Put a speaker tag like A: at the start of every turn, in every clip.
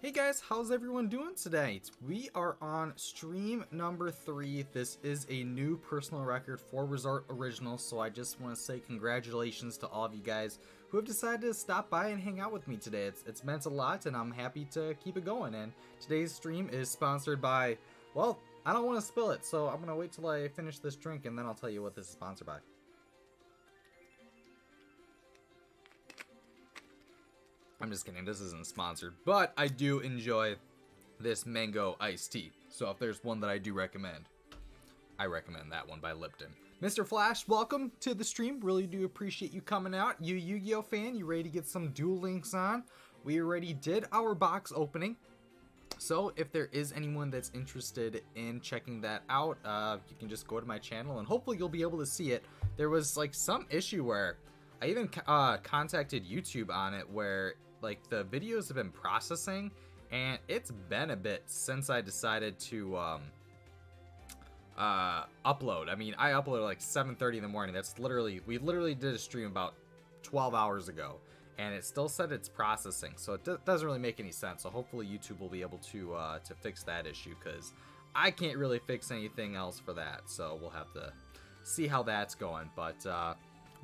A: Hey guys, how's everyone doing today? We are on stream number 3. This is a new personal record for Resort Originals, so I just want to say congratulations to all of you guys who have decided to stop by and hang out with me today. It's meant a lot, and I'm happy to keep it going. And today's stream is sponsored by, well, I don't want to spill it, so I'm going to wait till I finish this drink, and then I'll tell you what this is sponsored by. I'm just kidding, this isn't sponsored, but I do enjoy this mango iced tea. So if there's one that I do recommend, I recommend that one by Lipton. Mr. Flash, welcome to the stream. Really do appreciate you coming out. You Yu-Gi-Oh fan, you ready to get some Duel Links on? We already did our box opening. So if there is anyone that's interested in checking that out, you can just go to my channel and hopefully you'll be able to see it. There was like some issue where I even contacted YouTube on it where like the videos have been processing, and it's been a bit since I decided to upload. I mean, I uploaded like 7:30 in the morning. That's literally, we literally did a stream about 12 hours ago, and it still said it's processing, so it doesn't really make any sense. So hopefully YouTube will be able to fix that issue, because I can't really fix anything else for that. So we'll have to see how that's going. But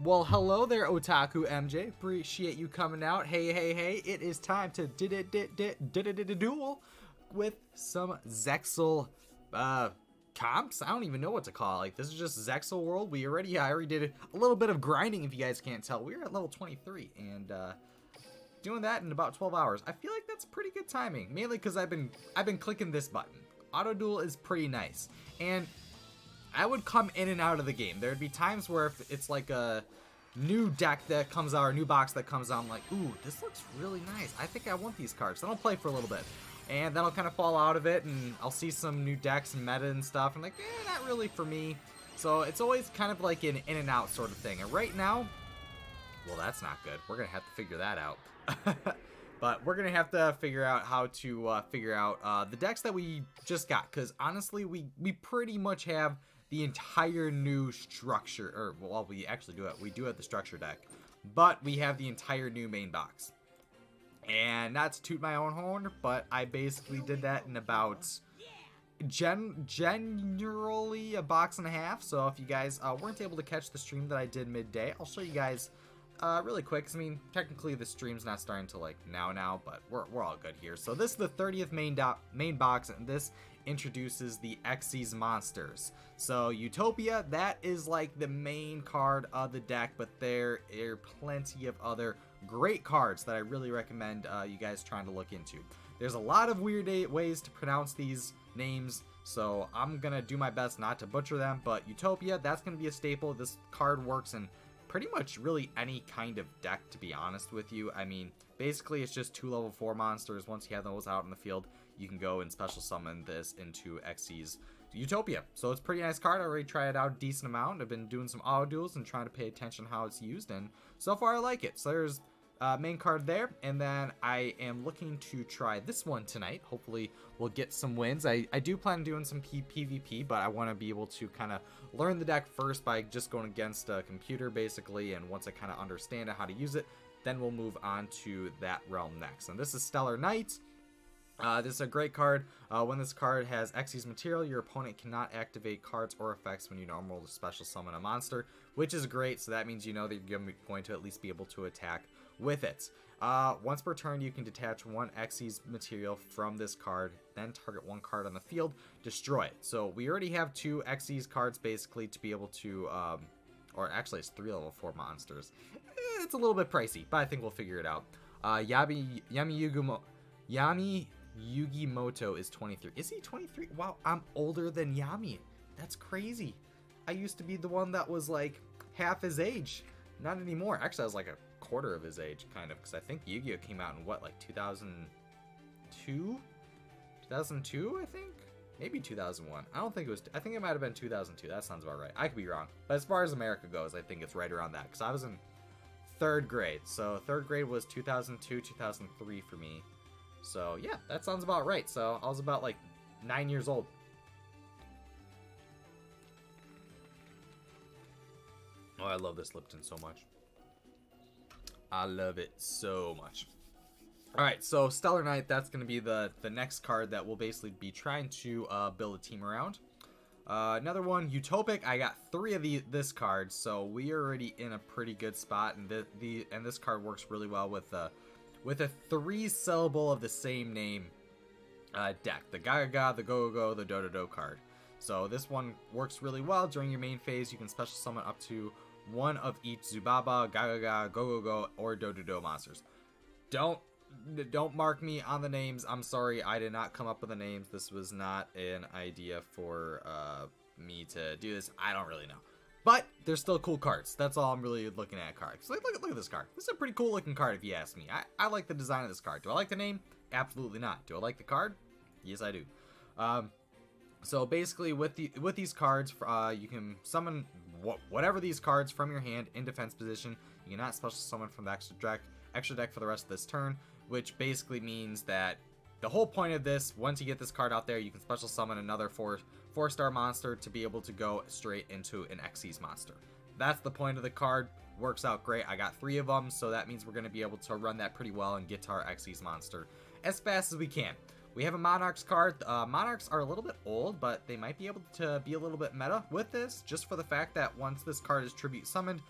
A: well, hello there, Otaku MJ. Appreciate you coming out. Hey, it is time to duel with some Zexal comps. I don't even know what to call it. Like, this is just Zexal World. I already did a little bit of grinding, if you guys can't tell. We're at level 23, and doing that in about 12 hours. I feel like that's pretty good timing, mainly because I've been clicking this button. Auto duel is pretty nice, and I would come in and out of the game. There'd be times where if it's like a new deck that comes out or a new box that comes out, I'm like, ooh, this looks really nice. I think I want these cards. Then I'll play for a little bit, and then I'll kind of fall out of it, and I'll see some new decks and meta and stuff. I'm like, not really for me. So it's always kind of like an in and out sort of thing. And right now, well, that's not good. We're going to have to figure that out. But we're going to have to figure out how to figure out the decks that we just got. Because honestly, we pretty much have the entire new structure, or well, we actually do it. We do have the structure deck, but we have the entire new main box. And not to toot my own horn, but I basically did that in about generally a box and a half. So if you guys weren't able to catch the stream that I did midday, I'll show you guys really quick. 'Cause I mean, technically the stream's not starting to like now, but we're all good here. So this is the 30th main box, and this introduces the Xyz monsters. So Utopia, that is like the main card of the deck, but there are plenty of other great cards that I really recommend you guys trying to look into. There's a lot of weird ways to pronounce these names, so I'm gonna do my best not to butcher them, but Utopia, that's gonna be a staple. This card works in pretty much really any kind of deck, to be honest with you. I mean, basically it's just 2 level 4 monsters. Once you have those out in the field, you can go and special summon this into Xyz Utopia. So it's a pretty nice card. I already tried it out a decent amount. I've been doing some auto duels and trying to pay attention how it's used, and so far I like it. So there's main card there, and then I am looking to try this one tonight. Hopefully we'll get some wins. I do plan on doing some PvP, but I want to be able to kind of learn the deck first by just going against a computer basically, and once I kind of understand how to use it, then we'll move on to that realm next. And this is Stellar Knight. This is a great card. When this card has Xyz material, your opponent cannot activate cards or effects when you normally special summon a monster, which is great. So that means you know that you're going to at least be able to attack with it. Once per turn, you can detach 1 Xyz material from this card, then target 1 card on the field, destroy it. So we already have 2 Xyz cards basically to be able to, or actually it's 3 level 4 monsters. It's a little bit pricey, but I think we'll figure it out. Yami Yugimoto is 23. Is he 23? Wow, I'm older than Yami. That's crazy. I used to be the one that was like half his age. Not anymore. Actually, I was like a quarter of his age, kind of, because I think Yu-Gi-Oh came out in what, like 2002? 2002, I think? Maybe 2001. I don't think it was. I think it might have been 2002. That sounds about right. I could be wrong. But as far as America goes, I think it's right around that, because I was in 3rd grade. So 3rd grade was 2002, 2003 for me. So yeah, that sounds about right. So I was about like 9 years old. Oh, I love this Lipton so much. I love it so much. Alright, so Stellar Knight, that's going to be the next card that we'll basically be trying to build a team around. Another one, Utopic. I got 3 of this card, so we are already in a pretty good spot, and this card works really well with a 3-syllable of the same name deck. The Gaga, the Go Go Go, the Do Do Do card. So this one works really well during your main phase. You can special summon up to 1 of each Zubaba, Gaga, Go Go Go, or Do Do Do monsters. Don't mark me on the names. I'm sorry, I did not come up with the names. This was not an idea for me to do this. I don't really know. But they're still cool cards. That's all I'm really looking at cards. Look at this card. This is a pretty cool looking card if you ask me. I like the design of this card. Do I like the name? Absolutely not. Do I like the card? Yes, I do. So basically with these cards, you can summon whatever these cards from your hand in defense position. You cannot special summon from the extra deck for the rest of this turn, which basically means that the whole point of this, once you get this card out there, you can special summon another 4-star monster to be able to go straight into an Xyz monster. That's the point of the card. Works out great. I got 3 of them, so that means we're going to be able to run that pretty well and get to our Xyz monster as fast as we can. We have a Monarchs card. Monarchs are a little bit old, but they might be able to be a little bit meta with this, just for the fact that once this card is tribute summoned,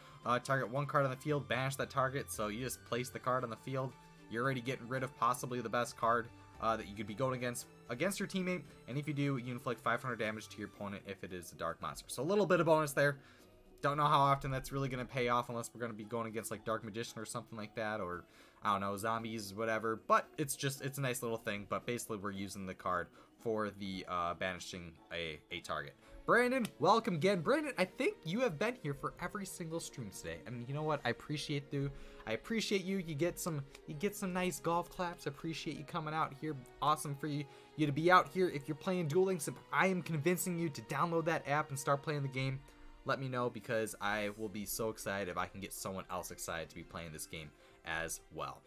A: target 1 card on the field, banish that target, so you just place the card on the field. You're already getting rid of possibly the best card that you could be going against your teammate, and if you do, you inflict 500 damage to your opponent if it is a dark monster. So a little bit of bonus there. Don't know how often that's really going to pay off unless we're going to be going against like Dark Magician or something like that, or I don't know, zombies, whatever. But it's a nice little thing. But basically we're using the card for the banishing a target. Brandon, welcome again. Brandon, I think you have been here for every single stream today. I mean, you know what? I appreciate you. You get some nice golf claps. I appreciate you coming out here. Awesome for you to be out here. If you're playing Duel Links, if I am convincing you to download that app and start playing the game, let me know, because I will be so excited if I can get someone else excited to be playing this game as well.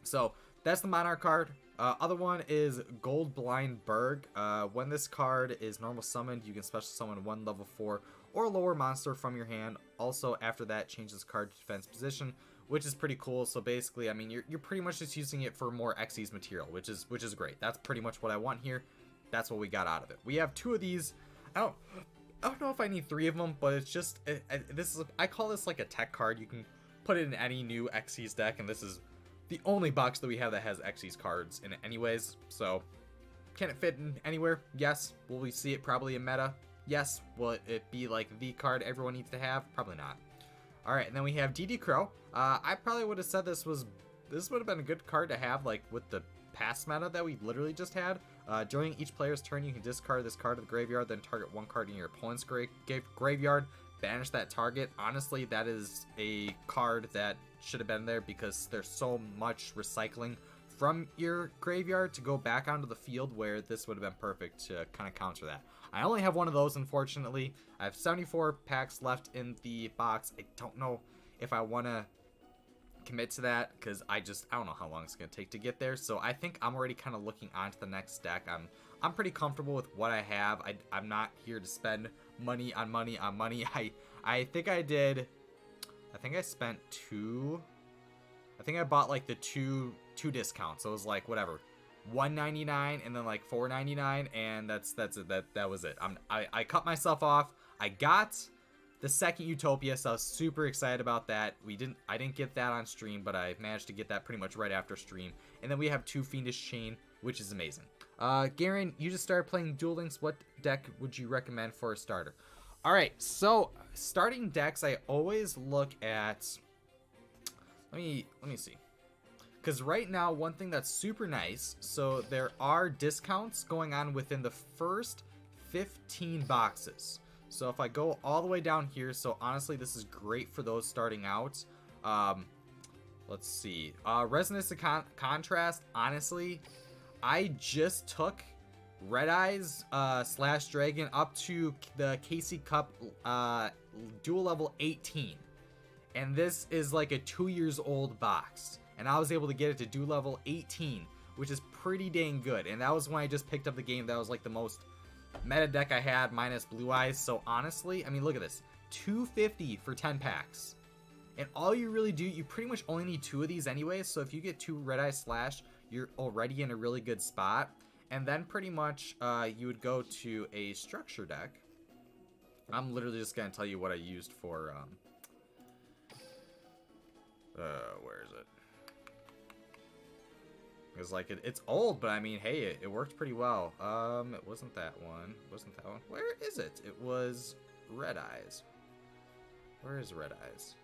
A: So that's the Monarch card. Other one is Gold Blind Berg. When this card is normal summoned, you can special summon 1 level 4 or lower monster from your hand. Also, after that, change this card to defense position, which is pretty cool. So basically, I mean, you're pretty much just using it for more Xyz material, which is great. That's pretty much what I want here. That's what we got out of it. We have 2 of these. I don't know if I need 3 of them, but it's just I call this like a tech card. You can put it in any new Xyz deck, and this is the only box that we have that has Xyz cards in it anyways. So can it fit in anywhere? Yes. Will we see it probably in meta? Yes. Will it be like the card everyone needs to have? Probably not. All right, and then we have DD Crow. I probably would have said this would have been a good card to have like with the past meta that we literally just had. During each player's turn, you can discard this card to the graveyard, then target 1 card in your opponent's graveyard, banish that target. Honestly, that is a card that should have been there because there's so much recycling from your graveyard to go back onto the field, where this would have been perfect to kind of counter that. I only have 1 of those, unfortunately. I have 74 packs left in the box. I don't know if I want to commit to that because I don't know how long it's gonna take to get there. So I think I'm already kind of looking on to the next deck. I'm pretty comfortable with what I have. I'm not here to spend money on money on money. I think I spent 2. I think I bought like the two discounts. So it was like whatever, $1.99 and then like $4.99, and that's it. That was it. I cut myself off. I got the second Utopia, so I was super excited about that. I didn't get that on stream, but I managed to get that pretty much right after stream. And then we have 2 Fiendish Chain, which is amazing. Garen, you just started playing Duel Links. What deck would you recommend for a starter? All right, so starting decks, I always look at. Let me see. Because right now, one thing that's super nice, so there are discounts going on within the first 15 boxes. So if I go all the way down here, so honestly, this is great for those starting out. Let's see. Resonance of Contrast, honestly, I just took Red Eyes / Dragon up to the KC Cup dual level 18. And this is like a 2 years old box. And I was able to get it to dual level 18, which is pretty dang good. And that was when I just picked up the game. That was like the most meta deck I had minus Blue Eyes. So honestly, I mean, look at this. $250 for 10 packs. And all you really do, you pretty much only need 2 of these anyways. So if you get 2 Red Eye Slash, you're already in a really good spot. And then pretty much you would go to a structure deck. I'm literally just going to tell you what I used for... where is it? Because, like, it's old, but I mean, hey, it worked pretty well. It wasn't that one. Where is it? It was Red Eyes. Where is Red Eyes?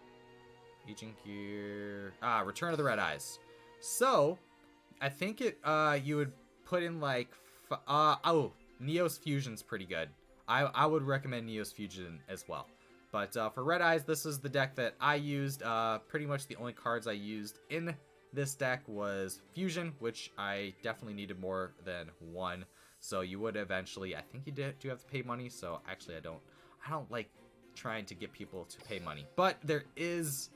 A: Agent Gear. Ah, Return of the Red Eyes. So, I think you would put in, like, Neos Fusion's pretty good. I would recommend Neos Fusion as well. But for Red Eyes, this is the deck that I used. Pretty much the only cards I used in this deck was Fusion, which I definitely needed more than 1. So you would eventually, I think you do have to pay money. So actually, I don't like trying to get people to pay money. But there is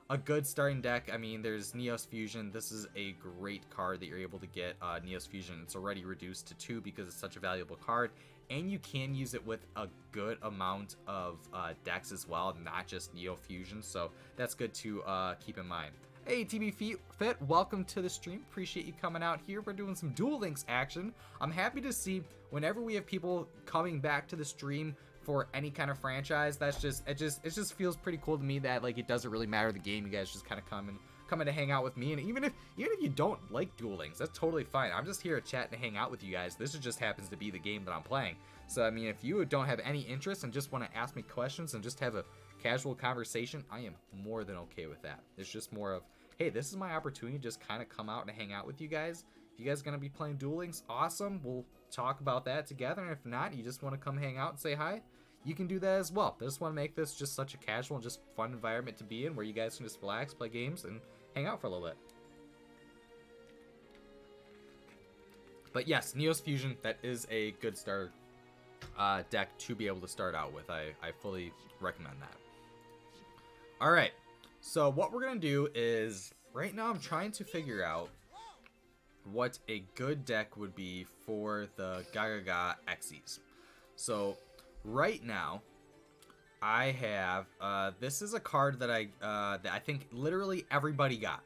A: a good starting deck. I mean, there's Neos Fusion. This is a great card that you're able to get. Neos Fusion, it's already reduced to 2 because it's such a valuable card. And you can use it with a good amount of decks as well, not just Neo Fusion. So that's good to keep in mind. Hey, TB Fit, welcome to the stream. Appreciate you coming out here. We're doing some Duel Links action. I'm happy to see whenever we have people coming back to the stream for any kind of franchise. It just feels pretty cool to me that, like, it doesn't really matter the game. You guys just kind of coming to hang out with me. And even if you don't like Duel Links, that's totally fine. I'm just here to chat and hang out with you guys. This just happens to be the game that I'm playing. So I mean, if you don't have any interest and just want to ask me questions and just have a casual conversation, I am more than okay with that. It's just more of, hey, this is my opportunity to just kind of come out and hang out with you guys. If you guys are going to be playing Duel Links, awesome. We'll talk about that together. And if not, you just want to come hang out and say hi, you can do that as well. I just want to make this just such a casual and just fun environment to be in where you guys can just relax, play games, and hang out for a little bit. But yes, Neos Fusion, that is a good start deck to be able to start out with. I fully recommend that. Alright, so what we're going to do is, right now I'm trying to figure out what a good deck would be for the Gagaga Xyz. So, right now, I have, this is a card that I think literally everybody got.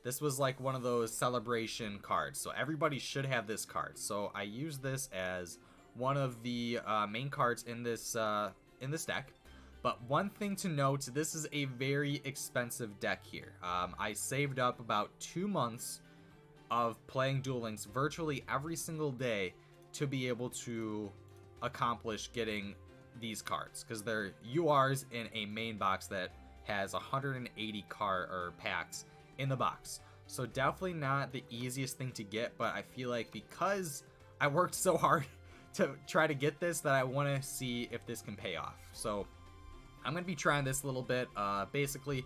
A: This was like one of those celebration cards, so everybody should have this card. So I use this as one of the main cards in this deck. But one thing to note, this is a very expensive deck here. I saved up about 2 months of playing Duel Links virtually every single day to be able to accomplish getting these cards, because they're URs in a main box that has 180 packs in the box. So definitely not the easiest thing to get, but I feel like because I worked so hard to try to get this, that I want to see if this can pay off. So I'm going to be trying this a little bit. Basically,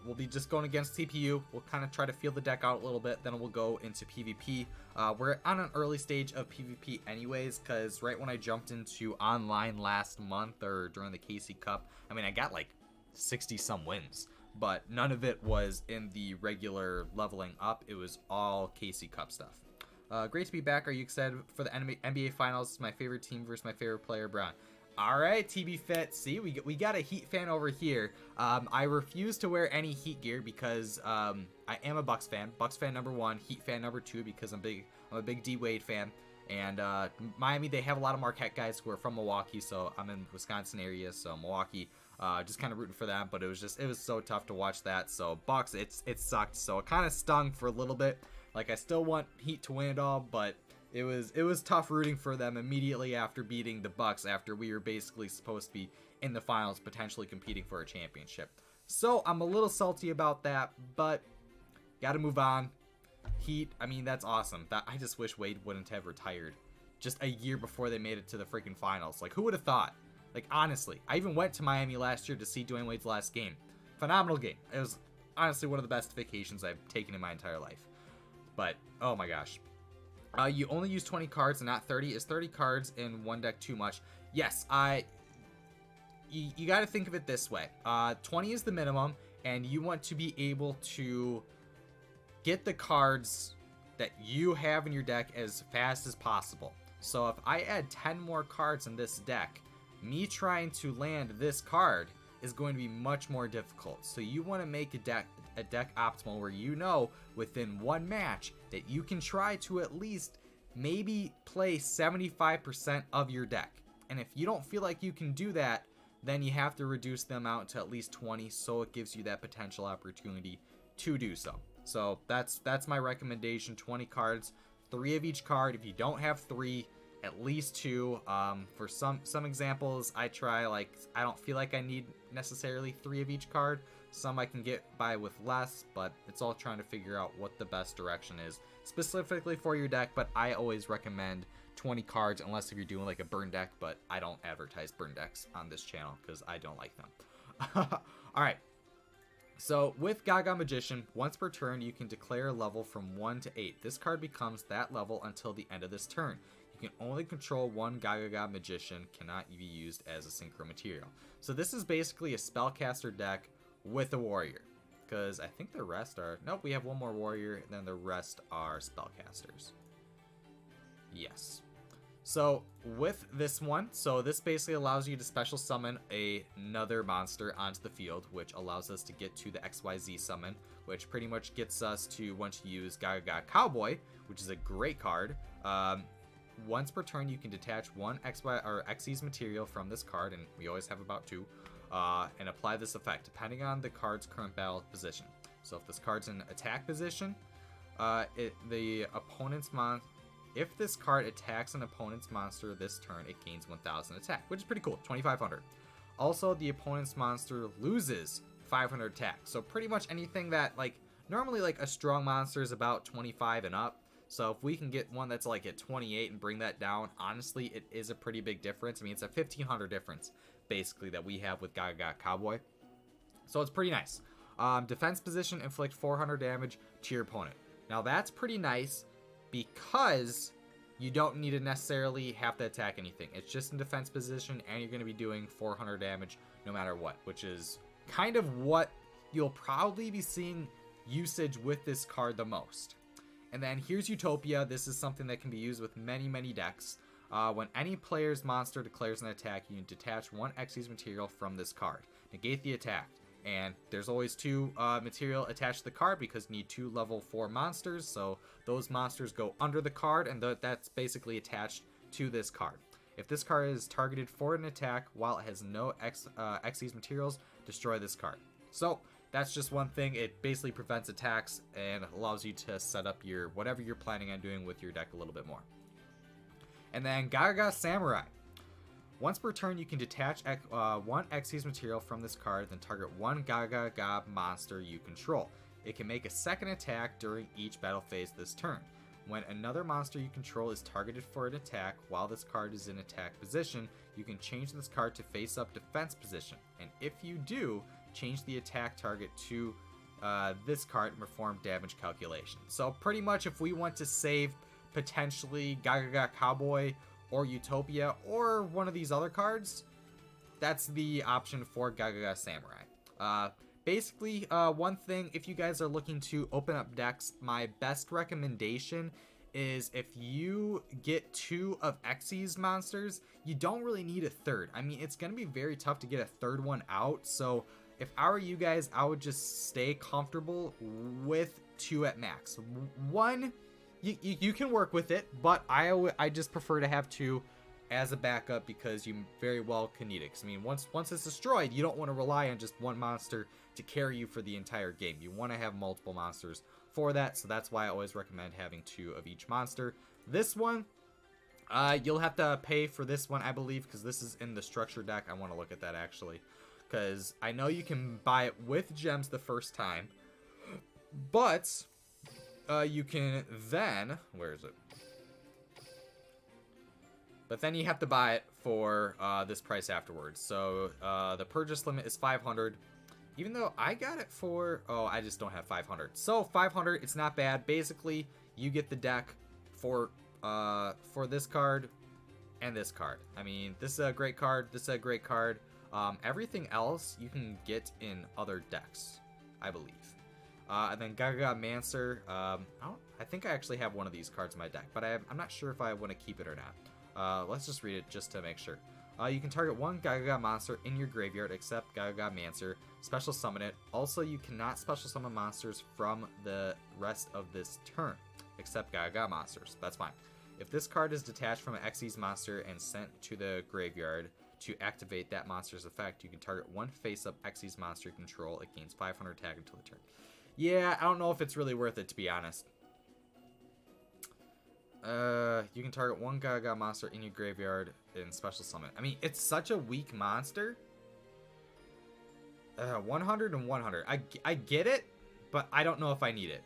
A: we'll be just going against TPU. We'll kind of try to feel the deck out a little bit. Then we'll go into PvP. We're on an early stage of PvP anyways, because right when I jumped into online last month or during the KC Cup, I mean, I got like 60 some wins, but none of it was in the regular leveling up. It was all KC Cup stuff. Great to be back. Are you excited for the NBA Finals? It's my favorite team versus my favorite player, Brown. All right, TB Fit. See, we got a Heat fan over here. I refuse to wear any Heat gear because I am a Bucks fan. Bucks fan number 1, Heat fan number 2 because I'm a big D Wade fan. And Miami, they have a lot of Marquette guys who are from Milwaukee, so I'm in Wisconsin area, so Milwaukee, just kind of rooting for them. But it was so tough to watch that. So Bucks, it sucked. So it kind of stung for a little bit. Like, I still want Heat to win it all, but it was tough rooting for them immediately after beating the Bucks, after we were basically supposed to be in the finals, potentially competing for a championship. So I'm a little salty about that, but gotta move on. Heat, I mean, that's awesome. I just wish Wade wouldn't have retired just a year before they made it to the freaking finals. Like, who would have thought? Like, honestly, I even went to Miami last year to see Dwayne Wade's last game. Phenomenal game. It was honestly one of the best vacations I've taken in my entire life. But, oh my gosh. You only use 20 cards and not 30. Is 30 cards in one deck too much? Yes, you got to think of it this way. 20 is the minimum, and you want to be able to get the cards that you have in your deck as fast as possible. So if I add 10 more cards in this deck, me trying to land this card is going to be much more difficult. So you want to make a deck optimal where you know within one match that you can try to at least maybe play 75% of your deck. And if you don't feel like you can do that, then you have to reduce the amount to at least 20, so it gives you that potential opportunity to do so. So that's my recommendation. 20 cards, 3 of each card. If you don't have 3, at least 2. For some examples, I try, like, I don't feel like I need necessarily 3 of each card. Some I can get by with less, but it's all trying to figure out what the best direction is specifically for your deck. But I always recommend 20 cards, unless if you're doing like a burn deck, but I don't advertise burn decks on this channel because I don't like them. Alright, so with Gaga Magician, once per turn you can declare a level from 1 to 8. This card becomes that level until the end of this turn. You can only control one Gaga Magician, cannot be used as a synchro material. So this is basically a spellcaster deck with a warrior, because I think the rest are, nope, we have one more warrior, and then the rest are spellcasters. Yes. So with this one, so this basically allows you to special summon another monster onto the field, which allows us to get to the XYZ summon, which pretty much gets us to once you use Gaga Cowboy, which is a great card. Once per turn, you can detach one XY or Xyz material from this card, and we always have about 2, and apply this effect depending on the card's current battle position. So if this card's in attack position, the opponent's if this card attacks an opponent's monster this turn, it gains 1000 attack, which is pretty cool, 2500. Also, the opponent's monster loses 500 attack. So pretty much anything that, like, normally like a strong monster is about 25 and up. So if we can get one that's like at 28 and bring that down, honestly, it is a pretty big difference. I mean, it's a 1500 difference basically that we have with Gaga Cowboy. So it's pretty nice. Defense position, inflict 400 damage to your opponent. Now that's pretty nice, because you don't need to necessarily have to attack anything. It's just in defense position, and you're going to be doing 400 damage no matter what, which is kind of what you'll probably be seeing usage with this card the most. And then here's Utopia. This is something that can be used with many decks. When any player's monster declares an attack, you can detach one Xyz material from this card. Negate the attack. And there's always 2 material attached to the card because you need 2 level 4 monsters. So those monsters go under the card, and that's basically attached to this card. If this card is targeted for an attack while it has no Xyz materials, destroy this card. So that's just one thing. It basically prevents attacks and allows you to set up your whatever you're planning on doing with your deck a little bit more. And then Gaga Samurai. Once per turn, you can detach one Xyz material from this card, then target one Gaga monster you control. It can make a second attack during each battle phase this turn. When another monster you control is targeted for an attack while this card is in attack position, you can change this card to face up defense position. And if you do, change the attack target to this card and perform damage calculation. So pretty much if we want to save potentially Gaga Cowboy or Utopia or one of these other cards, that's the option for Gaga Samurai. Basically, one thing, if you guys are looking to open up decks, my best recommendation is if you get 2 of Xyz monsters, you don't really need a third. I mean, it's going to be very tough to get a third one out, so if I were you guys, I would just stay comfortable with 2 at max. 1, you can work with it, but I just prefer to have 2 as a backup because you very well can need it. 'Cause, I mean, once it's destroyed, you don't want to rely on just one monster to carry you for the entire game. You want to have multiple monsters for that, so that's why I always recommend having 2 of each monster. This one, you'll have to pay for this one, I believe, because this is in the structure deck. I want to look at that actually, because I know you can buy it with gems the first time, but you can then, where is it? But then you have to buy it for this price afterwards. So the purchase limit is 500. Even though I got it for, oh, I just don't have 500. So 500, it's not bad. Basically, you get the deck for this card and this card. I mean, this is a great card. This is a great card. Everything else you can get in other decks, I believe. And then Gaga Mancer. I think I actually have one of these cards in my deck, but I'm not sure if I want to keep it or not. Let's just read it just to make sure. You can target one Gaga monster in your graveyard except Gaga Mancer. Special summon it. Also, you cannot special summon monsters from the rest of this turn except Gaga monsters. That's fine. If this card is detached from an Xyz monster and sent to the graveyard to activate that monster's effect, you can target one face-up Xyz monster you control. It gains 500 attack until the turn. Yeah, I don't know if it's really worth it, to be honest. You can target one Gaga monster in your graveyard and special summon. I mean, it's such a weak monster. 100 and 100. I get it, but I don't know if I need it.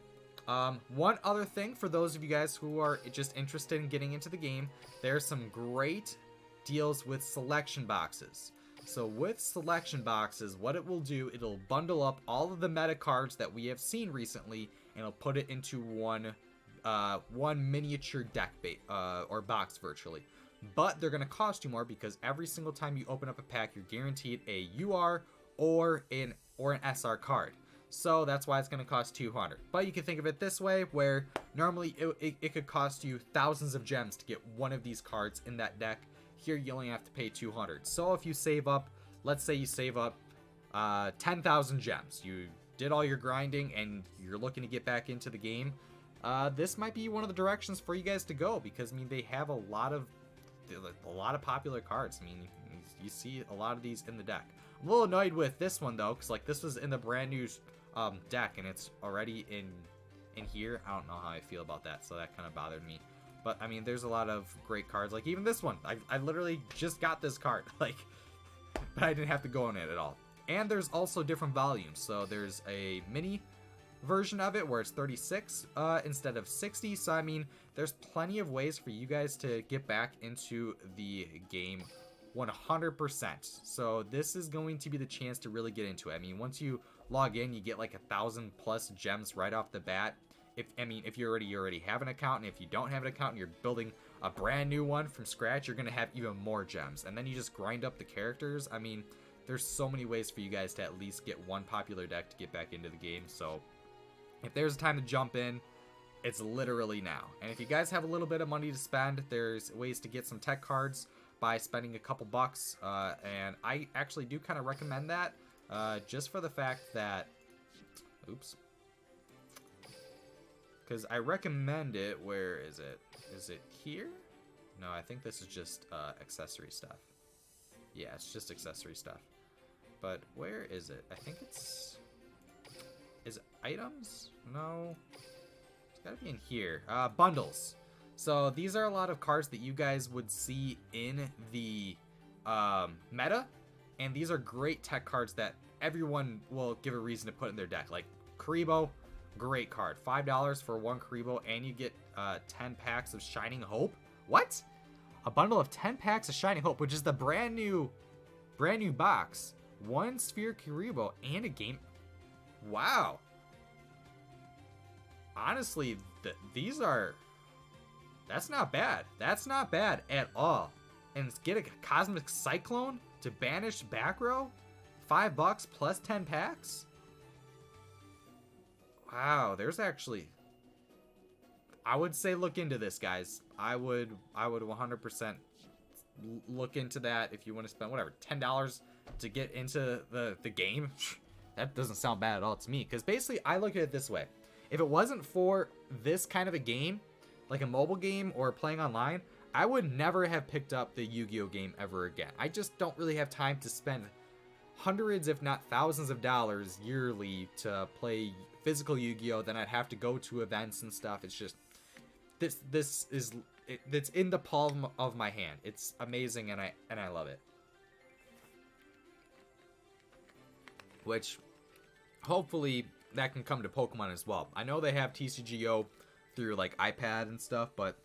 A: One other thing for those of you guys who are just interested in getting into the game, there's some great deals with selection boxes. So with selection boxes, what it will do, it'll bundle up all of the meta cards that we have seen recently, and it'll put it into one miniature deck or box virtually. But they're going to cost you more because every single time you open up a pack, you're guaranteed a UR or an SR card. So that's why it's going to cost 200. But you can think of it this way, where normally it could cost you thousands of gems to get one of these cards in that deck. Here you only have to pay 200. So if you save up, let's say you save up 10,000 gems. You did all your grinding and you're looking to get back into the game. This might be one of the directions for you guys to go, because I mean they have a lot of popular cards. I mean you see a lot of these in the deck. I'm a little annoyed with this one though, because like this was in the brand new deck and it's already in here. I don't know how I feel about that, so that kind of bothered me. But I mean there's a lot of great cards, like even this one. I literally just got this card, like, but I didn't have to go in it at all. And there's also different volumes. So there's a mini version of it where it's 36 instead of 60. So I mean there's plenty of ways for you guys to get back into the game 100%. So this is going to be the chance to really get into it. I mean once you log in, you get like 1,000+ gems right off the bat. If you already have an account, and if you don't have an account and you're building a brand new one from scratch, you're gonna have even more gems. And then you just grind up the characters. I mean there's so many ways for you guys to at least get one popular deck to get back into the game. So if there's a time to jump in, it's literally now. And if you guys have a little bit of money to spend, there's ways to get some tech cards by spending a couple bucks. And I actually do kind of recommend that, just for the fact that, oops, because I recommend it. Where is it? Is it here? No, I think this is just accessory stuff. Yeah, it's just accessory stuff. But where is it? I think it's... Is it items? No. It's gotta be in here. Bundles. So these are a lot of cards that you guys would see in the meta. And these are great tech cards that everyone will give a reason to put in their deck. Like Karibo, great card. $5 for one Karibo, and you get 10 packs of Shining Hope. What? A bundle of 10 packs of Shining Hope, which is the brand new box. One Sphere Karibo and a game. Wow. Honestly, these are... That's not bad. That's not bad at all. And get a Cosmic Cyclone to banish back row? $5 plus 10 packs? Wow, there's actually... I would say look into this, guys. I would 100% look into that if you want to spend, whatever, $10 to get into the game. That doesn't sound bad at all to me, because basically I look at it this way. If it wasn't for this kind of a game, like a mobile game or playing online, I would never have picked up the Yu-Gi-Oh game ever again. I just don't really have time to spend hundreds, if not thousands of dollars yearly to play physical Yu-Gi-Oh. Then I'd have to go to events and stuff. It's just, it's in the palm of my hand. It's amazing, and I love it. Which, hopefully, that can come to Pokemon as well. I know they have TCGO through like iPad and stuff, but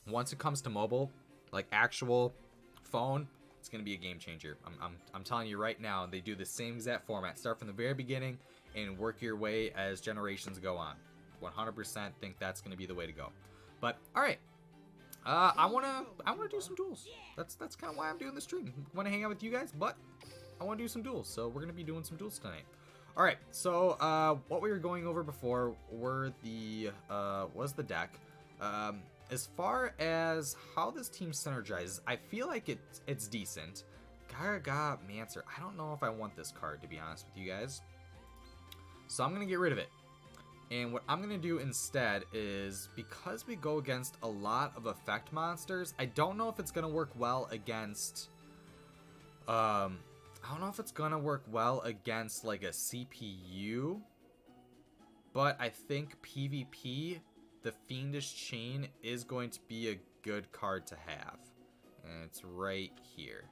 A: once it comes to mobile, like actual phone, it's gonna be a game changer. I'm telling you right now. They do the same exact format. Start from the very beginning and work your way as generations go on. 100% think that's gonna be the way to go. But all right, I wanna do some duels. That's kind of why I'm doing the stream. I want to hang out with you guys, but I want to do some duels. So we're gonna be doing some duels tonight. All right, so what we were going over before were was the deck. as far as how this team synergizes, I feel like it's decent. Gaga Mancer. I don't know if I want this card, to be honest with you guys. So I'm going to get rid of it. And what I'm going to do instead is, because we go against a lot of effect monsters, I don't know if it's going to work well against... I don't know if it's going to work well against like a CPU. But I think PvP, the Fiendish Chain, is going to be a good card to have. And it's right here.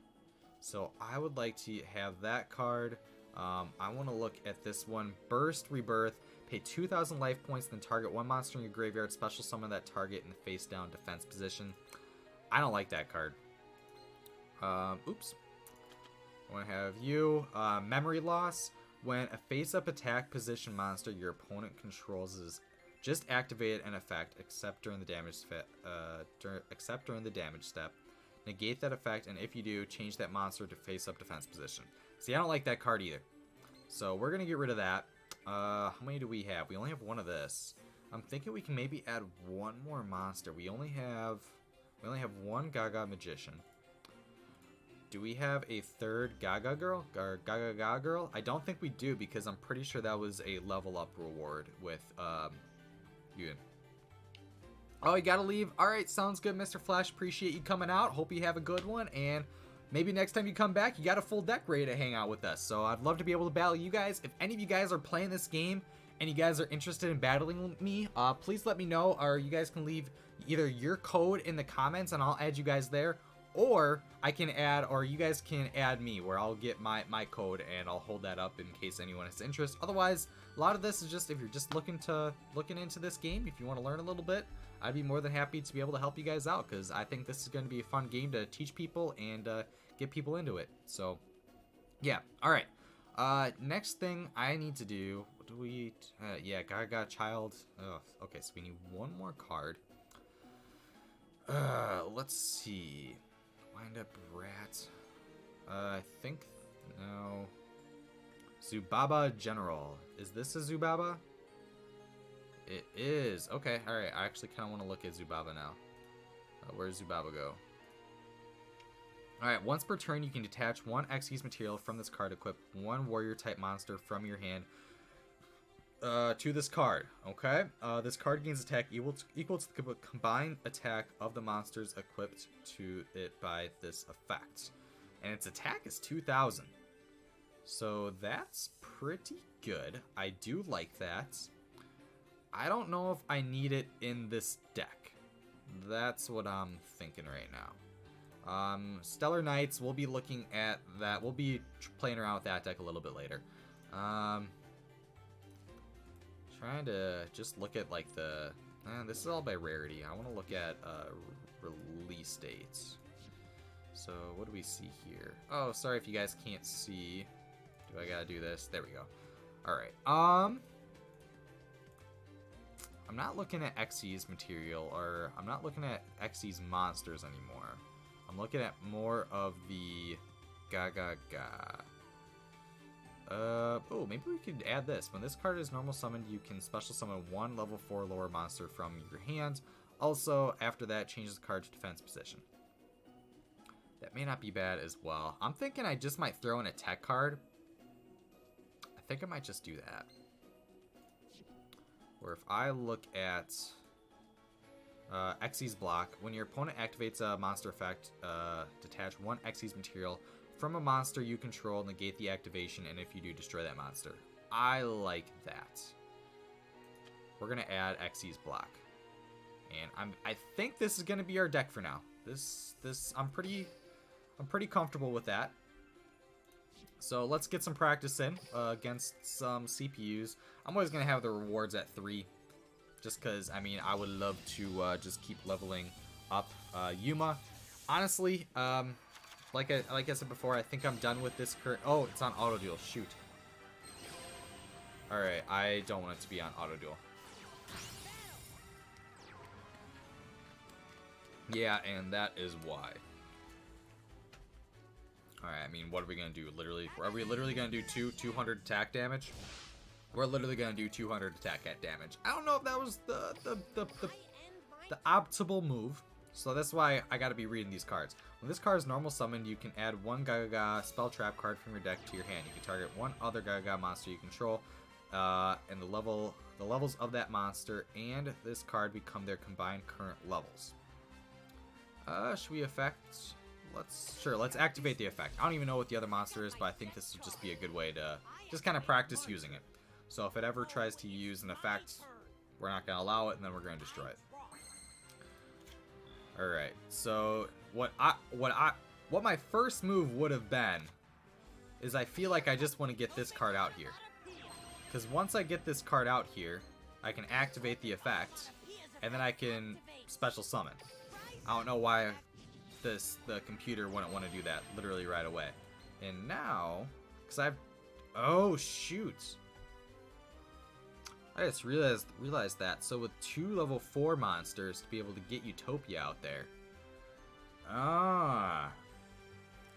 A: So I would like to have that card. I want to look at this one. Burst Rebirth. Pay 2,000 life points, then target one monster in your graveyard. Special summon that target in the face down defense position. I don't like that card. Oops. I want to have you. Memory Loss. When a face-up attack position monster your opponent controls is just activated an effect, except during the damage step. Negate that effect, and if you do, change that monster to face-up defense position. See, I don't like that card either. So we're gonna get rid of that. How many do we have? We only have one of this. I'm thinking we can maybe add one more monster. We only have one Gaga Magician. Do we have a third Gaga Girl? Or Gaga Girl? I don't think we do, because I'm pretty sure that was a level up reward with Yugioh. Oh, you gotta leave? Alright, sounds good, Mr. Flash. Appreciate you coming out. Hope you have a good one, and maybe next time you come back, you got a full deck ready to hang out with us. So I'd love to be able to battle you guys. If any of you guys are playing this game and you guys are interested in battling with me, please let me know, or you guys can leave either your code in the comments and I'll add you guys there, or you guys can add me, where I'll get my code and I'll hold that up in case anyone has interest. Otherwise, a lot of this is just if you're just looking into this game, if you want to learn a little bit, I'd be more than happy to be able to help you guys out, because I think this is going to be a fun game to teach people and get people into it. So yeah, all right. Next thing I need to do, what do we yeah, Gaga Child. Okay, so we need one more card. Let's see. Wind Up Rat. I think no. Zubaba General. Is this a Zubaba? It is. Okay, alright. I actually kind of want to look at Zubaba now. Where's Zubaba go? Alright, once per turn, you can detach one Xyz material from this card, equip one warrior type monster from your hand to this card. Okay? This card gains attack equal to the combined attack of the monsters equipped to it by this effect. And its attack is 2,000. So that's pretty good. I do like that. I don't know if I need it in this deck. That's what I'm thinking right now. Stellar Knights, we'll be looking at that. We'll be playing around with that deck a little bit later. Trying to just look at like the... this is all by rarity. I want to look at release dates. So what do we see here? Oh, sorry if you guys can't see. Do I gotta do this? There we go. Alright. I'm not looking at Xyz material, or I'm not looking at Xyz monsters anymore. I'm looking at more of the Gaga. Oh, maybe we could add this. When this card is normal summoned, you can special summon one level 4 lower monster from your hand. Also, after that, change the card to defense position. That may not be bad as well. I'm thinking I just might throw in a tech card. I think I might just do that. Or if I look at Xyz block, when your opponent activates a monster effect, detach one Xyz material from a monster you control, negate the activation, and if you do, destroy that monster. I like that. We're gonna add Xyz block, and I think this is gonna be our deck for now. I'm pretty comfortable with that. So let's get some practice in against some CPUs. I'm always going to have the rewards at 3. Just because, I mean, I would love to just keep leveling up Yuma. Honestly, like I said before, I think I'm done with this current... Oh, it's on auto duel. Shoot. Alright, I don't want it to be on auto duel. Yeah, and that is why. Alright, I mean, what are we going to do? Are we literally going to do 200 attack damage? We're literally going to do 200 attack damage. I don't know if that was the the optimal move. So that's why I gotta be reading these cards. When this card is normal summoned, you can add one Gaga spell trap card from your deck to your hand. You can target one other Gaga monster you control, and the levels of that monster and this card become their combined current levels. Should we affect? Let's activate the effect. I don't even know what the other monster is, but I think this would just be a good way to just kind of practice using it. So if it ever tries to use an effect, we're not gonna allow it, and then we're gonna destroy it. Alright, so what my first move would have been is I feel like I just want to get this card out here. Because once I get this card out here, I can activate the effect, and then I can special summon. I don't know why the computer wouldn't want to do that literally right away. And now, because oh shoot. I just realized that. So with 2 level 4 monsters to be able to get Utopia out there.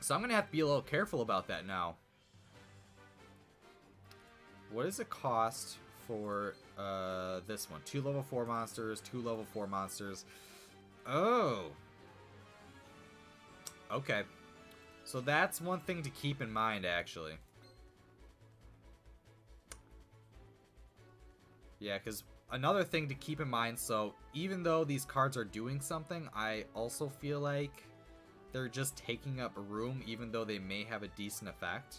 A: So I'm going to have to be a little careful about that now. What does it cost for this one? 2 level 4 monsters, 2 level 4 monsters. Oh. Okay. So that's one thing to keep in mind, actually. Yeah, because another thing to keep in mind, so even though these cards are doing something, I also feel like they're just taking up room, even though they may have a decent effect.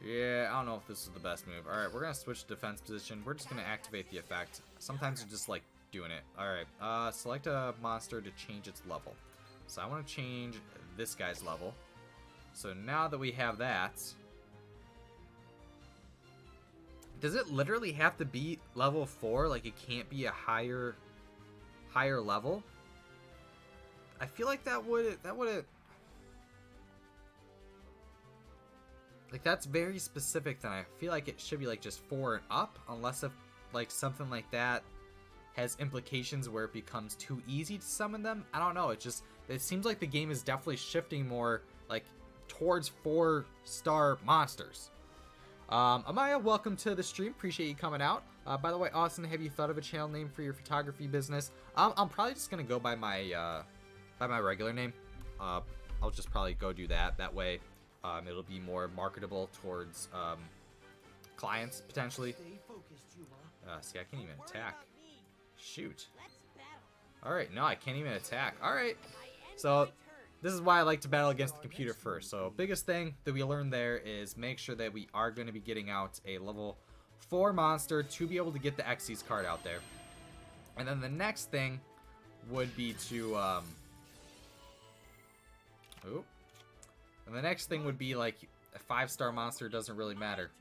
A: Yeah, I don't know if this is the best move. Alright, we're going to switch to defense position. We're just going to activate the effect. Sometimes you just like doing it. Alright, select a monster to change its level. So I want to change this guy's level. So now that we have that, does it literally have to be level 4? Like it can't be a higher level? I feel like that would like that's very specific. Then I feel like it should be like just 4 and up, unless if like something like that has implications where it becomes too easy to summon them. I don't know. It seems like the game is definitely shifting more like towards 4-star monsters. Amaya, welcome to the stream. Appreciate you coming out. By the way, Austin, have you thought of a channel name for your photography business? I'm probably just gonna go by my regular name. I'll just probably go do that. That way, it'll be more marketable towards clients potentially. See, I can't even attack. Shoot. All right, no, I can't even attack. All right, so. This is why I like to battle against the computer first. So biggest thing that we learned there is make sure that we are going to be getting out a level 4 monster to be able to get the Xyz card out there. And then the next thing would be to and the next thing would be like a 5-star monster doesn't really matter.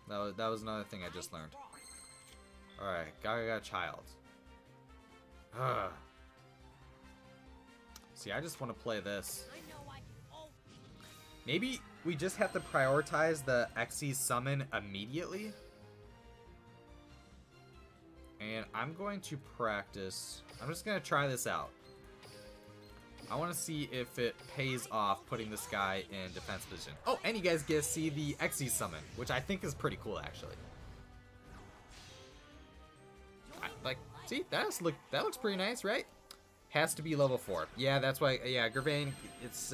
A: That was another thing I just learned. Alright, Gaga Child. See, I just want to play this. Maybe we just have to prioritize the Xyz summon immediately. And I'm going to practice. I'm just going to try this out. I want to see if it pays off putting this guy in defense position. Oh, and you guys get to see the Xyz summon, which I think is pretty cool, actually. See, that looks pretty nice, right? Has to be level 4. Yeah, that's why. Yeah, Gervain, it's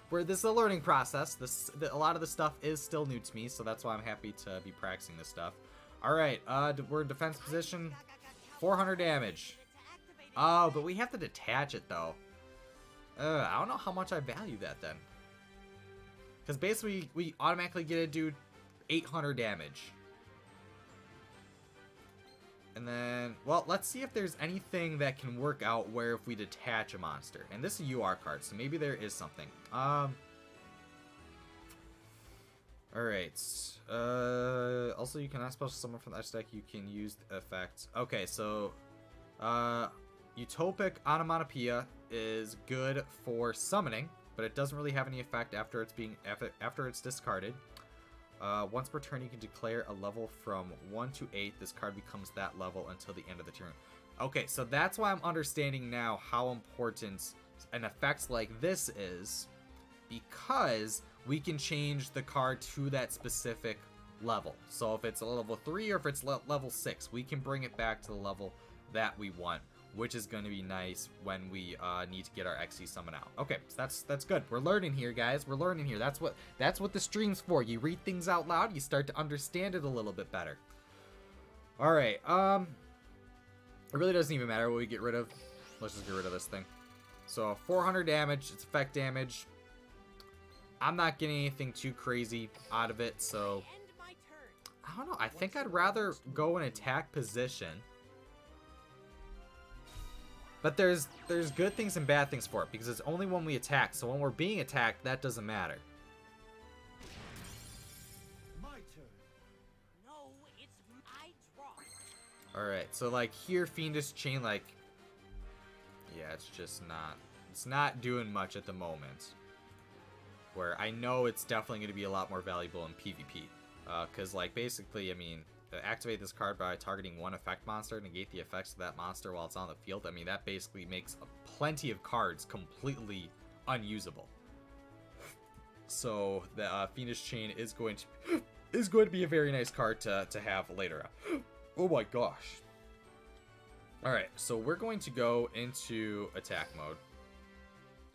A: where this is a learning process. A lot of the stuff is still new to me, so that's why I'm happy to be practicing this stuff. All right, we're in defense position. 400 damage. Oh, but we have to detach it though. I don't know how much I value that then. Because basically we automatically get to do 800 damage. And then, well, let's see if there's anything that can work out where if we detach a monster. And this is a UR card, so maybe there is something. Alright. Also, you cannot special summon from the X deck. You can use the effect. Okay, so Utopic Onomatopoeia is good for summoning, but it doesn't really have any effect after it's discarded. Once per turn, you can declare a level from 1 to 8. This card becomes that level until the end of the turn. Okay, so that's why I'm understanding now how important an effect like this is, because we can change the card to that specific level. So if it's a level 3 or if it's level 6, we can bring it back to the level that we want, which is going to be nice when we need to get our XE summon out. Okay, so that's good. We're learning here, guys. We're learning here. That's what the stream's for. You read things out loud, you start to understand it a little bit better. All right. It really doesn't even matter what we get rid of. Let's just get rid of this thing. So 400 damage. It's effect damage. I'm not getting anything too crazy out of it, so I don't know. I think I'd rather go in attack position. But there's good things and bad things for it, because it's only when we attack. So when we're being attacked, that doesn't matter.
B: My turn.
C: No, it's my draw.
A: Alright, so like here, Fiendish Chain, like, yeah, it's just not, it's not doing much at the moment. Where I know it's definitely going to be a lot more valuable in PvP. Because like basically, I mean, activate this card by targeting one effect monster, negate the effects of that monster while it's on the field. I mean, that basically makes plenty of cards completely unusable. So the Fiendish Chain is going to be a very nice card to have later on. Oh my gosh. Alright, so we're going to go into attack mode.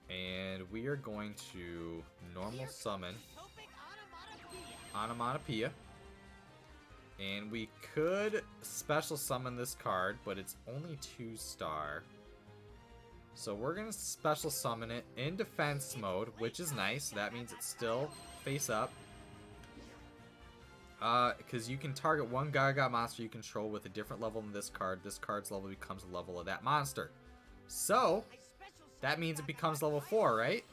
A: And we are going to normal summon Onomatopoeia. And we could special summon this card, but it's only 2-star. So we're going to special summon it in defense mode, which is nice. That means it's still face up. Because you can target one Gaga monster you control with a different level than this card. This card's level becomes the level of that monster. So that means it becomes level 4, right?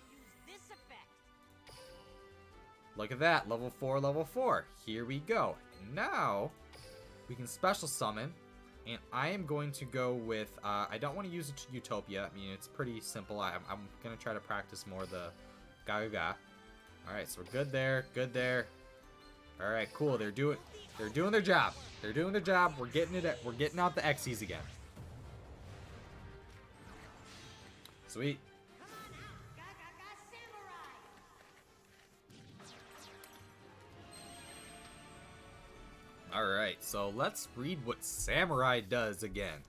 A: Look at that, level 4, level 4. Here we go. Now, we can special summon, and I am going to go with, I don't want to use it to Utopia. I mean, it's pretty simple. I'm going to try to practice more the Gaga. Alright, so we're good there, good there. Alright, cool, they're doing their job. They're doing their job, we're getting out the Xyz again. Sweet. Alright, so let's read what Samurai does again.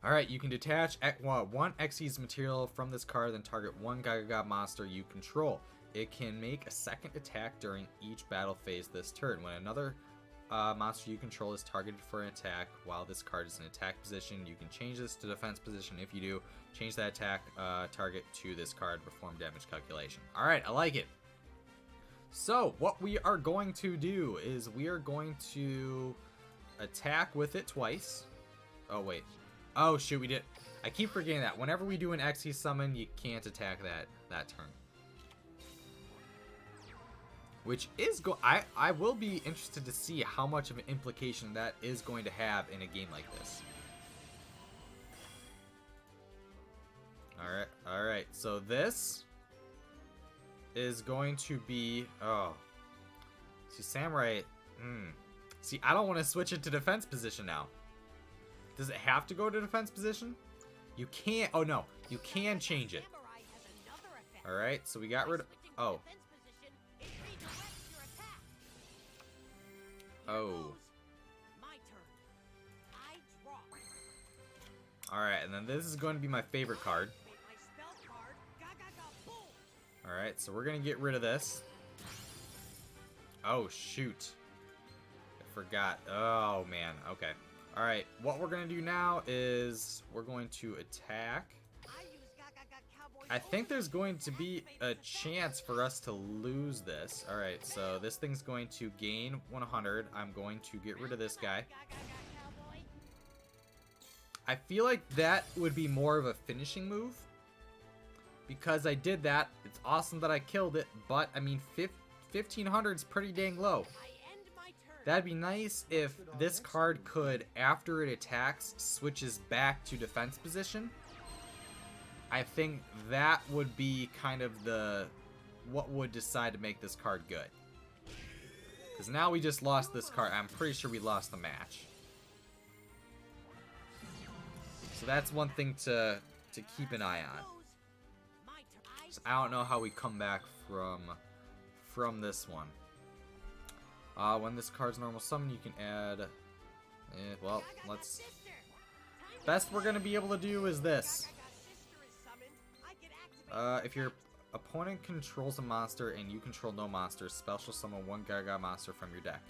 A: Alright, you can detach one Xyz material from this card, then target one Gaga monster you control. It can make a second attack during each battle phase this turn. When another monster you control is targeted for an attack while this card is in attack position, you can change this to defense position. If you do, change that attack target to this card, perform damage calculation. Alright, I like it. So, what we are going to do is we are going to attack with it twice. Oh, wait. Oh, shoot, we did. I keep forgetting that. Whenever we do an XE summon, you can't attack that turn. Which is I will be interested to see how much of an implication that is going to have in a game like this. Alright, so this is going to be, oh, see, Samurai, see, I don't want to switch it to defense position now. Does it have to go to defense position? You can't, oh no, you can change it. Alright, so we got rid of, oh. Oh. Alright, and then this is going to be my favorite card. Alright, so we're going to get rid of this. Oh, shoot. I forgot. Oh, man. Okay. Alright, what we're going to do now is we're going to attack. I think there's going to be a chance for us to lose this. Alright, so this thing's going to gain 100. I'm going to get rid of this guy. I feel like that would be more of a finishing move. Because I did that, it's awesome that I killed it, but, I mean, 1500 is pretty dang low. That'd be nice if this card could, after it attacks, switches back to defense position. I think that would be kind of what would decide to make this card good. Because now we just lost this card. I'm pretty sure we lost the match. So that's one thing to keep an eye on. So I don't know how we come back from this one. When this card's normal summon, you can add... well, let's... Best we're going to be able to do is this. If your opponent controls a monster and you control no monsters, special summon one Gaga monster from your deck.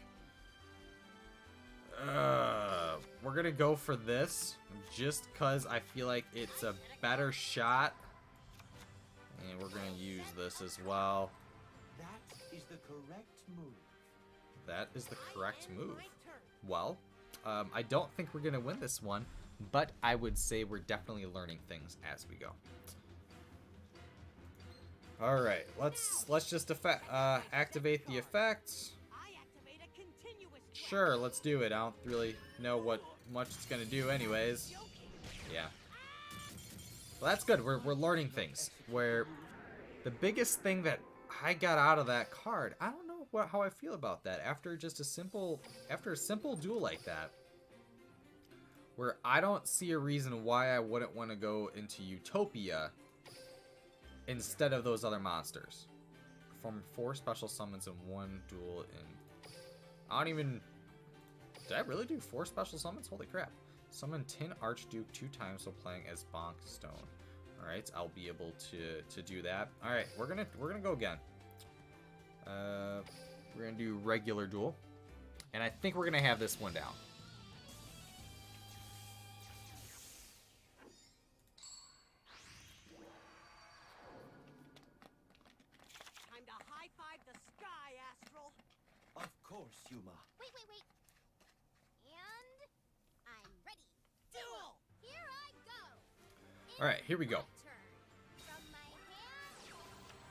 A: We're going to go for this just because I feel like it's a better shot. And we're going to use this as well.
B: That is the correct move.
A: That is the correct move. Well, I don't think we're going to win this one, but I would say we're definitely learning things as we go. All right, let's just activate the effect. Sure, let's do it. I don't really know what much it's going to do anyways. Yeah. Well, that's good. We're learning things. Where the biggest thing that I got out of that card, I don't know how I feel about that after just a simple duel like that, where I don't see a reason why I wouldn't want to go into Utopia instead of those other monsters. Perform 4 special summons in 1 duel in... I don't even... Did I really do 4 special summons? Holy crap. Summon Tin Archduke 2 times while playing as Bonk Stone. Alright, I'll be able to do that. Alright, we're gonna go again. We're gonna do regular duel. And I think we're gonna have this one down.
C: Time to high-five the sky, Astral.
B: Of course, Yuma.
D: Wait. And I'm ready.
C: Duel!
D: Here I go.
A: All right, here we go.
D: Turn. From my hand,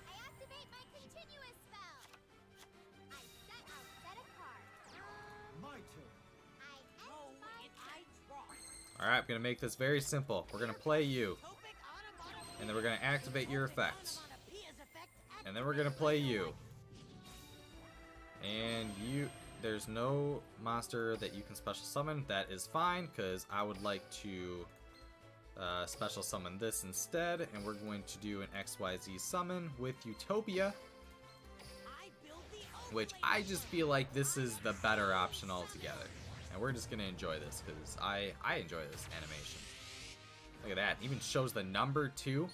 D: I activate my continuous spell. I'll set a card.
B: My turn.
D: I end
C: No,
D: my
C: I draw.
A: All right, I'm gonna make this very simple. We're gonna play you,
C: Topic onomatopoeia.
A: and then we're gonna activate your effects,
C: Onomatopoeia's effect
A: and then we're gonna play you. And you, there's no monster that you can special summon. That is fine, because I would like to special summon this instead, and we're going to do an XYZ summon with Utopia,
C: I build the
A: which I just feel like this is the better option altogether. And we're just gonna enjoy this, because I enjoy this animation. Look at that, it even shows the number too.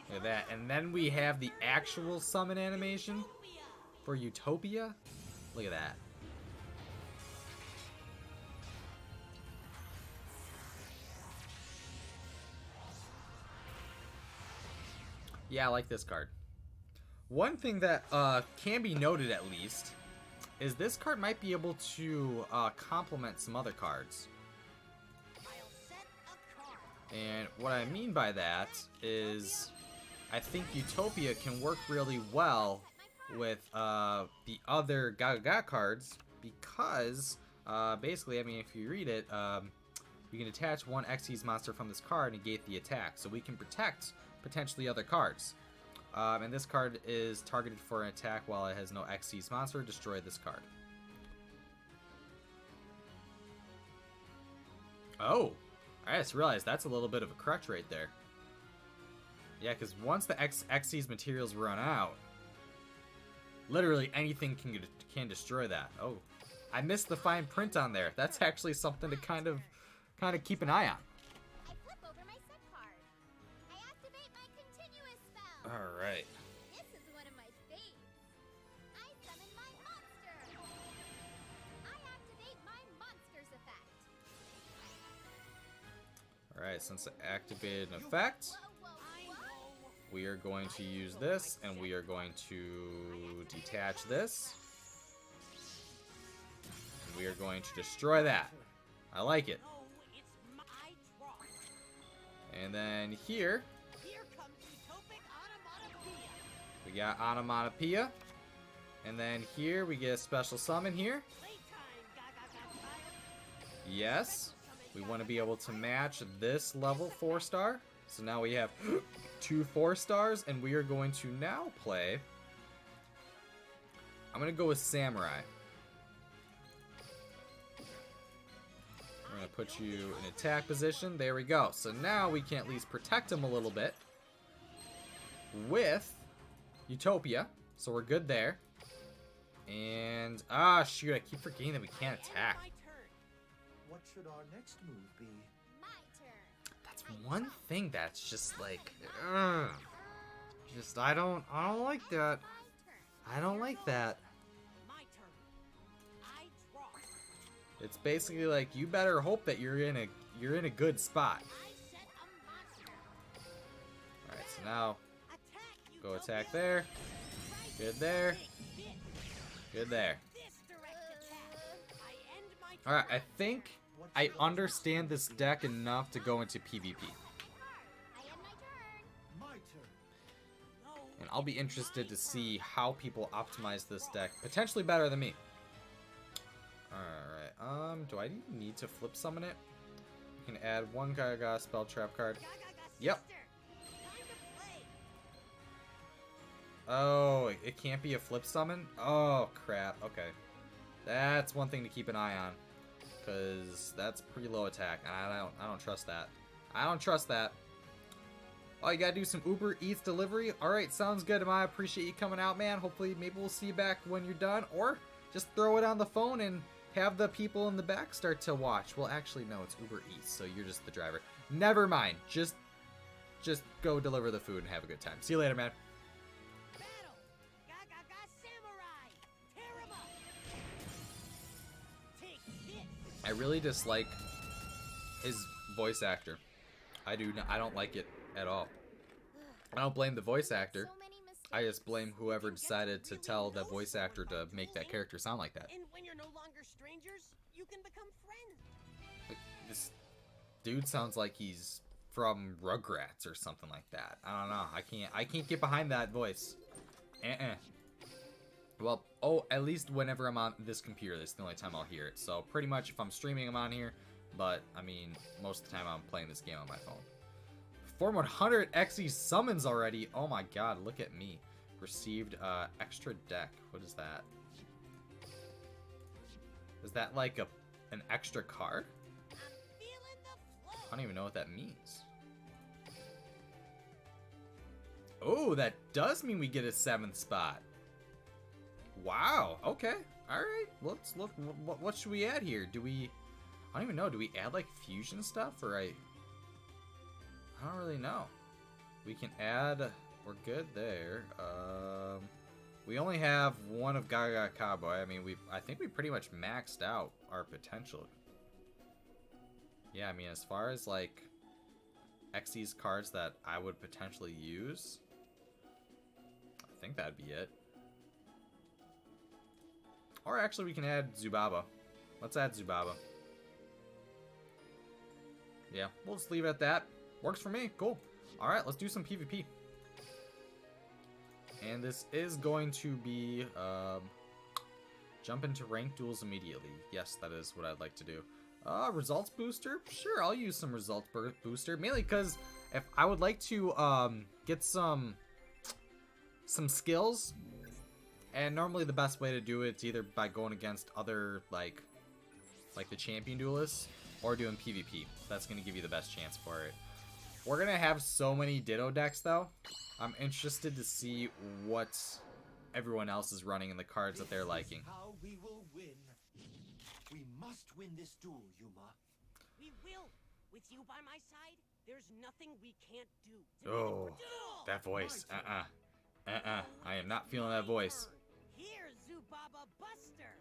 A: Look at that, and then we have the actual summon animation for Utopia. Look at that. Yeah, I like this card. One thing that can be noted at least is this card might be able to complement some other cards.
C: I'll set a card.
A: And what I mean by that is I think Utopia can work really well with the other Gaga cards, because basically, I mean, if you read it, we can attach one Xyz monster from this card and negate the attack, so we can protect potentially other cards. And this card is targeted for an attack while it has no Xyz monster. Destroy this card. Oh, I just realized that's a little bit of a crutch right there. Yeah, because once the Xyz materials run out, literally anything can destroy that. Oh, I missed the fine print on there. That's actually something to kind of keep an eye on.
D: I flip over my set card. I activate my continuous spell.
A: All right.
D: This is one of my faves. I summon my monster. I activate my monster's effect.
A: All right. Since I activated an effect, we are going to use this, and we are going to detach this. And we are going to destroy that. I like it.
C: No, it's my draw.
A: And then here,
C: Here comes Utopic Onomatopoeia.
A: we got Onomatopoeia. And then here, we get a special summon here.
C: Playtime, Gaga child.
A: Yes. We want to be able to match this level 4-star. So now we have 2 4-stars, and we are going to now play... I'm going to go with Samurai. We're going to put you in attack position. There we go. So now we can at least protect him a little bit with Utopia. So we're good there. And shoot, I keep forgetting that we can't attack.
C: My turn.
B: What should our next move be?
D: My turn.
A: That's one thing that's just like, just I don't like that.
D: My turn.
A: I don't like that.
C: My turn. I draw.
A: It's basically like you better hope that you're in a good spot.
D: I set a monster.
A: All right, so now
C: Attack,
A: go
C: Utopia.
A: attack there. Good there.
C: Take this.
A: Good there.
C: This direct attack. I end my turn.
A: All right, I think I understand this deck enough to go into PvP,
D: I end my turn.
B: My turn.
C: No,
A: and I'll be interested to see how people optimize this deck, potentially better than me. All right, do I need to flip summon it? You can add one Gaga spell trap card.
C: Gaga,
A: Yep.
C: sister. Time to play.
A: Oh, it can't be a flip summon? Oh, crap. Okay. That's one thing to keep an eye on, because that's pretty low attack, and I don't trust that. I don't trust that. Oh, you gotta do some Uber Eats delivery? Alright, sounds good, I appreciate you coming out, man. Hopefully, maybe we'll see you back when you're done, or just throw it on the phone and have the people in the back start to watch. Well, actually, no, it's Uber Eats, so you're just the driver. Never mind. Just go deliver the food and have a good time. See you later, man.
C: Battle. Gaga, samurai. Tear 'em up. Take this.
A: I really dislike his voice actor. I don't like it at all. I don't blame the voice actor.
D: So many mistakes.
A: I just blame whoever decided to tell the voice actor to make that character sound like that.
C: And when you're no longer strangers, you can become friends.
A: Like, this dude sounds like he's from Rugrats or something like that. I don't know. I can't get behind that voice. Well, at least whenever I'm on this computer, that's the only time I'll hear it. So pretty much if I'm streaming, I'm on here. But I mean, most of the time I'm playing this game on my phone. 400 XE summons already. Oh my god, look at me. Received extra deck. What is that? Is that like an extra card?
C: I'm feeling the flow.
A: I don't even know what that means. Oh, that does mean we get a 7th spot. Wow. Okay. All right. Let's look. What should we add here? I don't even know. Do we add like fusion stuff, or I don't really know. We can add. We're good there. We only have one of Gaga Cowboy. I mean, I think we pretty much maxed out our potential. Yeah, I mean, as far as like Xyz cards that I would potentially use, I think that'd be it. Or actually, we can add Zubaba. Let's add Zubaba. Yeah, we'll just leave it at that. Works for me. Cool. Alright, let's do some PvP. And this is going to be jump into ranked duels immediately. Yes, that is what I'd like to do. Results booster? Sure, I'll use some results booster. Mainly because if I would like to get some skills, and normally the best way to do it is either by going against other like the champion duelists or doing PvP. That's going to give you the best chance for it. We're going to have so many Ditto decks though. I'm interested to see what everyone else is running in the cards that they're liking.
B: How we will win. We must win this duel, Yuma.
C: We will. With you by my side, there's nothing we can't do.
A: Oh,
C: Duel.
A: that voice. I am not feeling that voice.
C: Here, Zubaba Buster.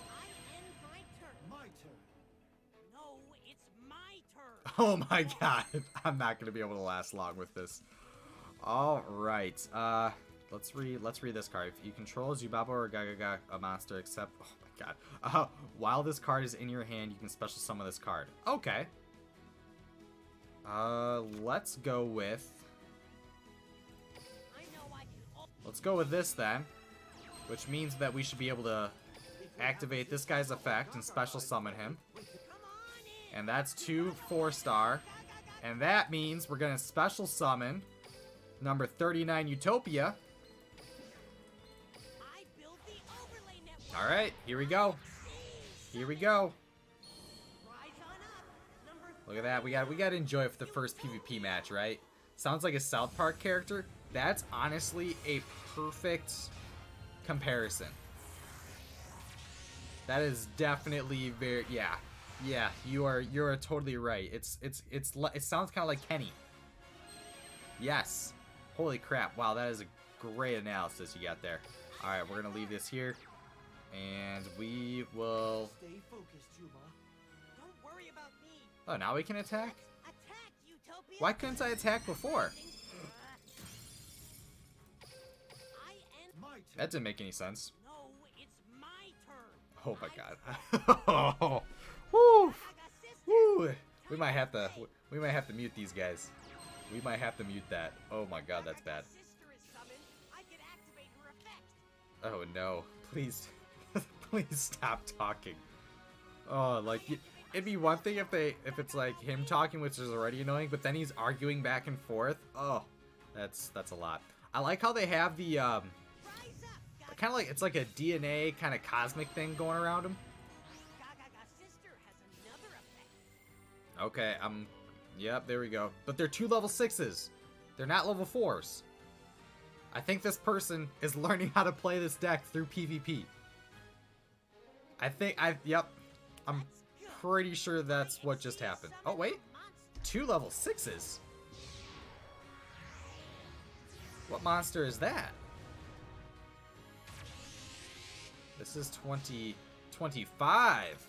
C: I end my turn.
B: My turn.
C: No, it's my turn.
A: Oh my god. I'm not going to be able to last long with this. All right. Let's read this card. If you control Zubaba or Gaga a monster except oh my god. While this card is in your hand, you can special summon this card. Okay. Let's go with Let's go with this then, which means that we should be able to activate this guy's effect and special summon him. And that's 2 4-star. And that means we're going to special summon number 39 Utopia. Alright, here we go. Here we go. Look at that. We got to enjoy it for the first PvP match, right? Sounds like a South Park character. That's honestly a perfect comparison. That is definitely very, yeah. You're totally right. It sounds kind of like Kenny. Yes. Holy crap! Wow, that is a great analysis you got there. All right, we're gonna leave this here, and we will.
B: Stay focused, Yuma.
C: Don't worry about me.
A: Oh, now we can attack.
C: Attack, Utopia.
A: Why couldn't I attack before?
C: I end.
B: My turn.
A: That didn't make any sense.
C: No, it's my turn.
A: Oh my
C: I
A: god. Oh, woo,
C: Gaga sister.
A: woo. We might have to mute these guys. We might have to mute that. Oh my god, that's bad.
C: Gaga sister is summoned. I can activate her effect.
A: Oh no. Please. Please stop talking. Oh, like it'd be one thing if it's like him talking, which is already annoying, but then he's arguing back and forth. Oh, that's a lot. I like how they have the
C: Rise up,
A: kind of like it's like a DNA kind of cosmic thing going around him.
C: Gaga sister has another effect.
A: Okay, yep, there we go. But they're 2 level 6s. They're not level 4s. I think this person is learning how to play this deck through PvP. Yep. I'm pretty sure that's what just happened. Oh, wait. 2 level 6s? What monster is that? This is 2025.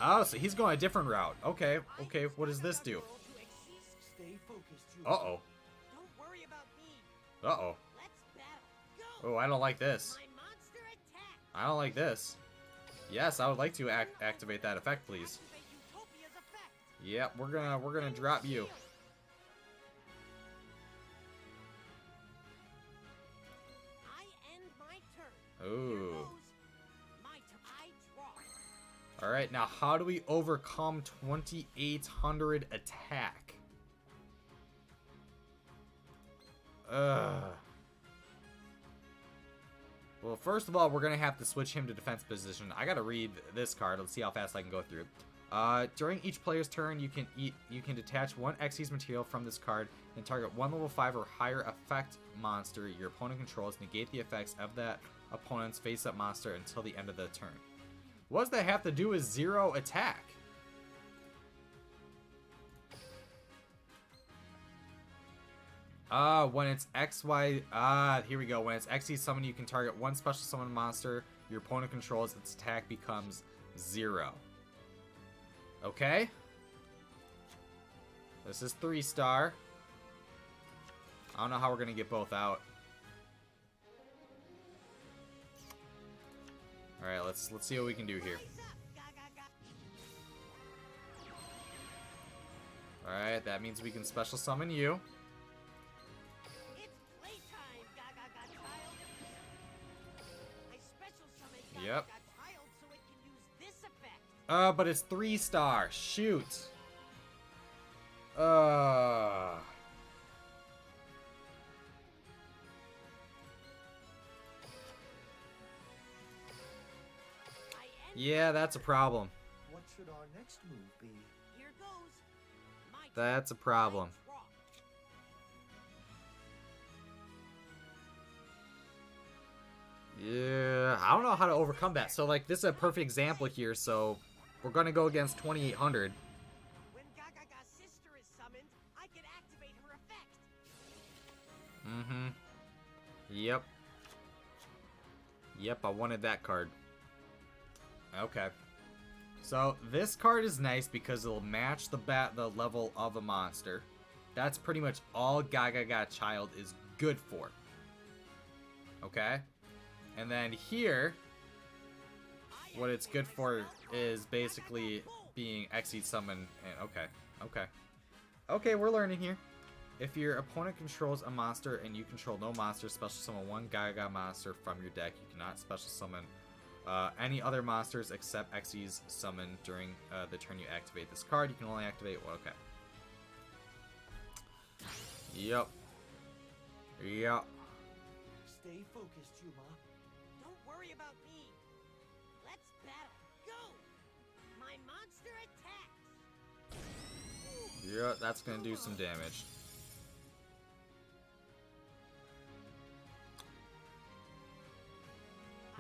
A: Oh, so he's going a different route. Okay, what does this do?
B: Stay focused, Yuma.
A: Uh-oh.
C: Don't worry about me.
A: Uh-oh.
C: Let's battle. Go.
A: Oh, I don't like this.
C: My monster attack.
A: I don't like this. Yes, I would like to activate that effect, please.
C: Activate Utopia's effect.
A: Yep, we're gonna drop you.
C: I end my turn. Here
A: Ooh.
C: goes my turn. I draw.
A: All right, now how do we overcome 2800 attack? Well, first of all, we're gonna have to switch him to defense position. I gotta read this card. Let's see how fast I can go through. During each player's turn, you can detach 1 Xyz material from this card and target 1 level 5 or higher effect monster your opponent controls. Negate the effects of that opponent's face-up monster until the end of the turn. What does that have to do with 0 attack? When it's XY, here we go. When it's XY summon, you can target 1 special summon monster your opponent controls. Its attack becomes 0. Okay. This is 3-star. I don't know how we're gonna get both out. All right, let's see what we can do here.
C: Rise up, Gaga.
A: All right, that means we can special summon you.
C: It's playtime, Gaga child. I special summon
A: Yep.
C: Gaga child so it can use this effect.
A: But it's 3-star. Shoot.
C: I end
A: Yeah, that's a problem.
B: What should our next move be?
C: Here goes my turn.
A: That's a problem.
C: I draw.
A: Yeah, I don't know how to overcome that. So, like, this is a perfect example here. So, we're gonna go against 2800.
C: When Gaga's sister is summoned, I can activate her effect.
A: Mm-hmm. Yep. Yep, I wanted that card. Okay. So, this card is nice because it'll match the level of a monster. That's pretty much all Gaga Child is good for. Okay? And then here, what it's good for is basically being Xyz summon. And okay, we're learning here. If your opponent controls a monster and you control no monster, special summon 1 Gaga monster from your deck. You cannot special summon any other monsters except Xyz summon during the turn you activate this card. You can only activate one. Okay. Yep.
B: Stay focused, Yuma.
C: Don't worry about me. Let's battle. Go! My monster attacks.
A: Yeah, that's gonna do some damage.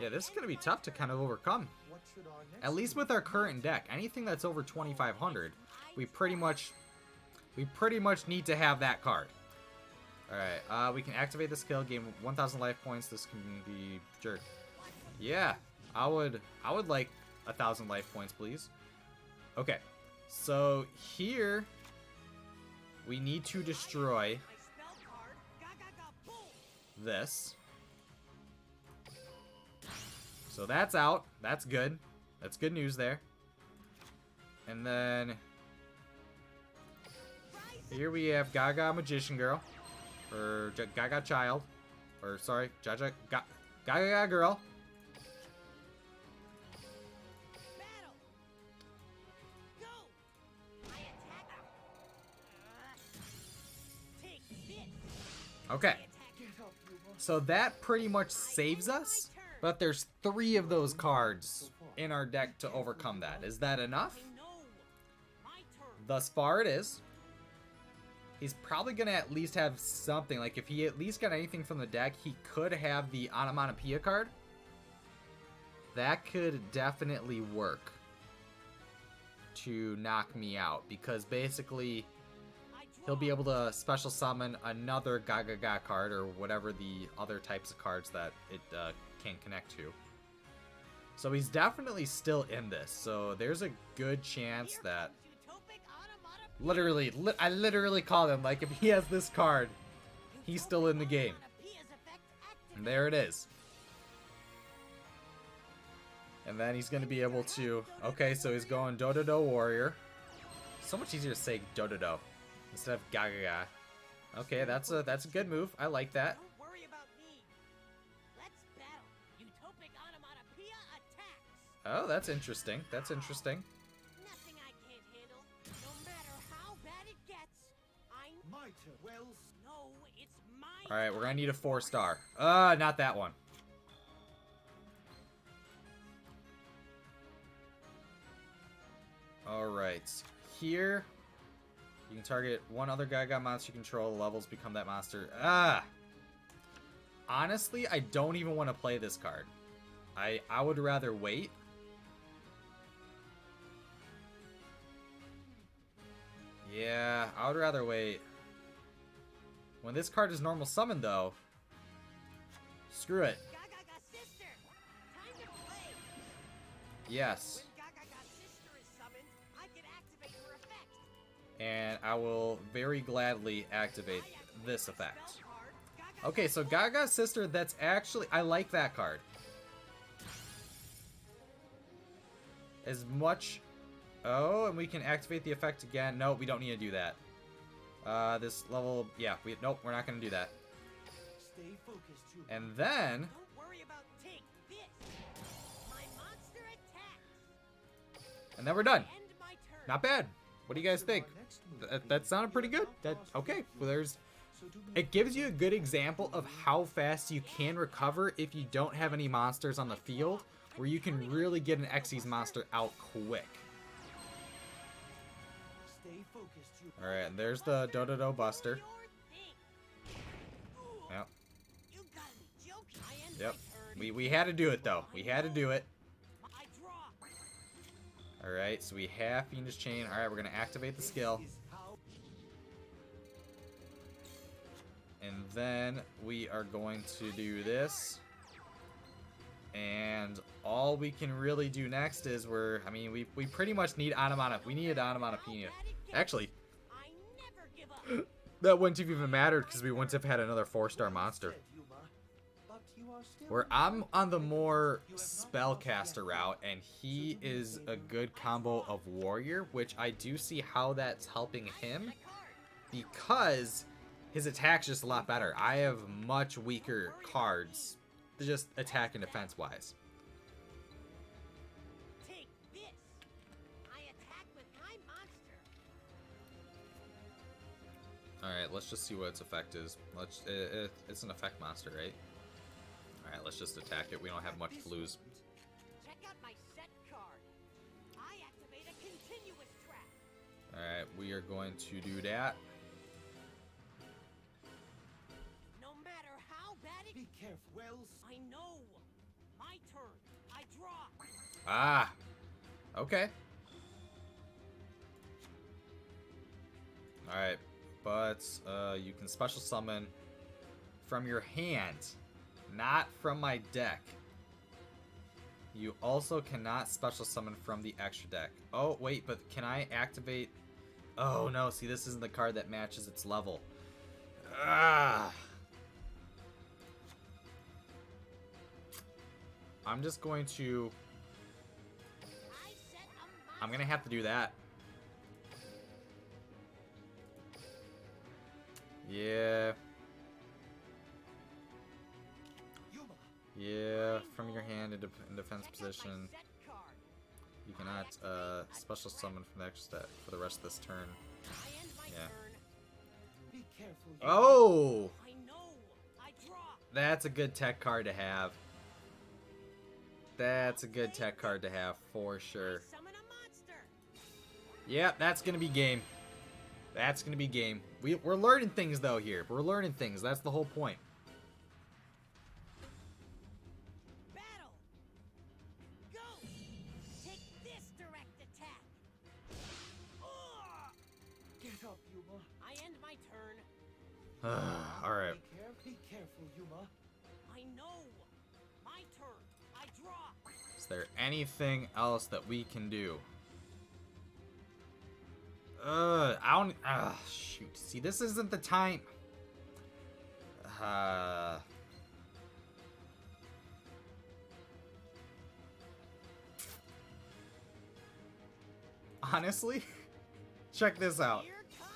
A: Yeah, this is going to be tough to kind of overcome.
B: What should our next
A: At least with our current deck. Anything that's over 2,500, we pretty much need to have that card. Alright, we can activate the skill, gain 1,000 life points. This can be sure. Yeah, I would like 1,000 life points, please. Okay, so here we need to destroy this. So that's out. That's good. That's good news there. And then here we have Gaga Magician Girl. Or Gaga Child. Or sorry, Gaga Girl.
C: Battle. Go. My attack. Take this.
A: Okay.
C: My attack.
B: Get up, Yuma.
A: So that pretty much saves us. But there's 3 of those cards in our deck to overcome that. Is that enough?
C: I know. My turn.
A: Thus far it is. He's probably going to at least have something. Like, if he at least got anything from the deck, he could have the Onomatopoeia card. That could definitely work to knock me out. Because basically, he'll be able to special summon another Gaga card, or whatever the other types of cards that it can connect to. So he's definitely still in this. So there's a good chance that... Literally, I literally called him, like, if he has this card, he's still in the game. And there it is. And then he's going to be able to... Okay, so he's going Dododo Warrior. So much easier to say Dododo instead of Gaga. Okay, that's a good move. I like that.
C: Don't worry about me. Let's battle. Utopic onomatopoeia attacks.
A: Oh, that's interesting. That's interesting.
C: Nothing I can't handle. No matter how bad it gets.
B: My turn. Well,
C: No, it's my
A: Alright, we're going to need a 4-star. Not that one. Alright. Here, you can target one other Gaga monster you control. Levels become that monster. Honestly, I don't even want to play this card. I would rather wait. Yeah, I would rather wait. When this card is normal summon, though, screw it.
C: Gaga sister. Time to play.
A: Yes.
C: When Gaga sister is summoned, I can activate her effect.
A: And I will very gladly activate this effect.
C: Spell card. Gaga
A: Okay, so Gaga's sister, that's actually... I like that card. As much... Oh, and we can activate the effect again. No, we don't need to do that. This level... Yeah, nope, we're not going to do that.
B: stay focused, Yuma.
A: And then...
C: Don't worry about take this. My monster attacks.
A: And then we're done.
C: End my turn.
A: Not bad. What do you guys
B: Should
A: think?
B: our next move
A: That
B: be?
A: sounded pretty good.
B: We are
A: That
B: not
A: okay.
B: lost
A: Well,
B: yet,
A: there's...
B: so do me
A: It gives you a good example of how fast you can recover if you don't have any monsters on the field, where you can really get an Xyz monster out quick.
B: Stay focused, Yuma.
A: Alright, and there's the Dododo Buster.
C: Your thing.
A: Yep.
C: You gotta be joking. I end
A: Yep.
C: my turn.
A: We had to do it, though. We had to do it.
C: I draw.
A: Alright, so we have Fiendish Chain. Alright, we're going to activate the skill.
B: This is how
A: And then we are going to do this. And all we can really do next is we pretty much need Onomatopoeia. We needed Onomatopoeia. Actually,
C: I never give up.
A: that wouldn't have even mattered because we wouldn't have had another 4-star monster.
B: said, Yuma. But you are still
A: Where I'm on the more spellcaster route, and he is a good combo of warrior, which I do see how that's helping him because his attack's just a lot better. I have much weaker cards, just attack and defense wise.
C: Take this. I attack with my monster.
A: All right, let's just see what its effect is. It's an effect monster, right? All right, let's just attack it. We don't have much to lose.
C: Check out my set card. I activate a continuous trap.
A: All right, we are going to do that.
C: No matter how bad it
B: be careful. Well,
C: I know. My My turn. I draw.
A: Ah. Okay. Alright. But you can special summon from your hand, not from my deck. You also cannot special summon from the extra deck. Oh, wait, but can I activate... Oh, no. See, this isn't the card that matches its level. Ah. I'm just going to...
D: I set a
A: I'm going to have to do that. Yeah.
B: Yuma,
A: Yeah, from your hand in defense
C: Check out my
A: position.
C: set card.
A: You cannot special summon from the extra deck for the rest of this turn.
C: I end my
A: Yeah.
C: turn.
B: be careful. Yuma.
A: Oh!
C: I know. I draw.
A: That's a good tech card to have. That's a good tech card to have for sure.
C: I summon a monster.
A: Yeah, that's gonna be game. That's gonna be game. We're learning things though here. We're learning things. That's the whole point.
C: Battle. Go. Take this direct attack.
B: Get up, Yuma.
C: I end my turn.
A: All right.
B: Be careful, Yuma.
C: I know. My turn. I draw.
A: Is there anything else that we can do? I don't. Shoot. See, this isn't the time. Honestly, check this out.
C: Here comes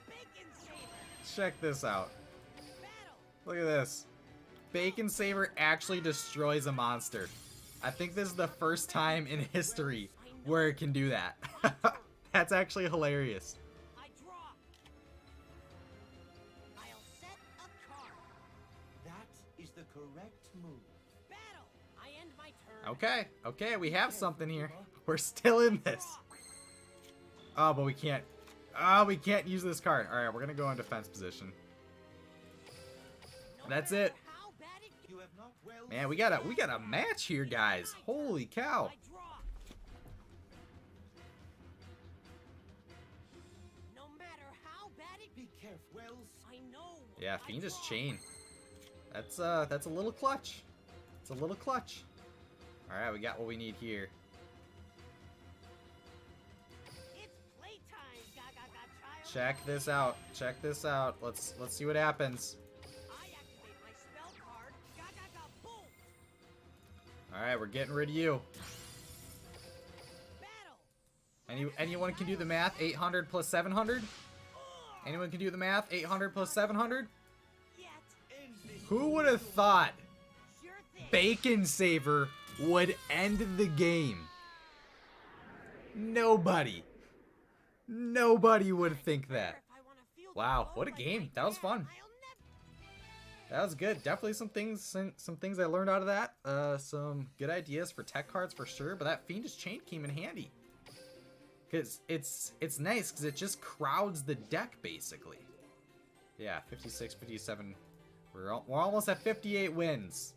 C: Bacon Saber.
A: Check this out.
C: Battle.
A: Look at this. Bacon Saber actually destroys a monster. I think this is the first time in history where it can do that. That's actually hilarious.
C: I draw. I'll set a card.
B: That is the correct move.
C: Battle. I end my turn.
A: Okay, we have something here. We're still in this. Oh, but we can't. Oh, we can't use this card. All right, we're gonna go in defense position.
C: No
A: That's
C: matter
A: it.
C: how bad it gets,
B: You have not well.
A: Man, we got a match here, guys. Holy cow.
C: I draw. No matter how bad it
B: Be careful. Well,
C: I know.
A: Yeah,
C: I
A: Fiendish
C: draw.
A: Chain. That's a little clutch. It's a little clutch. All right, we got what we need here.
C: It's playtime, Gaga child.
A: Check this out. Check this out. Let's see what happens.
C: I activate my spell card, Gaga Bolt.
A: All right, we're getting rid of you.
C: Battle.
A: Anyone can do the math? 800 plus 700? Anyone can do the math? 800 plus 700?
C: Yet.
B: end this.
A: Who would have thought
C: Sure thing.
A: Bacon Saver would end the game? Nobody. Nobody would think that.
C: If I wanna feel
A: Wow,
C: the
A: what a
C: glow
A: game.
C: like
A: That was
C: that,
A: fun.
C: I'll never-
A: That was good. Definitely some things I learned out of that. Some good ideas for tech cards for sure. But that Fiendish Chain came in handy. Because it's nice because it just crowds the deck basically. Yeah, 56, 57. We're almost at 58 wins.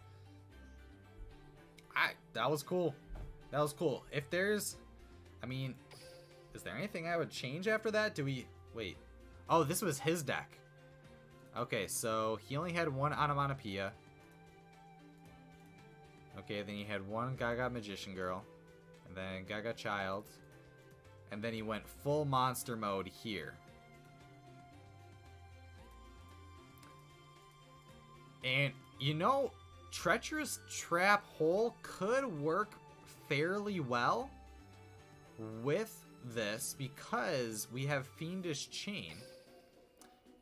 A: That was cool. That was cool. If there's, I mean, is there anything I would change after that? Do we, wait. Oh, this was his deck. Okay, so he only had one Onomatopoeia. Okay, then he had one Gaga Magician Girl. And then Gaga Child. And then he went full monster mode here. And, you know, Treacherous Trap Hole could work fairly well with this because we have Fiendish Chain.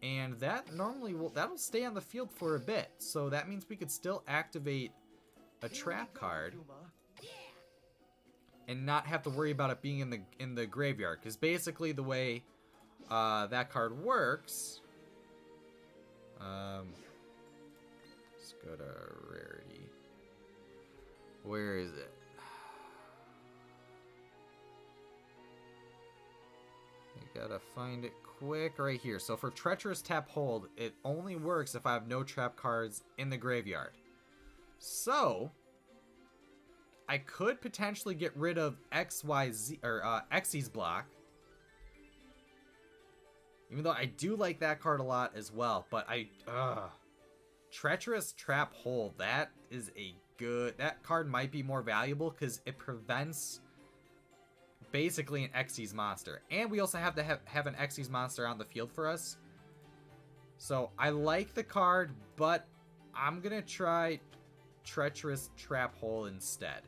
A: And that normally that'll stay on the field for a bit. So that means we could still activate a trap card and not have to worry about it being in the graveyard. Because basically the way that card works, let's go to rarity. Where is it? I gotta find it quick right here. So for Treacherous Tap Hold, it only works if I have no trap cards in the graveyard. So I could potentially get rid of XYZ or Xyz block. Even though I do like that card a lot as well, but Treacherous Trap Hole, that is a good... That card might be more valuable because it prevents basically an Xyz monster. And we also have to have an Xyz monster on the field for us. So I like the card, but I'm going to try Treacherous Trap Hole instead.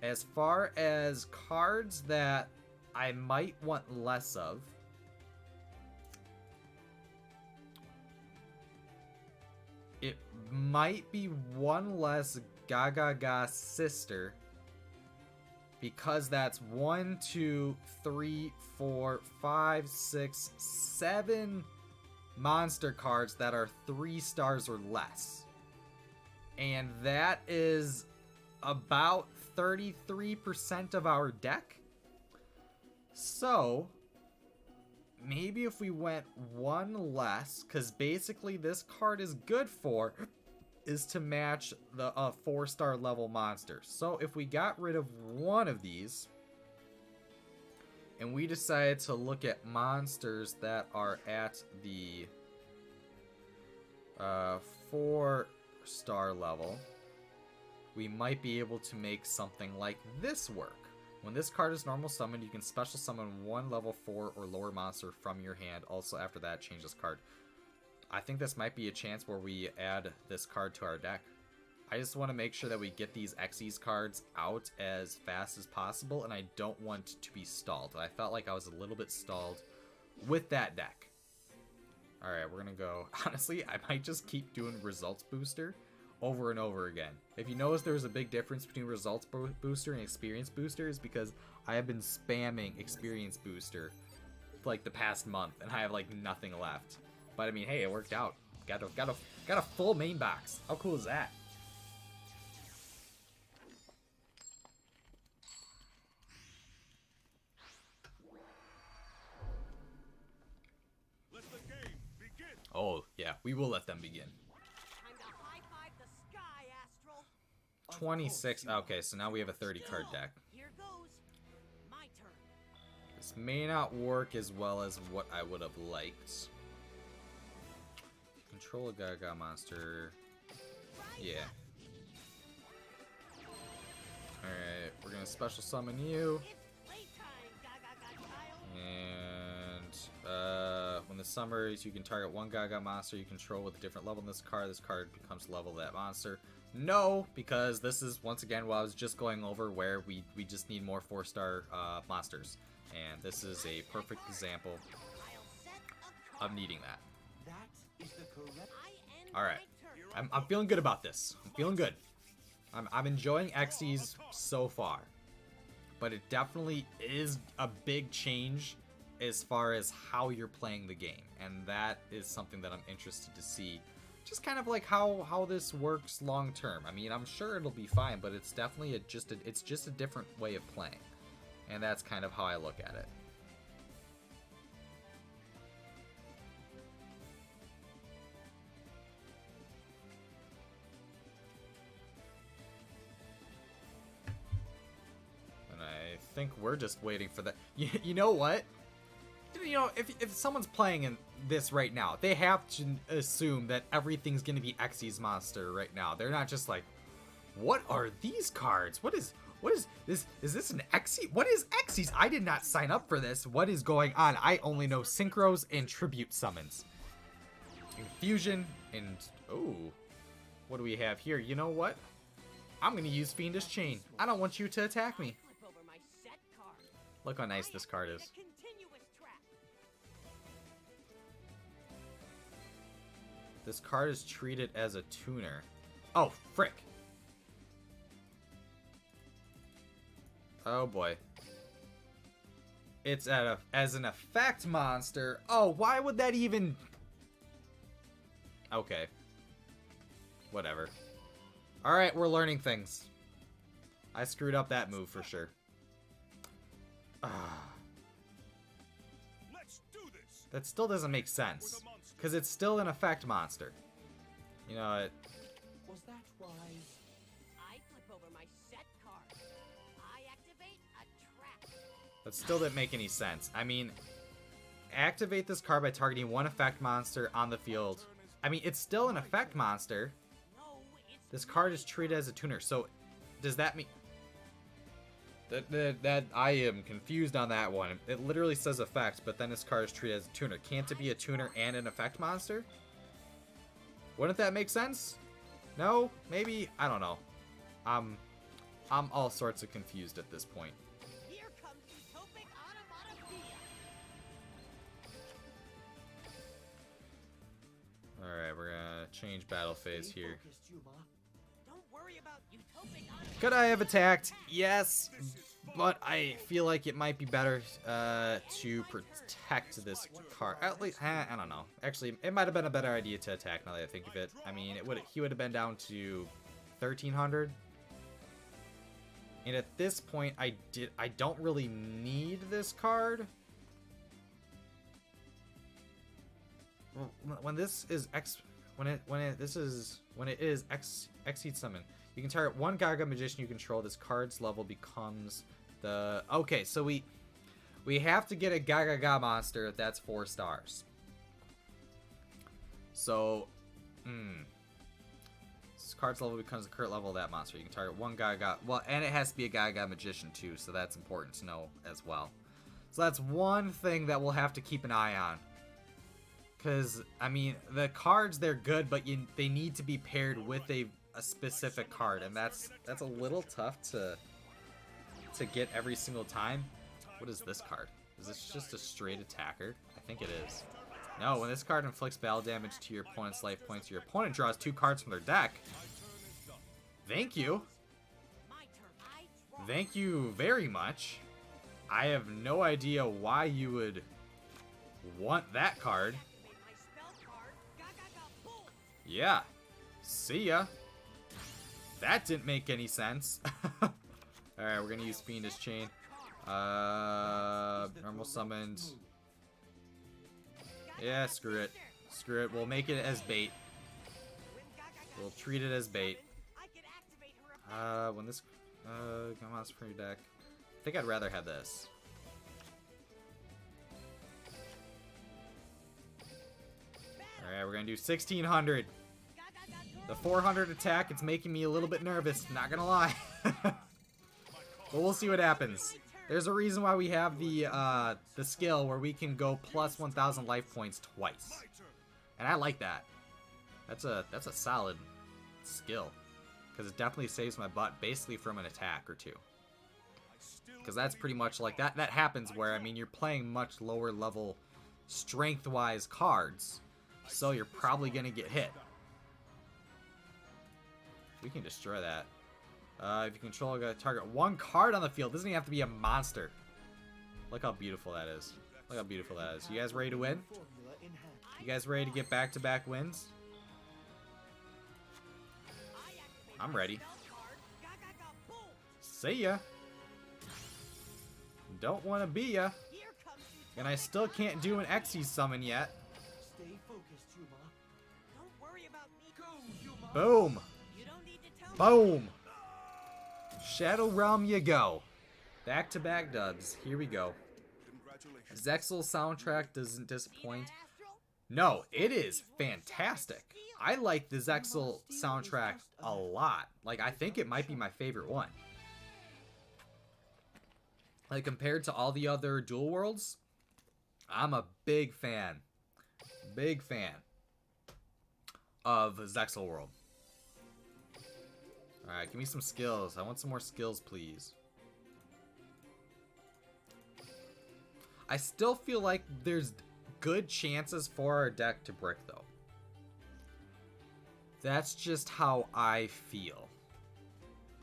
A: As far as cards that I might want less of, it might be one less Gaga Sister, because that's 1, 2, 3, 4, 5, 6, 7 monster cards that are 3 stars or less. And that is about 33% of our deck. So maybe if we went one less, because basically this card is good for is to match the 4-star level monster. So if we got rid of one of these and we decided to look at monsters that are at the 4-star level, we might be able to make something like this work. When this card is normal summoned, you can special summon one level 4 or lower monster from your hand. Also, after that, change this card. I think this might be a chance where we add this card to our deck. I just want to make sure that we get these Xyz cards out as fast as possible, and I don't want to be stalled. I felt like I was a little bit stalled with that deck. Alright, we're going to go... Honestly, I might just keep doing Results Booster over and over again. If you notice there's a big difference between Results Booster and Experience Booster, is because I have been spamming Experience Booster for like the past month, and I have like nothing left. But I mean, hey, it worked out. Got a full main box. How cool is that?
E: Let the game begin.
A: Oh yeah, we will let them begin.
C: Time to high-five the sky, Astral.
A: 26. Okay, so now we have a 30 card deck.
C: Here goes. My turn.
A: This may not work as well as what I would have liked. Control a Gaga monster. Yeah. Alright, we're gonna special summon you.
C: It's playtime, Gaga child.
A: And when the summers, you can target one Gaga monster you control with a different level in this card. This card becomes level of that monster. No, because this is once again what I was just going over, where we just need more 4-star monsters. And this is a perfect example
C: I'll set a card.
A: of needing that.
B: That is the correct...
C: I end
A: Alright.
C: my turn.
A: I'm feeling good about this. I'm feeling good. I'm enjoying Xyz so far. But it definitely is a big change as far as how you're playing the game. And that is something that I'm interested to see. Just kind of like how this works long term. I mean, I'm sure it'll be fine, but it's definitely just a different way of playing. And that's kind of how I look at it. I think we're just waiting for that. You know what? You know, if someone's playing in this right now, they have to assume that everything's going to be Xyz monster right now. They're not just like, what are these cards? What is this? Is this an Xyz? What is Xyz? I did not sign up for this. What is going on? I only know synchros and tribute summons. Infusion and oh, what do we have here? You know what? I'm going to use Fiendish Chain. I don't want you to attack me.
C: Flip over my set card.
A: Look how nice this card is.
C: A continuous trap.
A: This card is treated as a tuner. Oh, frick. Oh boy. It's as an effect monster. Oh, why would that even... Okay. Whatever. Alright, we're learning things. I screwed up that move for sure.
E: Let's do this.
A: That still doesn't make sense. Because it's still an effect monster. You know,
B: Was that wise?
C: I flip over my set
A: That still didn't make any sense. I mean, activate this card by targeting one effect monster on the field. I mean, it's still an effect monster.
C: No, it's
A: This card is treated as a tuner. So, does that mean... That I am confused on that one. It literally says effect, but then this card is treated as a tuner. Can't it be a tuner and an effect monster? Wouldn't that make sense? No? Maybe? I don't know. I'm all sorts of confused at this point.
C: here comes utopic onomatopoeia.
A: Alright, we're gonna change battle phase
B: Stay
A: here.
B: focused, Yuma.
C: Don't worry about utopic onomatopoeia.
A: Could I have attacked? Yes, but I feel like it might be better to protect this card. At least, I don't know. Actually, it might have been a better idea to attack now that I think of it. I mean, he would have been down to 1,300. And at this point, I don't really need this card. Well, when this is Exceed Summon, you can target one Gaga Magician you control. This card's level becomes the... Okay, so we have to get a Gaga monster that's 4 stars. So, this card's level becomes the current level of that monster. You can target one Gaga... Well, and it has to be a Gaga Magician too, so that's important to know as well. So that's one thing that we'll have to keep an eye on. Because, I mean, the cards, they're good, but they need to be paired with a specific card, and that's a little tough to get every single time. What is this card? Is this just a straight attacker? I think it is. No, when this card inflicts battle damage to your opponent's life points, your opponent draws 2 cards from their deck. Thank you.
C: My turn. I draw.
A: Thank you very much. I have no idea why you would want that card.
C: Activate my spell card. Boom.
A: Yeah. See ya. That didn't make any sense. Alright, we're gonna use Fiendish Chain. Normal summoned. Yeah, screw it. Screw it. We'll make it as bait. We'll treat it as bait.
C: I can activate her effect.
A: When this come on, spring deck. I think I'd rather have this. Alright, we're gonna do 1,600. The 400 attack, it's making me a little bit nervous, not gonna lie. But we'll see what happens. There's a reason why we have the skill where we can go plus 1,000 life points twice. And I like that. That's a solid skill. Because it definitely saves my butt basically from an attack or two. Because that's pretty much like that. That happens where, I mean, you're playing much lower level strength-wise cards. So you're probably going to get hit. We can destroy that. If you control a target one card on the field, doesn't even have to be a monster. Look how beautiful that is. Look how beautiful that is. You guys ready to win?
B: Formula in hand.
A: You guys ready to get back-to-back wins? I'm ready.
C: Boom.
A: See ya. Don't want to be ya.
C: Here comes
A: And I still can't do an Exceed Summon yet.
B: Stay focused, Yuma.
C: Don't worry about me.
B: Go, Yuma.
A: Boom.
C: You don't need to tell me.
A: Boom. Shadow Realm you go. Back-to-back dubs. Here we go.
E: Congratulations.
A: Zexal soundtrack doesn't disappoint.
C: Astral?
A: No, it is fantastic. I like the Zexal soundtrack a lot. Like, I think it might be my favorite one. Like, compared to all the other Duel Worlds, I'm a big fan. Big fan of Zexal World. Alright, give me some skills. I want some more skills, please. I still feel like there's good chances for our deck to brick, though. That's just how I feel.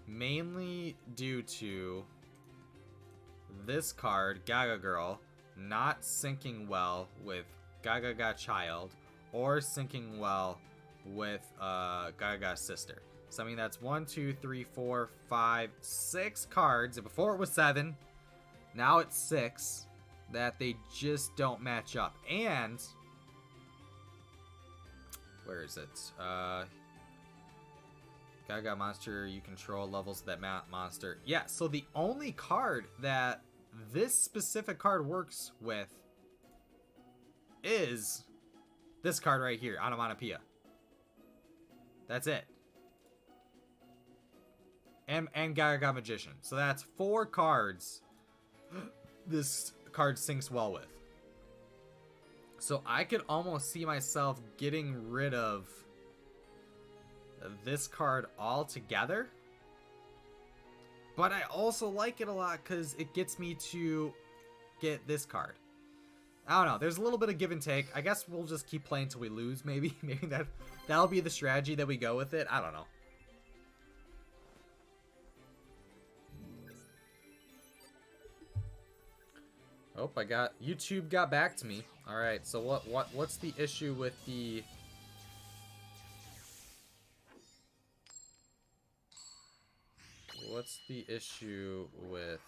A: Mainly due to this card, Gaga Girl, not syncing well with Gaga Child, or syncing well with Gaga Sister. So I mean that's 1, 2, 3, 4, 5, 6 cards. And before it was 7, now it's 6 that they just don't match up. And where is it? Gaga monster you control levels that monster. Yeah, so the only card that this specific card works with is this card right here, Onomatopoeia. That's it. And Gaga Magician. So that's 4 cards this card syncs well with. So I could almost see myself getting rid of this card altogether. But I also like it a lot because it gets me to get this card. I don't know. There's a little bit of give and take. I guess we'll just keep playing till we lose, maybe. Maybe that'll be the strategy that we go with it. I don't know. Oh, YouTube got back to me. All right. So what's the issue with the What's the issue with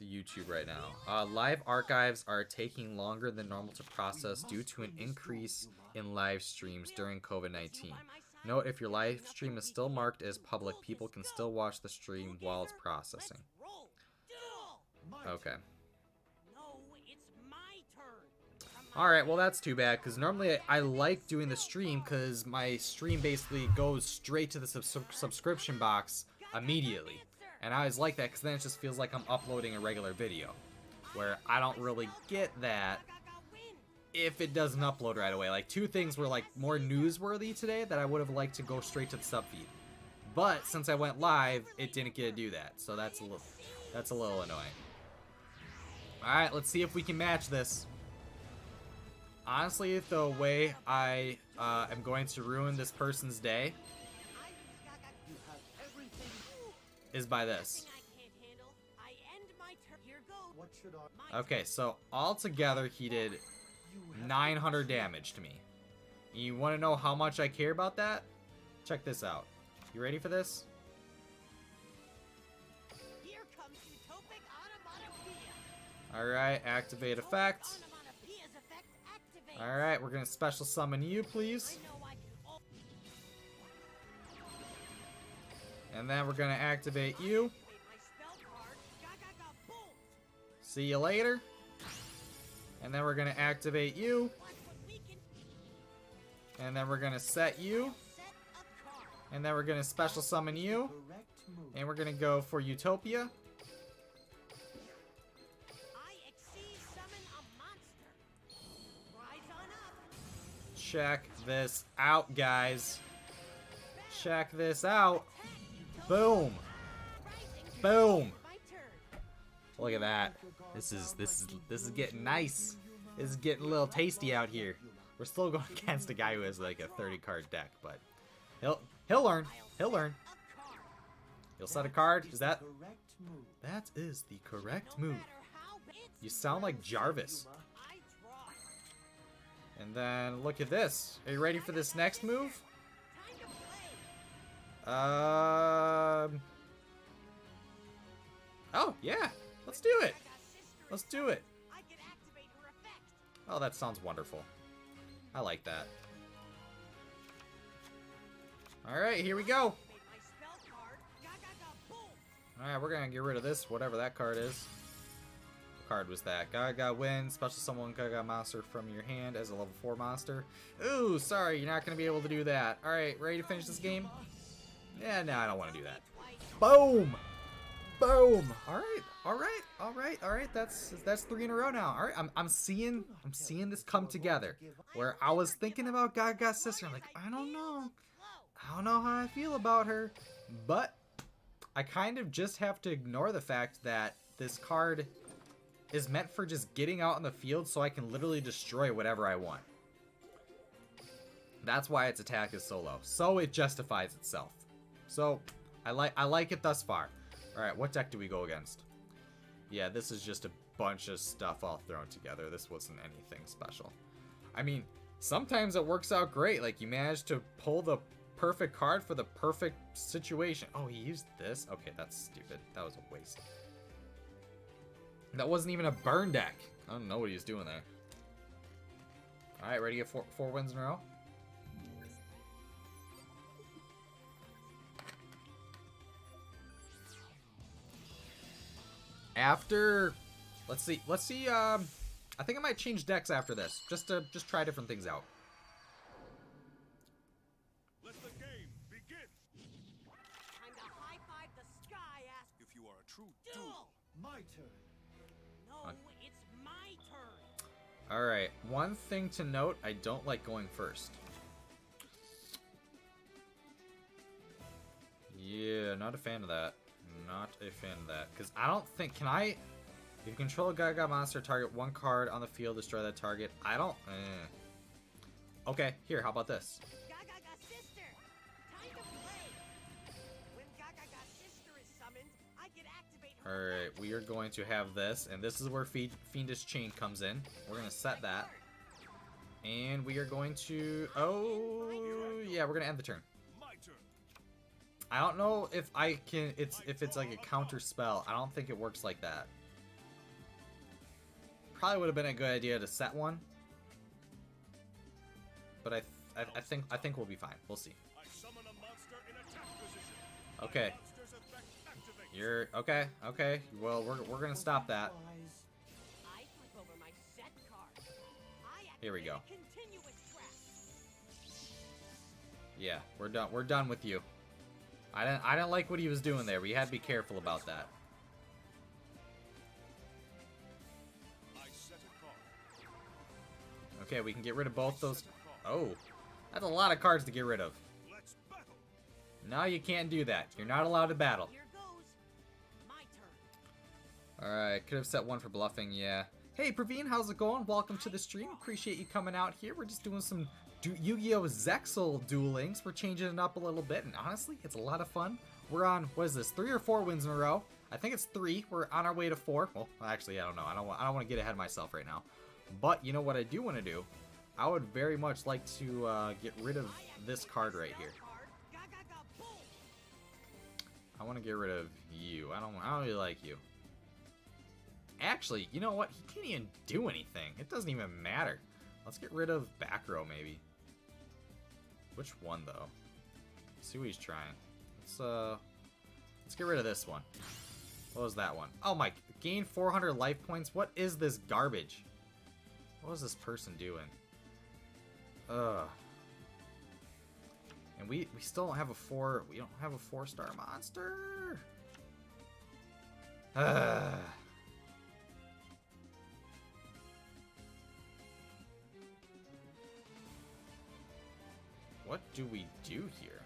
A: YouTube right now? Live archives are taking longer than normal to process due to an increase in live streams during COVID-19. Note, if your live stream is still marked as public, people can still watch the stream while it's processing. Okay. Alright, well that's too bad, because normally I like doing the stream, because my stream basically goes straight to the subscription box immediately. And I always like that, because then it just feels like I'm uploading a regular video, where I don't really get that if it doesn't upload right away. Like, 2 things were like more newsworthy today that I would have liked to go straight to the sub feed. But since I went live, it didn't get to do that, so that's a little annoying. Alright, let's see if we can match this. Honestly, the way I am going to ruin this person's day is by this. Okay, so altogether he did 900 damage to me. You want to know how much I care about that? Check this out. You ready for this? Alright, activate effect. Alright, we're gonna special summon you, please. And then we're gonna activate you. See you later. And then we're gonna activate you. And then we're gonna set you. And then we're gonna special summon you. And we're gonna go for Utopia. Check this out, guys. Check this out. Boom. Boom. Look at that. This is getting nice. This is getting a little tasty out here. We're still going against a guy who has like a 30 card deck, but he'll learn. He'll learn. He'll set a card. Is that is the correct move. You sound like Jarvis. And then look at this. Are you ready for this next move? Oh yeah. Let's do it. Let's do it. Oh, that sounds wonderful. I like that. Alright, here we go. Alright, we're gonna get rid of this, whatever that card is. What card was that? Gaga wins. Special summon Gaga monster from your hand as a level 4 monster. Ooh, sorry, you're not gonna be able to do that. Alright, ready to finish this game? Yeah, no, I don't want to do that. Boom! Boom! Alright. That's 3 in a row now. Alright, I'm seeing this come together. Where I was thinking about Gaga's sister. I'm like, I don't know how I feel about her. But I kind of just have to ignore the fact that this card is meant for just getting out in the field so I can literally destroy whatever I want. That's why its attack is so low. So it justifies itself. So I like it thus far. Alright, what deck do we go against? Yeah, this is just a bunch of stuff all thrown together. This wasn't anything special. I mean, sometimes it works out great. Like, you manage to pull the perfect card for the perfect situation. Oh, he used this? Okay, that's stupid. That was a waste. That wasn't even a burn deck. I don't know what he was doing there. Alright, ready to get four wins in a row? After, let's see, I think I might change decks after this, just to try different things out.
E: Let the game begin.
C: Time to high-five the sky, ass
E: If you are a true
C: duel.
B: My turn.
C: No, it's my turn.
A: Alright, one thing to note, I don't like going first. Yeah, not a fan of that. Not a fan of that. Because I don't think, can I, if you control a Gaga monster, target one card on the field, destroy that target. I don't, Okay, here, how about this?
C: Gaga sister, time to play. When Gaga sister is summoned, I can activate her.
A: Alright, we are going to have this, and this is where Fiendish Chain comes in. We're going to set that. And we are going to, oh, yeah, we're going to end the turn.
E: My turn.
A: I don't know if I can, if it's like a counter spell. I don't think it works like that. Probably would have been a good idea to set one. But I think we'll be fine. We'll see.
E: I summon a monster in attack position.
A: Okay.
E: Monster's effect activates.
A: You're okay. Well, we're gonna stop that.
C: I flip over my set card.
A: Here we go.
C: A continuous trap.
A: Yeah, we're done with you. I didn't like what he was doing there. We had to be careful about that.
E: I set a card.
A: Okay, we can get rid of both those. Oh, that's a lot of cards to get rid of.
E: Let's battle.
A: No, you can't do that. You're not allowed to battle.
C: Here goes. My turn.
A: Alright, could have set one for bluffing, yeah. Hey, Praveen, how's it going? Welcome to the stream. Appreciate you coming out here. We're just doing some Yu-Gi-Oh! Zexal duelings. We're changing it up a little bit, and honestly, it's a lot of fun. We're on, what is this, 3 or 4 wins in a row? I think it's 3. We're on our way to 4. Well, actually, I don't know. I don't want to get ahead of myself right now. But, you know what I do want to do? I would very much like to get rid of this card right here. I want to get rid of you. I don't really like you. Actually, you know what? He can't even do anything. It doesn't even matter. Let's get rid of back row, maybe. Which one, though? Let's see what he's trying. Let's get rid of this one. What was that one? Oh my, gain 400 life points? What is this garbage? What is this person doing? Ugh. And we still don't have a 4, we don't have a 4-star monster. Ugh. What do we do here?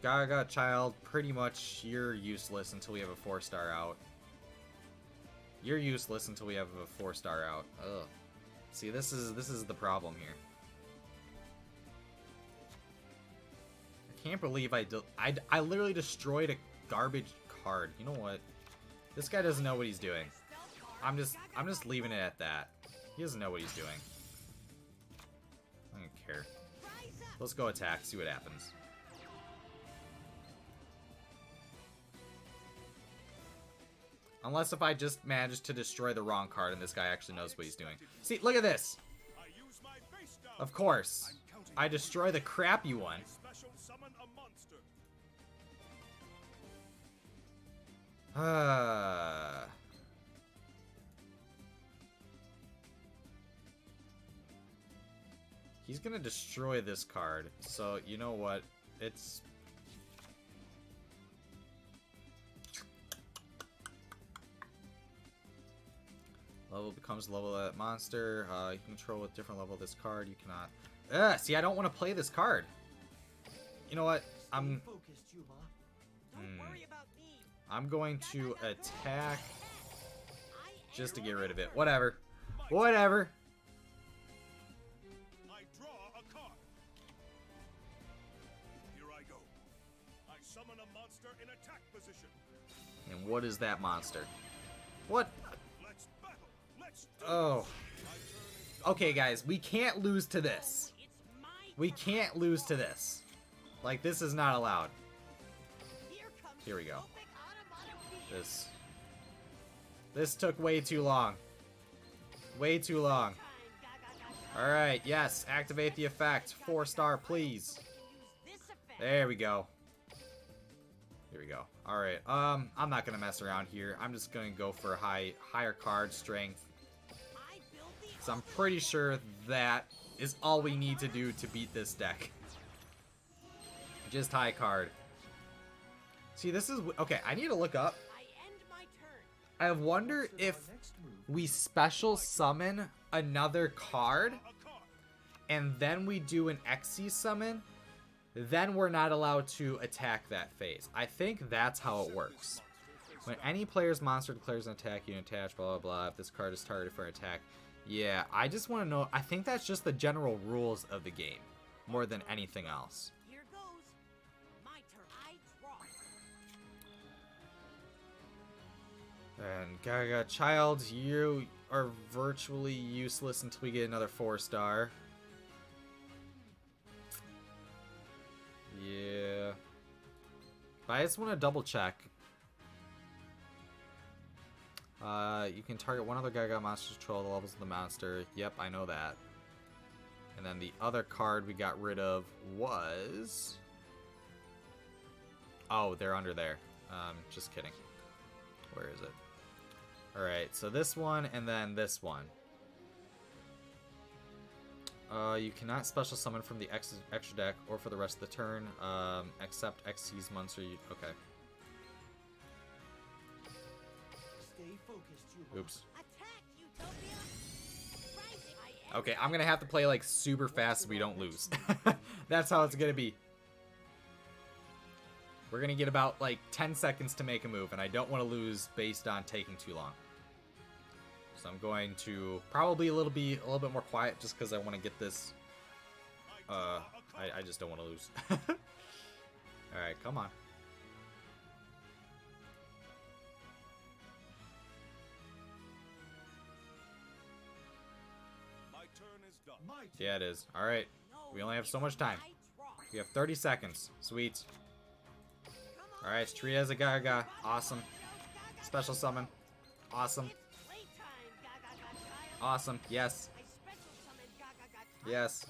A: Gaga child, pretty much you're useless until we have a 4-star out. You're useless until we have a 4-star out. Ugh. See, this is the problem here. I can't believe I literally destroyed a garbage card. You know what? This guy doesn't know what he's doing. I'm just leaving it at that. He doesn't know what he's doing. I don't care. Let's go attack, see what happens. Unless if I just managed to destroy the wrong card and this guy actually knows what he's doing. See, look at this.
E: I use my face down.
A: Of course. I destroy the crappy one.
E: Special summon a monster.
A: He's gonna destroy this card, so you know what? It's... Level becomes the level of that monster. You can control with different level of this card. You cannot... see, I don't want to play this card. You know what? I'm going to attack just to get rid of it. Whatever. Whatever.
E: I draw a card. Here I go. I summon a monster in attack position.
A: And what is that monster? What?
E: Let's battle. Let's do
A: Oh. Okay, guys, we can't lose to this. We can't lose to this. Like, this is not allowed. Here we go. This took way too long. Way too long. Alright, yes, activate the effect. 4-star, please. There we go. Here we go. Alright, I'm not gonna mess around here. I'm just gonna go for higher card strength. So I'm pretty sure that is all we need to do to beat this deck. Just high card. See, this is... Okay, I need to look up. I wonder if we special summon another card and then we do an XC summon, then we're not allowed to attack that phase. I think that's how it works. When any player's monster declares an attack, you attach, blah, blah, blah. If this card is targeted for an attack. Yeah, I just want to know. I think that's just the general rules of the game more than anything else.
C: Here goes. My turn. I draw.
A: And Gaga Child, you are virtually useless until we get another 4-star. Yeah. But I just want to double check. You can target one other Gaga monster to control the levels of the monster. Yep, I know that. And then the other card we got rid of was... Oh, they're under there. Just kidding. Where is it? Alright, so this one and then this one. You cannot special summon from the extra deck or for the rest of the turn, except XC's monster. Okay.
B: Stay focused, Yugioh.
A: Oops.
C: Attack, Utopia. Rising.
A: Okay, I'm gonna have to play like super fast so we don't lose. That's how it's gonna be. We're gonna get about like 10 seconds to make a move, and I don't want to lose based on taking too long. So I'm going to probably a little bit more quiet just because I want to get this. I just don't want to lose. All right, come on.
E: My turn is done.
B: My turn.
A: Yeah, it is. All right, we only have so much time. We have 30 seconds. Sweet. All right, treat it as a Gaga. Awesome. Special summon. Awesome. Awesome. Yes. Yes.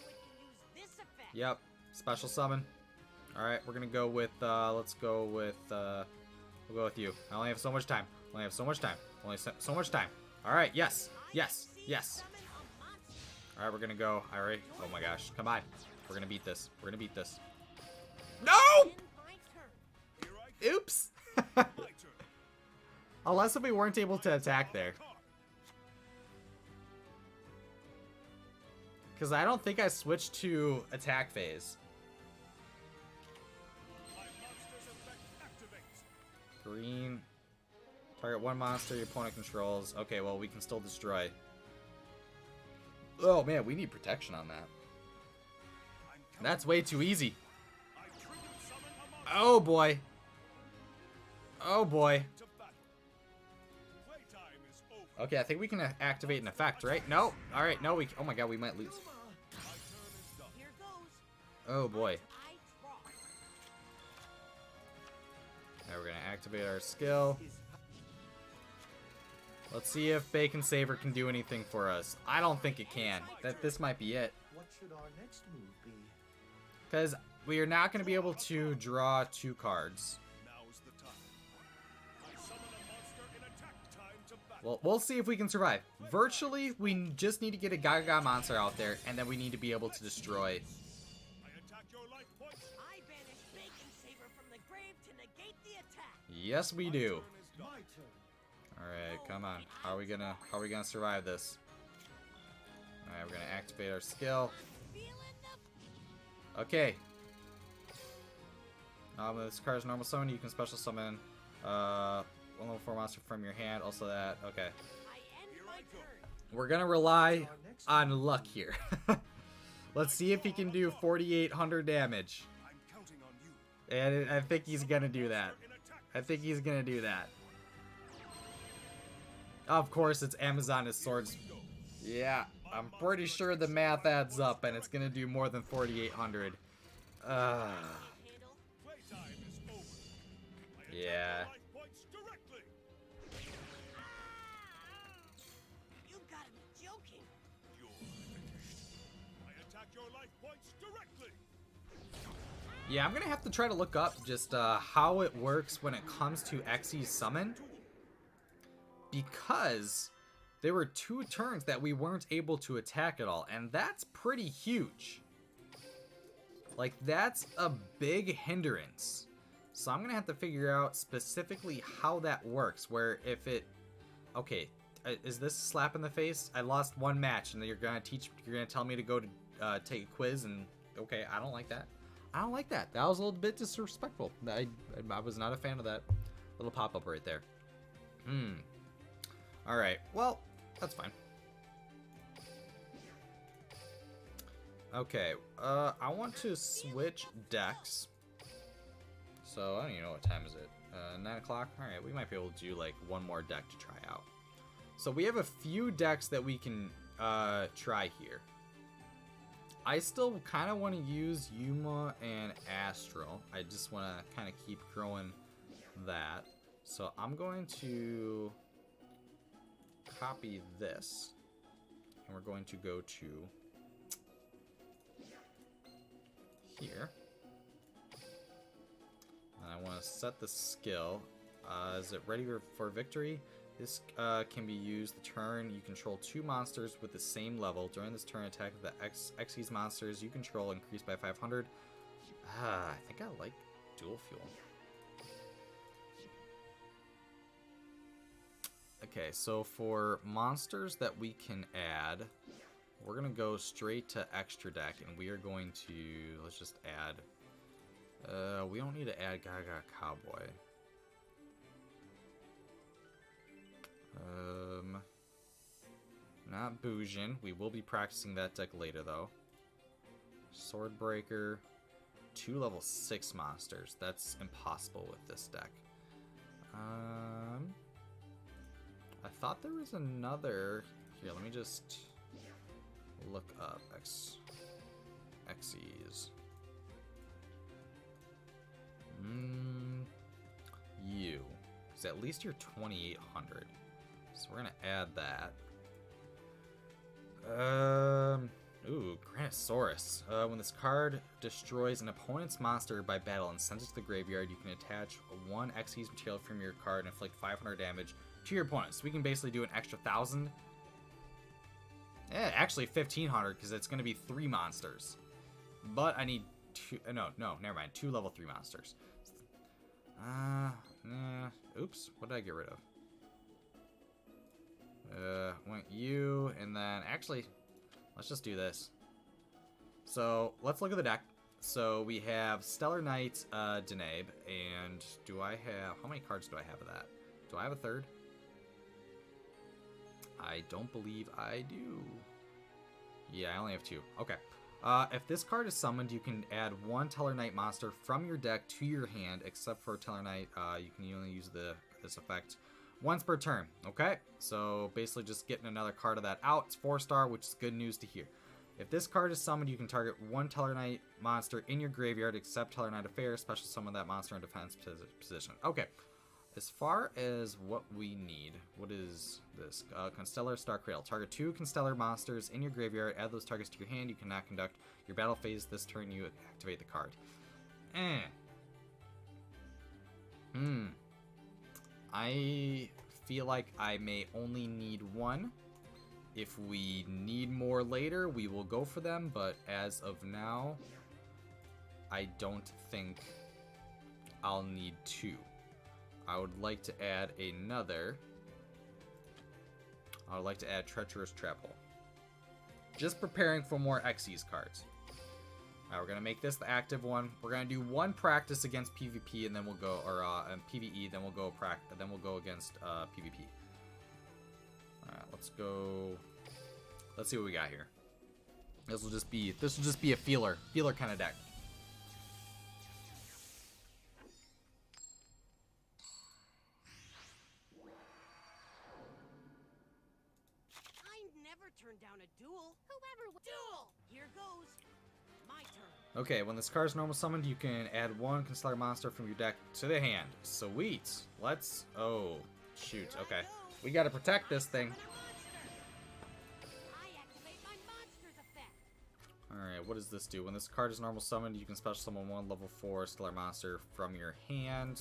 A: Yep. Special summon. All right, we're gonna go with. Let's go with. We'll go with you. I only have so much time. Only have so much time. Only so much time. All right. Yes. Yes. Yes. All right, we're gonna go. All right. Oh my gosh. Come on. We're gonna beat this. We're gonna beat this. No. Oops. Unless if we weren't able to attack there. Because I don't think I switched to attack phase. Green. Target one monster your opponent controls. Okay, well, we can still destroy. Oh, man, we need protection on that. That's way too easy. Oh, boy. Oh, boy. Okay, I think we can activate an effect, right? No. All right, no, we... Oh, my God, we might lose. Oh, boy. Now we're going to activate our skill. Let's see if Bacon Saver can do anything for us. I don't think it can. This might be it.
B: What should our next move be?
A: Because we are not going to be able to draw 2 cards. Well, we'll see if we can survive. Virtually, we just need to get a Gaga monster out there, and then we need to be able to destroy.
C: I banish Bacon Saver from the grave to negate the attack.
A: Yes, we do.
B: My turn.
A: All right, come on. How are we gonna survive this? All right, we're gonna activate our skill. Okay. This card's normal summon. You can special summon. 1 level 4 monster from your hand. Also that. Okay. We're gonna rely on luck here. Let's see if he can do 4,800 damage. And I think he's gonna do that. I think he's gonna do that. Of course, it's Amazon Swords. Yeah, I'm pretty sure the math adds up, and it's gonna do more than 4,800. Yeah.
C: You gotta be joking.
A: Yeah, I'm gonna have to try to look up just how it works when it comes to Xyz summon, because there were 2 turns that we weren't able to attack at all, and that's pretty huge. Like, that's a big hindrance. So I'm gonna have to figure out specifically how that works, where if it... Okay, is this a slap in the face? I lost 1 match, and you're gonna tell me to go to take a quiz, and okay, I don't like that. I don't like that. That was a little bit disrespectful. I was not a fan of that little pop-up right there. Alright, well, that's fine. Okay, I want to switch decks. So, I don't even know what time is it. 9 o'clock? Alright, we might be able to do, like, 1 more deck to try out. So, we have a few decks that we can try here. I still kind of want to use Yuma and Astral. I just want to kind of keep growing that. So I'm going to copy this. And we're going to go to here. And I want to set the skill. Is it ready for victory? This can be used the turn you control 2 monsters with the same level. During this turn, attack the Xyz monsters you control increased by 500. I think I like dual fuel. Okay, so for monsters that we can add, we're going to go straight to extra deck, and we are going to, let's just add, we don't need to add Gaga Cowboy. Not Bujin. We will be practicing that deck later, though. Swordbreaker. 2 level 6 monsters. That's impossible with this deck. I thought there was another... Here, let me just look up Xyz. You. Because at least you're 2,800. So we're gonna add that. Ooh, Granosaurus. When this card destroys an opponent's monster by battle and sends it to the graveyard, you can attach 1 Xyz material from your card and inflict 500 damage to your opponent. So we can basically do an extra 1,000. Actually 1,500, because it's gonna be 3 monsters. But I need 2. No, never mind. 2 level 3 monsters. Oops. What did I get rid of? Went you, and then actually, let's just do this. So let's look at the deck. So we have Stellar Knight, Denabe, and do I have, how many cards do I have of that? Do I have a 3rd? I don't believe I do. Yeah, I only have 2. Okay. If this card is summoned, you can add 1 Stellar Knight monster from your deck to your hand, except for Stellar Knight, you can only use this effect once per turn. Okay, so basically just getting another card of that out. It's 4-star, which is good news to hear. If this card is summoned, you can target 1 Stellar Knight monster in your graveyard, except Stellar Knight Affair, special summon that monster in defense position. Okay, as far as what we need, what is this? Constellar Star Cradle. Target 2 Constellar monsters in your graveyard, add those targets to your hand. You cannot conduct your battle phase this turn, you activate the card. I feel like I may only need 1. If we need more later, we will go for them, but as of now, I don't think I'll need 2. I would like to add another. I would like to add Treacherous Trapple. Just preparing for more Xyz cards. Alright, we're gonna make this the active one. We're gonna do 1 practice against PvP, and then we'll go, or PvE. Then we'll go against PvP. Alright, let's go. Let's see what we got here. This will just be a feeler kind of deck.
C: I never turn down a duel. Duel! Here goes. My turn.
A: Okay, when this card is normal summoned, you can add 1 Constellar monster from your deck to the hand. Sweet. Let's... Oh, shoot. Okay. We gotta protect this thing.
C: I activate my monster's effect.
A: Alright, what does this do? When this card is normal summoned, you can special summon one level 4 stellar monster from your hand.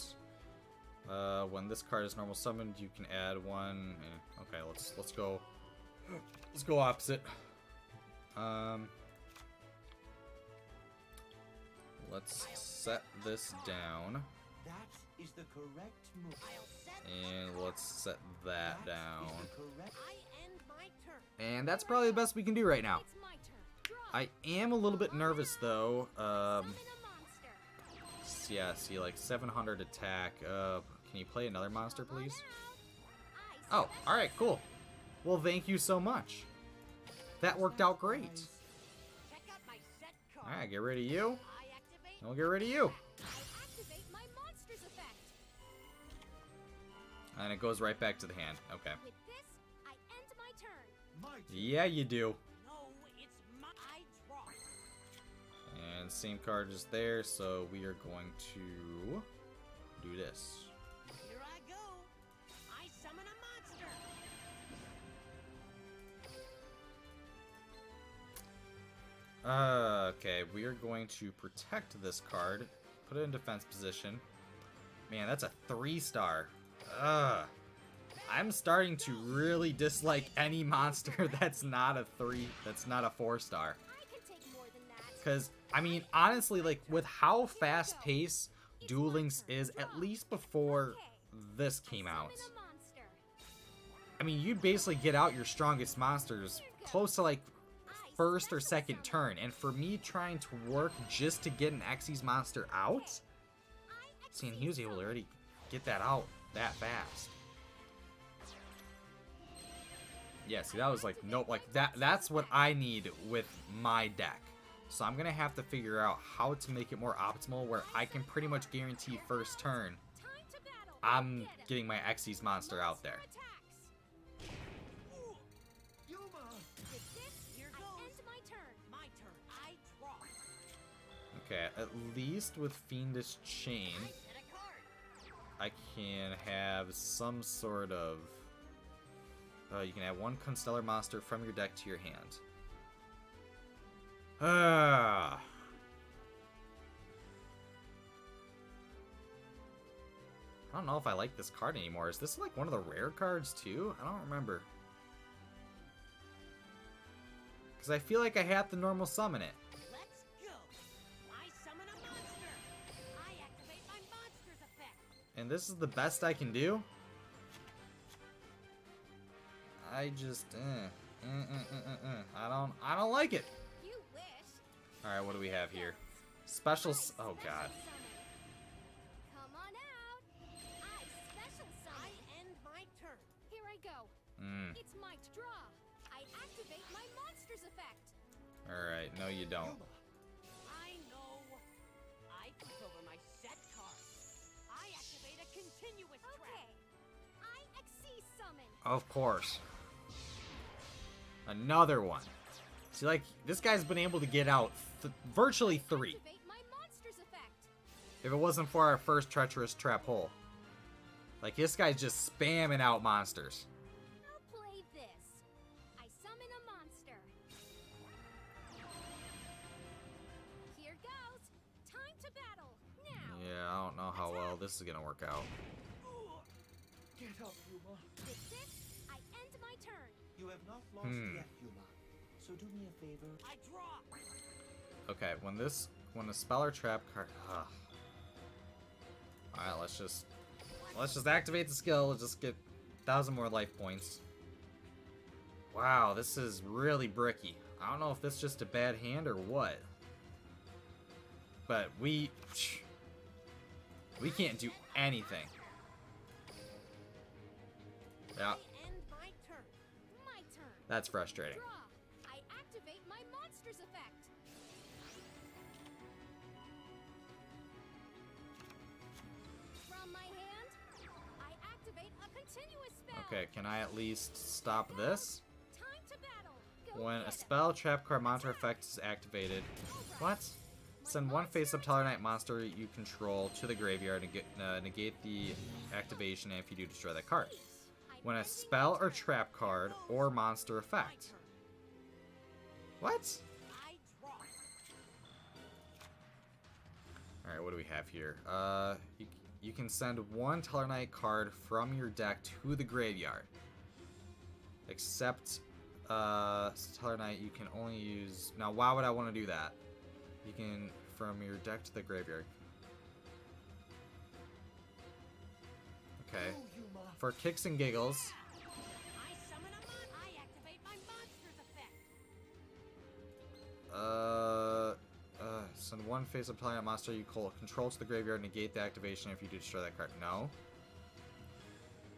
A: When this card is normal summoned, you can add one. Okay, let's go. Let's go opposite. Let's set this down.
B: That is the correct move.
A: And let's set that down.
B: Is the correct...
C: I end my turn.
A: And that's probably the best we can do right now.
D: It's my turn. Draw.
A: I am a little bit nervous though.
D: Summon a monster.
A: Yeah, see, like 700 attack. Can you play another monster, please?
D: I
A: Oh, alright, cool. Well, thank you so much. That worked out great.
C: Check out my set card.
A: Alright, get rid of you.
C: I activate.
A: And we'll get rid of you.
D: I activate my monster's effect.
A: And it goes right back to the hand. Okay.
D: With this, I end my turn.
B: My turn.
A: Yeah, you do.
C: No, it's my. I draw.
A: And same card is there, so we are going to do this.
C: Here I go. I summon a monster.
A: Okay, we are going to protect this card. Put it in defense position. Man, that's a 3-star. I'm starting to really dislike any monster that's not a 4-star.
D: I can take more than that.
A: Because, I mean, honestly, like, with how fast-paced Duel Links is, at least before this came out,
D: Summon a monster.
A: I mean, you'd basically get out your strongest monsters close to, like, first or second turn. And for me trying to work just to get an Xyz monster out, seeing he was able to already get that out that fast. Yeah, see, that was like, nope, like, that's what I need with my deck. So I'm gonna have to figure out how to make it more optimal, where I can pretty much guarantee first turn
D: Time to battle.
A: I'm
D: Get him.
A: getting my Xyz monster out there.
D: Attacks.
B: Yuma!
D: With this,
C: Here
D: I
C: goes.
D: end my turn.
C: My turn. I draw.
A: Okay, at least with Fiendish Chain,
C: I set a card.
A: I can have some sort of... you can add one Constellar monster from your deck to your hand. I don't know if I like this card anymore. Is this like one of the rare cards too? I don't remember. Because I feel like I have to normal summon it.
C: Let's go. I summon a monster. I activate my monster's effect.
A: And this is the best I can do? I just, I don't like it.
D: You wish.
A: Alright, what do we have here? Special, oh god.
D: Come on out. I special
C: I
D: summon.
C: end my turn.
D: Here I go. It's my draw. I activate my monster's effect.
A: Alright, no you don't.
B: Yuma!
C: I know. I flip over my set card. I activate a continuous
D: Okay.
C: trap.
D: I Xyz summon.
A: Of course. Another one. See, like, this guy's been able to get out virtually 3.
D: Activate my monster's effect.
A: If it wasn't for our first treacherous trap hole. Like, this guy's just spamming out monsters.
D: I'll play this. I summon a monster. Here goes. Time to battle. Now.
A: Yeah, I don't know how well this is gonna work out.
B: Get up, Yuma!
D: With this, I end my turn.
B: You have not lost yet, Yuma. So do me a favor.
C: I draw.
A: Okay, when a spell or trap card. Alright, let's just activate the skill. Let's just get 1,000 more life points. Wow, this is really bricky. I don't know if this is just a bad hand or what. But we can't do anything. Yeah,
C: I end my turn.
D: My turn.
A: that's frustrating.
D: Draw. I activate my monster's effect. From my hand, I activate a continuous spell.
A: Okay, can I at least stop this?
D: Time to battle. Go
A: When
D: get
A: a
D: 'em.
A: spell, trap card, monster effect is activated. What? Send one face-up Tolerant monster you control to the graveyard and negate the activation if you do destroy that card. When a spell or trap card or monster effect. What?
C: I draw.
A: Alright, what do we have here? You can send one Tellarknight card from your deck to the graveyard. Except, Tellarknight you can only use... Now, why would I want to do that? You can, from your deck to the graveyard. Okay. For kicks and giggles...
C: I summon a mon. I activate my monster's effect.
A: Send one face-up Tellarknight monster you control to the graveyard, negate the activation if you destroy that card. No.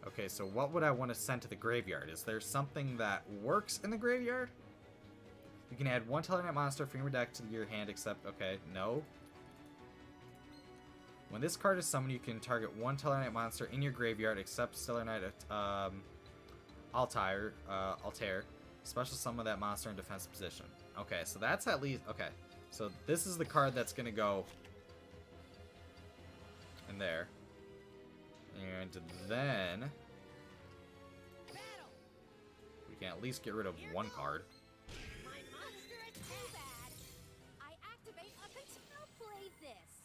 A: Okay, so what would I want to send to the graveyard? Is there something that works in the graveyard? You can add one Tellarknight monster from your deck to your hand, except... Okay, no. When this card is summoned, you can target one Tellarknight monster in your graveyard, except Tellarknight Altair. Special summon that monster in defense position. Okay, so that's at least... Okay, so this is the card that's going to go in there. And then...
C: Battle.
A: we can at least get rid of one card.
C: My monster
D: Too
C: attack.
D: bad. I activate a I'll play this.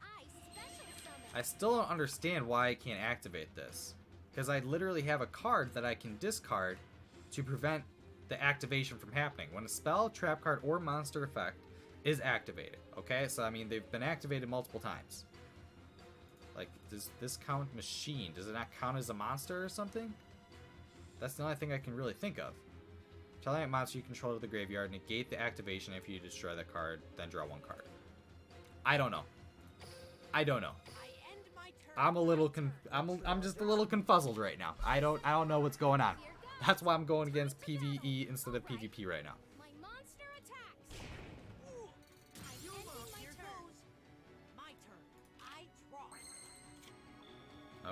D: I special summon.
A: I still don't understand why I can't activate this. Because I literally have a card that I can discard to prevent the activation from happening. When a spell, trap card, or monster effect is activated. Okay, so I mean, they've been activated multiple times. Like, does this count machine? Does it not count as a monster or something? That's the only thing I can really think of. Tellarknight monster you control to the graveyard, negate the activation if you destroy the card, then draw one card. I don't know. I don't know.
C: I end my turn.
A: I'm a little I'm just a little confuzzled right now. I don't know what's going on. That's why I'm going against PvE instead of PvP right now.
D: My monster attacks. I end my
C: Here
D: turn.
C: goes. My turn. I draw.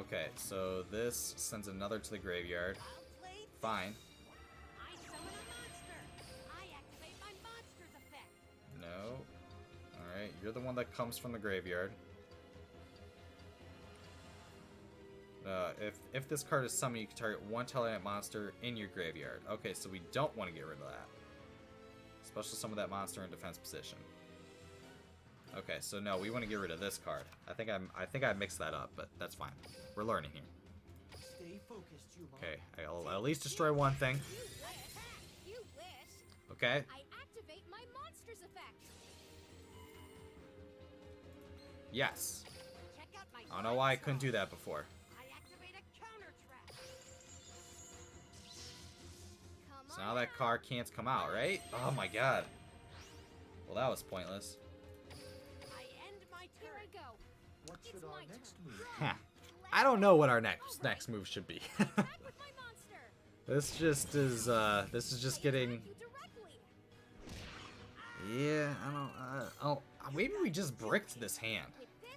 A: Okay, so this sends another to the graveyard.
C: I'll play.
A: Fine.
C: I summon a monster. I activate my monster's effect.
A: No. Alright, you're the one that comes from the graveyard. If this card is summoned, you can target one Tellarknight monster in your graveyard. Okay, so we don't want to get rid of that. Special summon that monster in defense position. Okay, so no, we want to get rid of this card. I think I mixed that up, but that's fine. We're learning here.
B: Stay focused, Yuma.
A: Okay, I'll at least destroy one thing.
D: You wish.
A: Okay.
D: I activate my monster's effect.
A: Yes.
C: Check out my.
A: I don't know why I couldn't do that before.
C: I activate a counter trap.
D: Come
A: So
D: on
A: now that
D: out.
A: card can't come out, right? Oh my god. Well, that was pointless.
C: I end my
D: Here I
C: turn.
D: go.
B: What should
D: It's
B: our
D: my
B: next
D: turn.
B: move?
A: Huh. I don't know what our next move should be.
D: Attack with my monster.
A: This is just getting...
D: You directly.
A: Yeah, I don't... oh, maybe we just bricked this hand.
D: With this,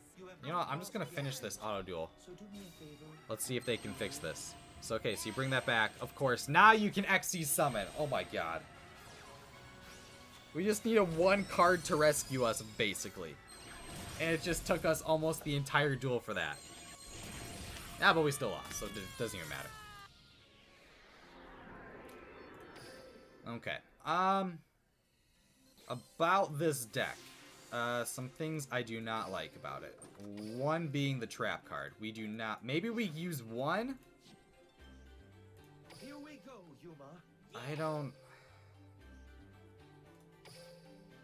A: You know what, I'm just gonna finish this auto duel.
B: So do me a favor.
A: Let's see if they can fix this. So, okay, so you bring that back. Of course, now you can XC summon. Oh my god. We just need a one card to rescue us, basically. And it just took us almost the entire duel for that. Yeah, but we still lost, so it doesn't even matter. Okay. About this deck. Some things I do not like about it. One being the trap card. We do not... Maybe we use one?
B: Here we go, Yuma.
A: I don't...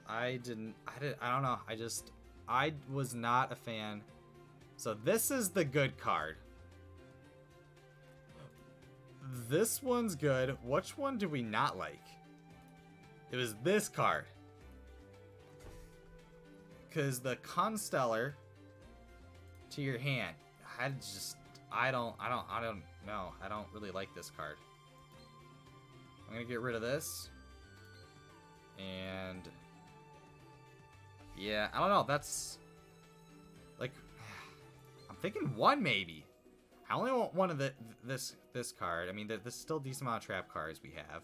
A: I don't know. I was not a fan. So this is the good card. This one's good. Which one do we not like? It was this card. Because the Constellar to your hand, I don't know. I don't really like this card. I'm gonna get rid of this. And yeah, I don't know. That's like, I'm thinking one maybe. I only want one of this card. I mean, there's still a decent amount of trap cards we have.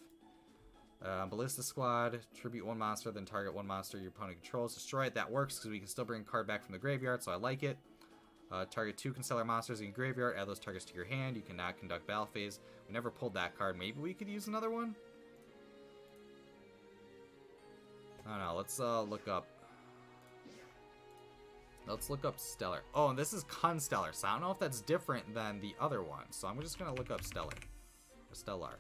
A: Ballista Squad, tribute one monster, then target one monster your opponent controls. Destroy it. That works because we can still bring a card back from the graveyard, so I like it. Target two Constellar monsters in your graveyard. Add those targets to your hand. You cannot conduct battle phase. We never pulled that card. Maybe we could use another one? I don't know. Let's look up. Let's look up Stellar. Oh, and this is Constellar, so I don't know if that's different than the other one. So I'm just gonna look up Stellar. Or Stellar.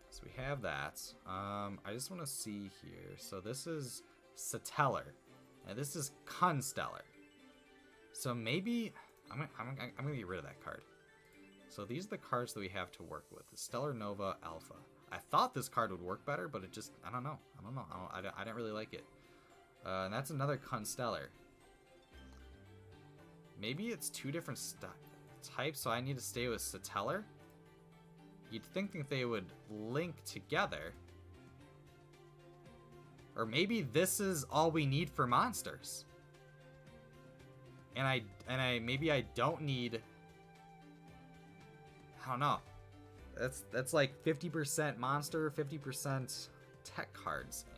A: So we have that. I just want to see here. So this is Satellar, and this is Constellar. So maybe I'm gonna get rid of that card. So these are the cards that we have to work with. The Stellar Nova Alpha. I thought this card would work better, but it just, I don't know. I didn't really like it. And that's another Constellar. Maybe it's two different types, so I need to stay with Satellar. You'd think that they would link together. Or maybe this is all we need for monsters. And maybe I don't need, I don't know. That's like 50% monster, 50% tech cards. And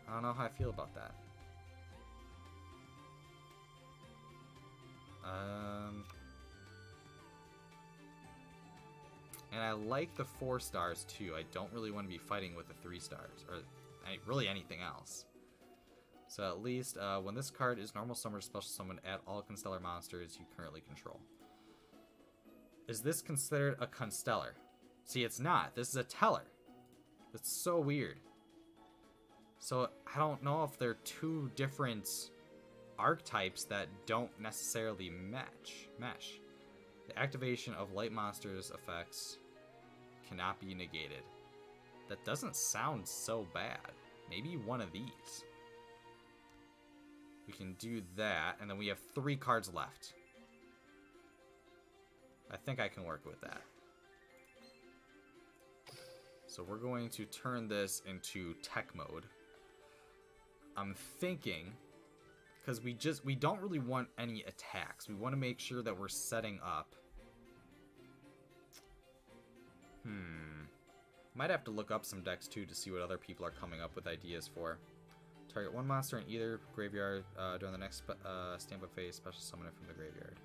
A: I don't know how I feel about that. And I like the 4 stars too. I don't really want to be fighting with the 3 stars, or really anything else. So at least when this card is normal summon or special summon, add all Constellar monsters you currently control. Is this considered a Constellar? See, it's not. This is a Teller. That's so weird. So I don't know if they're two different archetypes that don't necessarily mesh. The activation of light monsters effects cannot be negated. That doesn't sound so bad. Maybe one of these. We can do that, and then we have 3 cards left. I think I can work with that. So we're going to turn this into tech mode. I'm thinking, because we don't really want any attacks. We want to make sure that we're setting up. Might have to look up some decks too to see what other people are coming up with ideas for. Target 1 monster in either graveyard during the next standby phase. Special summon it from the graveyard.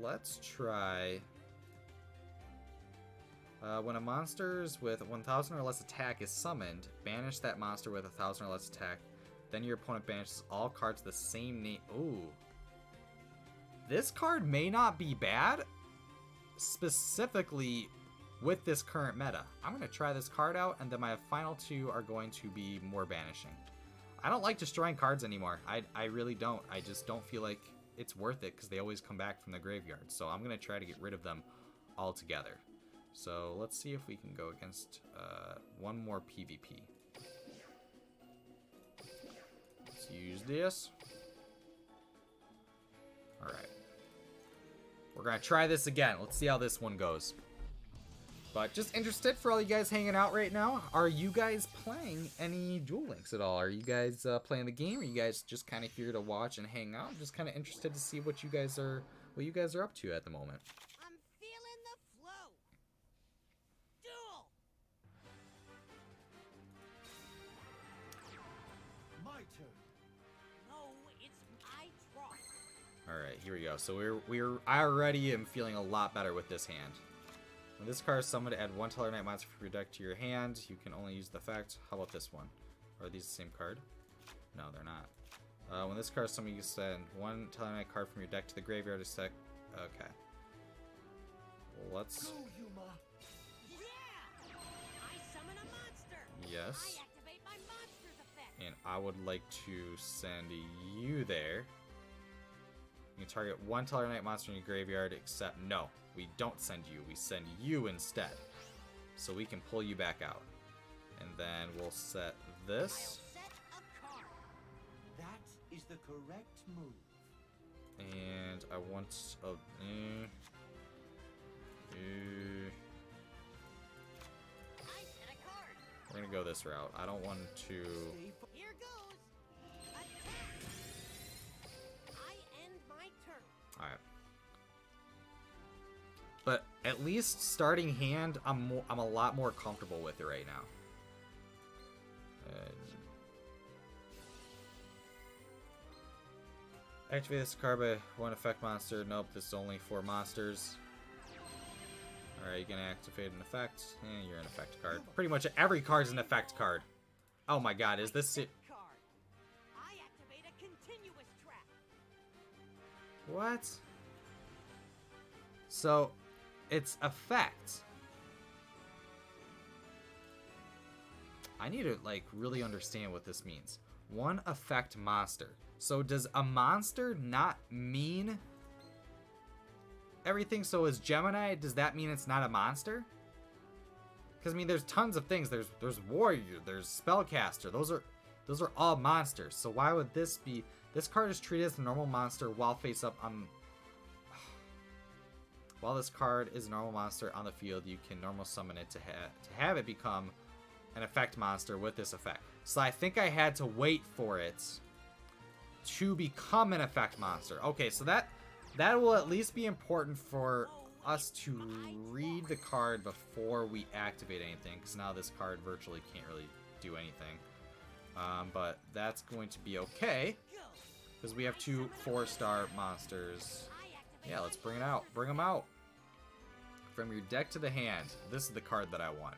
A: Let's try. When a monster's with 1,000 or less attack is summoned, banish that monster with 1,000 or less attack. Then your opponent banishes all cards the same name. Ooh. This card may not be bad, specifically with this current meta. I'm going to try this card out, and then my final 2 are going to be more banishing. I don't like destroying cards anymore. I really don't. I just don't feel like it's worth it because they always come back from the graveyard. So I'm going to try to get rid of them altogether. So let's see if we can go against one more PvP. Let's use this. Alright. We're going to try this again. Let's see how this one goes. But just interested for all you guys hanging out right now. Are you guys playing any Duel Links at all? Are you guys playing the game? Or are you guys just kind of here to watch and hang out? I'm just kind of interested to see what you guys are up to at the moment.
C: I'm feeling the flow. Duel.
B: My turn.
C: No, it's my draw.
A: All right, here we go. So I already am feeling a lot better with this hand. When this card is summoned, add 1 Tellarknight monster from your deck to your hand. You can only use the effect. How about this one? Are these the same card? No, they're not. When this card is summoned, you can send 1 Tellarknight card from your deck to the graveyard to set. Okay. Let's.
B: Go, Yuma.
C: Yeah! I summon a monster.
A: Yes.
C: I activate my monster's effect.
A: And I would like to send you there. You can target 1 Tellarknight monster in your graveyard, except no. We don't send you, we send you instead. So we can pull you back out. And then we'll set
C: I'll
A: this.
C: set a card.
B: That is the correct move.
A: And I want a...
C: I set a card.
A: We're gonna go this route. I don't want to...
B: Stay
C: Here goes. Attack. I end my turn.
A: Alright. But at least starting hand, I'm a lot more comfortable with it right now. Activate this card by 1 effect monster. Nope, this is only for monsters. Alright, you gonna activate an effect? You're an effect card. Pretty much every card's an effect card. Oh my god, is this it?
C: Card. I activate a continuous trap.
A: What? So, it's effect. I need to, like, really understand what this means. One effect monster. So does a monster not mean everything? So is Gemini, does that mean it's not a monster? Because I mean, there's tons of things. There's warrior, there's spellcaster. Those are all monsters. So why would this be? This card is treated as a normal monster while face up on. While this card is a normal monster on the field, you can normal summon it to have it become an effect monster with this effect. So I think I had to wait for it to become an effect monster. Okay, so that will at least be important for us to read the card before we activate anything, because now this card virtually can't really do anything. But that's going to be okay, because we have 2 4-star monsters. Yeah, let's bring it out. Bring them out. From your deck to the hand. This is the card that I want.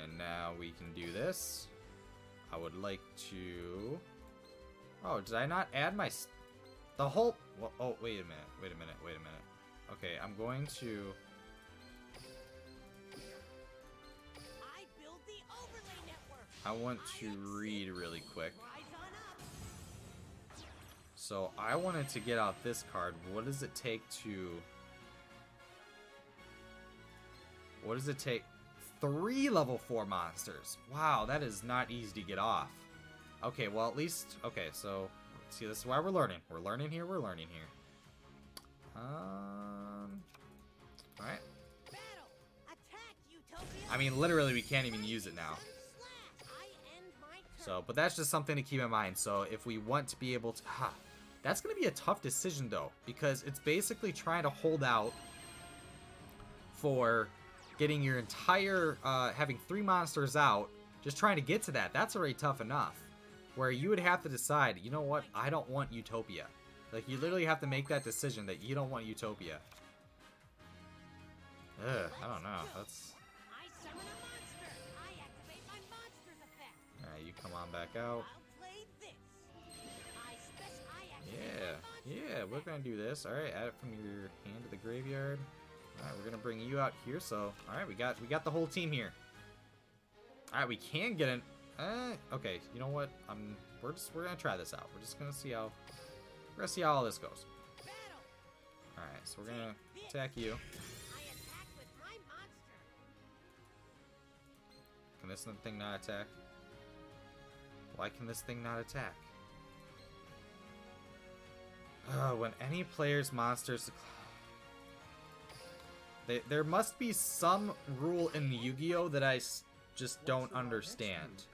A: And now we can do this. I would like to... Oh, did I not add my... The whole... Well, oh, wait a minute. Okay, I'm going to...
C: I build the overlay network.
A: I want to read really quick.
C: Rise on up.
A: So I wanted to get out this card. What does it take to... What does it take? 3 level 4 monsters. Wow, that is not easy to get off. Okay, well at least... Okay, so... See, this is why we're learning. We're learning here. Alright.
C: Battle. Attack, Utopia.
A: I mean, literally, we can't even use it now.
C: I end my turn.
A: So, but that's just something to keep in mind. So, if we want to be able to... That's going to be a tough decision, though. Because it's basically trying to hold out for getting your entire... having 3 monsters out. Just trying to get to that. That's already tough enough. Where you would have to decide, you know what? I don't want Utopia. Like, you literally have to make that decision that you don't want Utopia. Ugh, I don't know. That's...
C: I summon a monster. I activate my monster's effect.
A: Alright, you come on back out.
C: I'll play this. I activate
A: Yeah, we're gonna do this. Alright, add it from your hand to the graveyard. Alright, we're gonna bring you out here, so... Alright, we got the whole team here. Alright, we can get an... okay, you know what? We're gonna try this out. We're just gonna see how... We're gonna see how all this goes.
C: battle.
A: Alright, so we're gonna attack you.
C: I attack with my monster.
A: Can this thing not attack? Why can this thing not attack? When any player's monsters... There must be some rule in the Yu-Gi-Oh! That I just don't understand.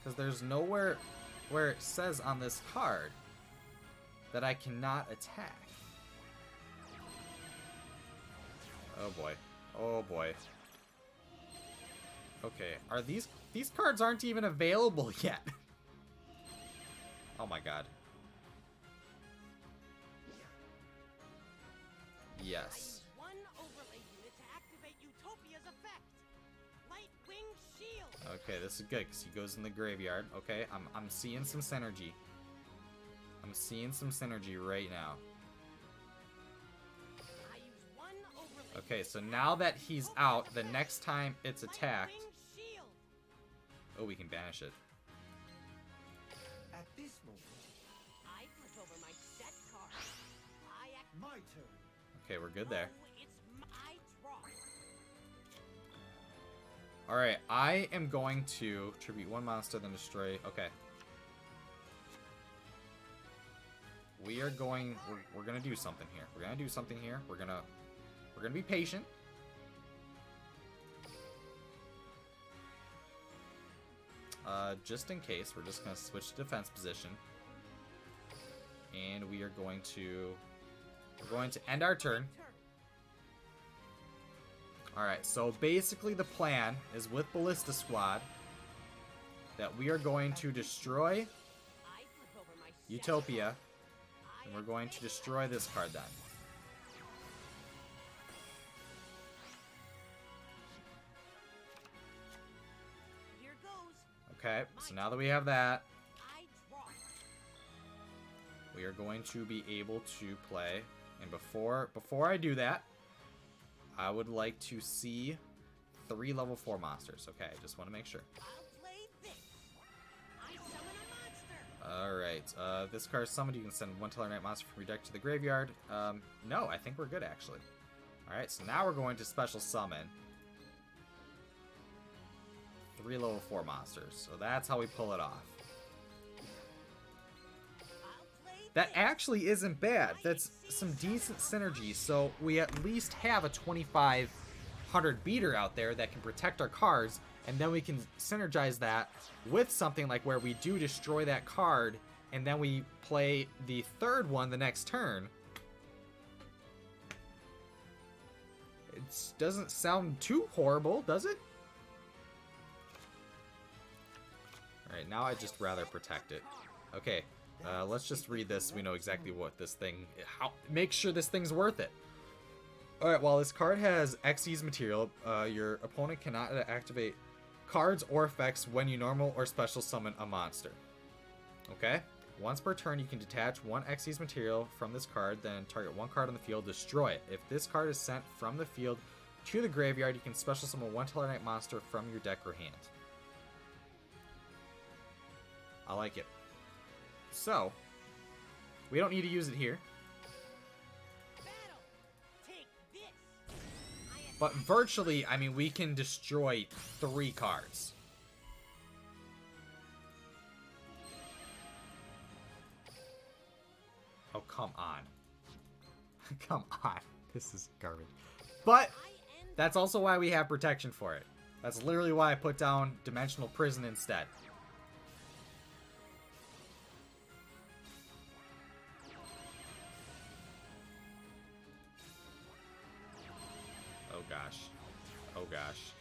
A: Because there's nowhere where it says on this card that I cannot attack. Oh boy. Oh boy. Okay, are these cards aren't even available yet. Oh my god.
C: I
A: Yes.
C: use 1 overlay unit to activate Utopia's effect. Light Wing Shield.
A: Okay, this is good because he goes in the graveyard. Okay, I'm seeing some synergy. I'm seeing some synergy right now.
C: I use 1 overlay.
A: Okay, so now that he's out, the next time it's attacked...
C: Light Wing Shield.
A: Oh, we can banish it.
B: At this moment,
C: I flip over my set card. I act.
B: my turn.
A: Okay, we're good there.
C: No, it's my draw.
A: Alright, I am going to tribute 1 monster, then destroy... Okay. We are going... We're gonna do something here. We're gonna do something here. We're gonna be patient. Just in case, we're just gonna switch to defense position. And we are going to... We're going to end our turn. Alright, so basically the plan is with Ballista Squad that we are going to destroy
C: I flip over my set
A: Utopia,
C: I
A: And we're going to destroy this card then.
C: Here goes.
A: Okay, so now that we have that,
C: I draw.
A: we are going to be able to play. And before I do that, I would like to see 3 level 4 monsters. Okay, just want to make sure.
C: I'll play this. I summon a monster.
A: Alright, this card is summoned. You can send 1 Tellarknight monster from your deck to the graveyard. No, I think we're good actually. Alright, so now we're going to special summon 3 level 4 monsters. So that's how we pull it off.
C: I'll play
A: That actually isn't bad. That's some decent synergy. So we at least have a 2500 beater out there that can protect our cards, and then we can synergize that with something like where we do destroy that card, and then we play the 3rd one the next turn. It doesn't sound too horrible, does it? Alright, now I'd just rather protect it. Okay. Let's just read this so we know exactly what this thing... make sure this thing's worth it. Alright, while this card has Xyz material, your opponent cannot activate cards or effects when you normal or special summon a monster. Okay? Once per turn, you can detach 1 Xyz material from this card, then target 1 card on the field, destroy it. If this card is sent from the field to the graveyard, you can special summon 1 Tellarknight monster from your deck or hand. I like it. So, we don't need to use it here.
C: battle. Take this.
A: But virtually, I mean, we can destroy 3 cards. Oh, come on. Come on. This is garbage. But that's also why we have protection for it. That's literally why I put down Dimensional Prison instead. Oh gosh. Oh gosh.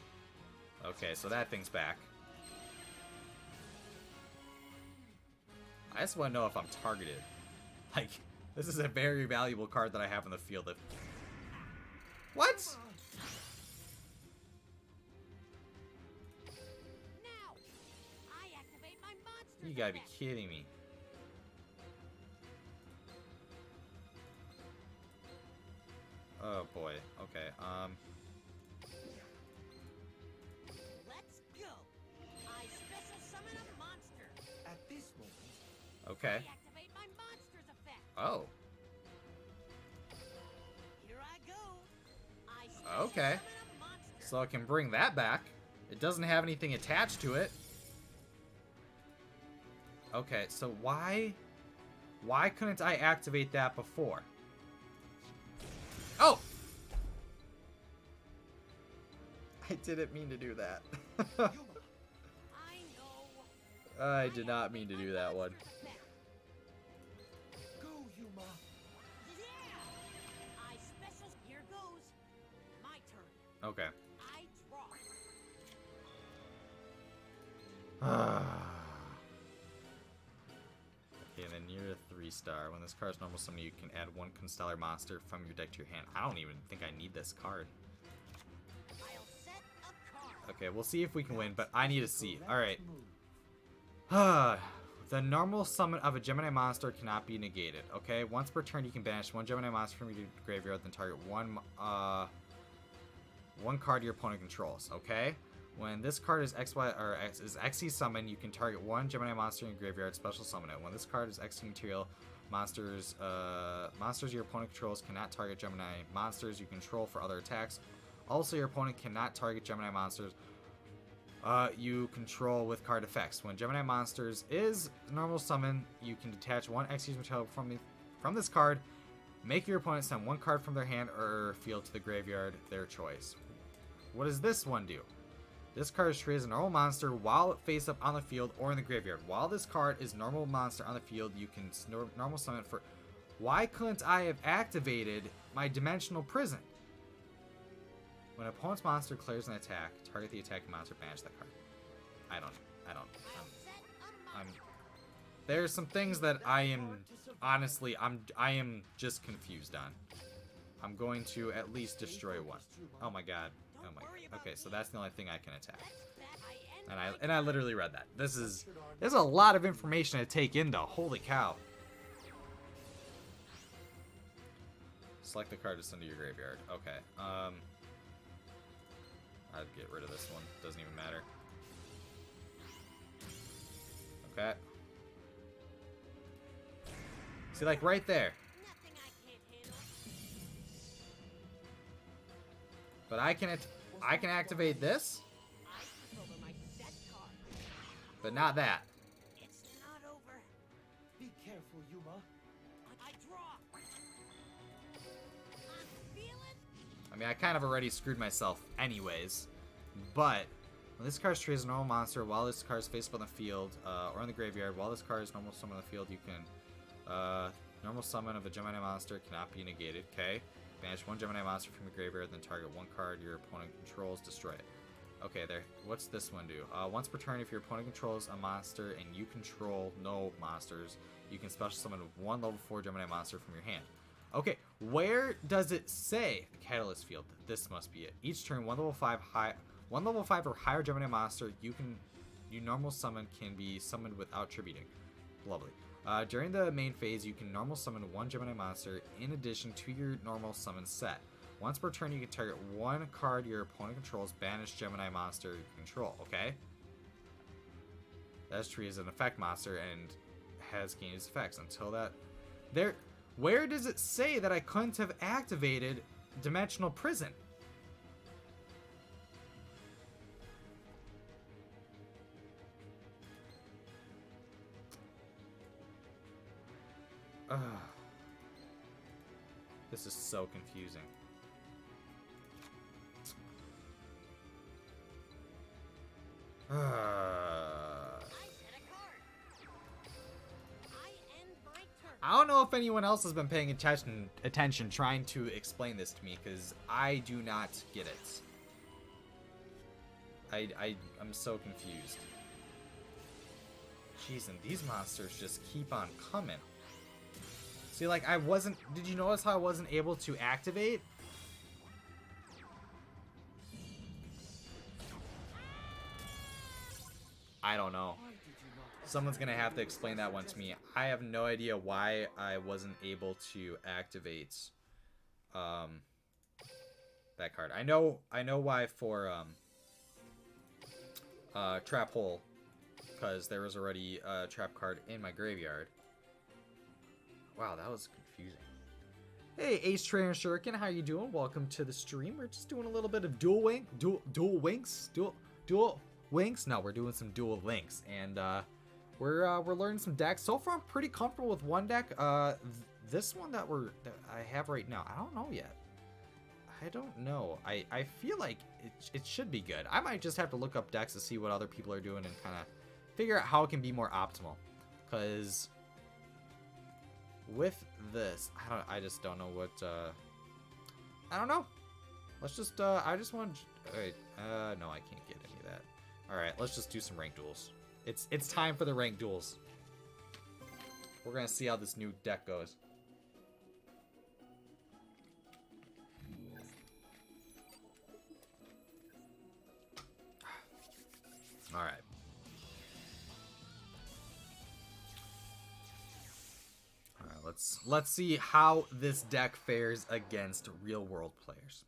A: Okay, so that thing's back. I just want to know if I'm targeted. Like, this is a very valuable card that I have in the field. What?
C: Now, I activate my monster.
A: You gotta be kidding me. Oh boy. Okay.
C: Let's go. I special summon a monster.
B: At this moment,
A: Okay.
C: I activate my monster's effect.
A: Oh.
C: Here I go. I special
A: Okay.
C: summon a monster.
A: So I can bring that back. It doesn't have anything attached to it. Okay, so why couldn't I activate that before? Oh! I didn't mean to do that.
C: I know.
A: I did not mean to do that one.
B: go, Yuma.
C: Yeah. I special. Here goes. My turn.
A: Okay.
C: I draw.
A: Okay, and then you're a 3-star. When this card is normal summon, you can add 1 Constellar monster from your deck to your hand. I don't even think I need this card.
C: I'll set a card.
A: Okay, we'll see if we can win, but I need to see. Alright.
B: Move.
A: The normal summon of a Gemini monster cannot be negated. Okay, once per turn you can banish 1 Gemini monster from your graveyard, then target one card your opponent controls. Okay, when this card is XE summon, you can target 1 Gemini monster in your graveyard, special summon it. When this card is XE material, monsters your opponent controls cannot target Gemini monsters you control for other attacks. Also, your opponent cannot target Gemini monsters you control with card effects. When Gemini monsters is normal summon, you can detach 1 Xyz material from this card. Make your opponent send 1 card from their hand or field to the graveyard, their choice. What does this one do? This card is treated as a normal monster while it face up on the field or in the graveyard. While this card is normal monster on the field, you can normal summon it for... Why couldn't I have activated my Dimensional Prison? When an opponent's monster clears an attack, target the attacking monster, banish that card. I don't.
C: I'll set a
A: I'm
C: monster.
A: There's some things that I am honestly I am just confused on. I'm going to at least destroy one. Oh my god. Oh my god. Okay, so that's the only thing I can attack. And I literally read that. There's a lot of information to take in though. Holy cow. Select the card to send to your graveyard. Okay. I'd get rid of this one. Doesn't even matter. Okay. See, like right there.
C: Nothing I can't handle.
A: But I can activate this,
C: I took over my set card.
A: but not that.
C: It's not over.
B: Be careful, Yuma.
C: I draw. I'm feeling.
A: I mean, I kind of already screwed myself anyways. But when this card treats a normal monster while this card is face up on the field or in the graveyard, while this card is normal summon on the field, you can normal summon of a Gemini monster cannot be negated. Okay. Banish one Gemini monster from your graveyard, then target one card your opponent controls, destroy it. Okay, there. What's this one do? Once per turn, if your opponent controls a monster and you control no monsters, you can special summon one level 4 Gemini monster from your hand. Okay, where does it say Catalyst Field? This must be it. Each turn, one level 5 or higher Gemini monster you normal summon can be summoned without tributing. Lovely. During the main phase, you can normal summon one Gemini monster in addition to your normal summon set. Once per turn, you can target one card your opponent controls, banish Gemini monster you control, okay? That tree is an effect monster and has gained its effects. Until that... Where does it say that I couldn't have activated Dimensional Prison? This is so confusing.
C: I set a card. I end my turn.
A: I don't know if anyone else has been paying attention trying to explain this to me, because I do not get it. I'm so confused. Jeez, and these monsters just keep on coming. See, like, did you notice how I wasn't able to activate? I don't know. Someone's gonna have to explain that one to me. I have no idea why I wasn't able to activate that card. I know why for Trap Hole, because there was already a trap card in my graveyard. Wow, that was confusing. Hey, Ace Trainer Shuriken, how you doing? Welcome to the stream. We're just doing a little bit of dual winks. No, we're doing some dual links, and we're learning some decks. So far, I'm pretty comfortable with one deck. This one that I have right now, I don't know yet. I don't know. I feel like it should be good. I might just have to look up decks to see what other people are doing and kind of figure out how it can be more optimal. Because with this, I just don't know what, I don't know. Let's just, I just want, wait, no, I can't get any of that. Alright, let's just do some ranked duels. It's time for the ranked duels. We're gonna see how this new deck goes. Alright. Let's see how this deck fares against real world players.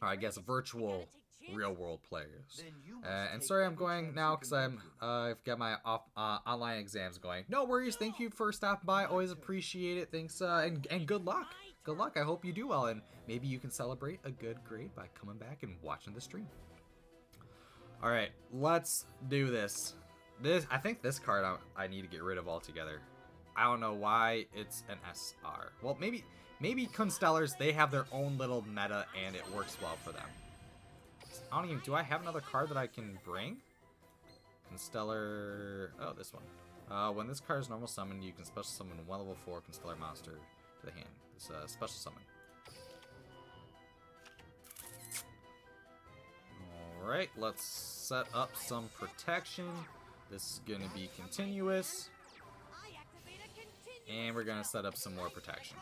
A: Or I guess virtual real world players. And sorry I'm going now because I've got my online exams going. No worries. Thank you for stopping by. Always appreciate it. Thanks and good luck. Good luck. I hope you do well, and maybe you can celebrate a good grade by coming back and watching the stream. All right, let's do this. I think this card I need to get rid of altogether. I don't know why it's an SR. Well, maybe Constellars, they have their own little meta and it works well for them. I don't even, do I have another card that I can bring? Constellar, oh, this one. When this card is normal summoned, you can special summon one level 4 Constellar monster to the hand. It's a special summon. Alright, let's set up some protection. This is gonna be continuous. And we're gonna set up some more protection.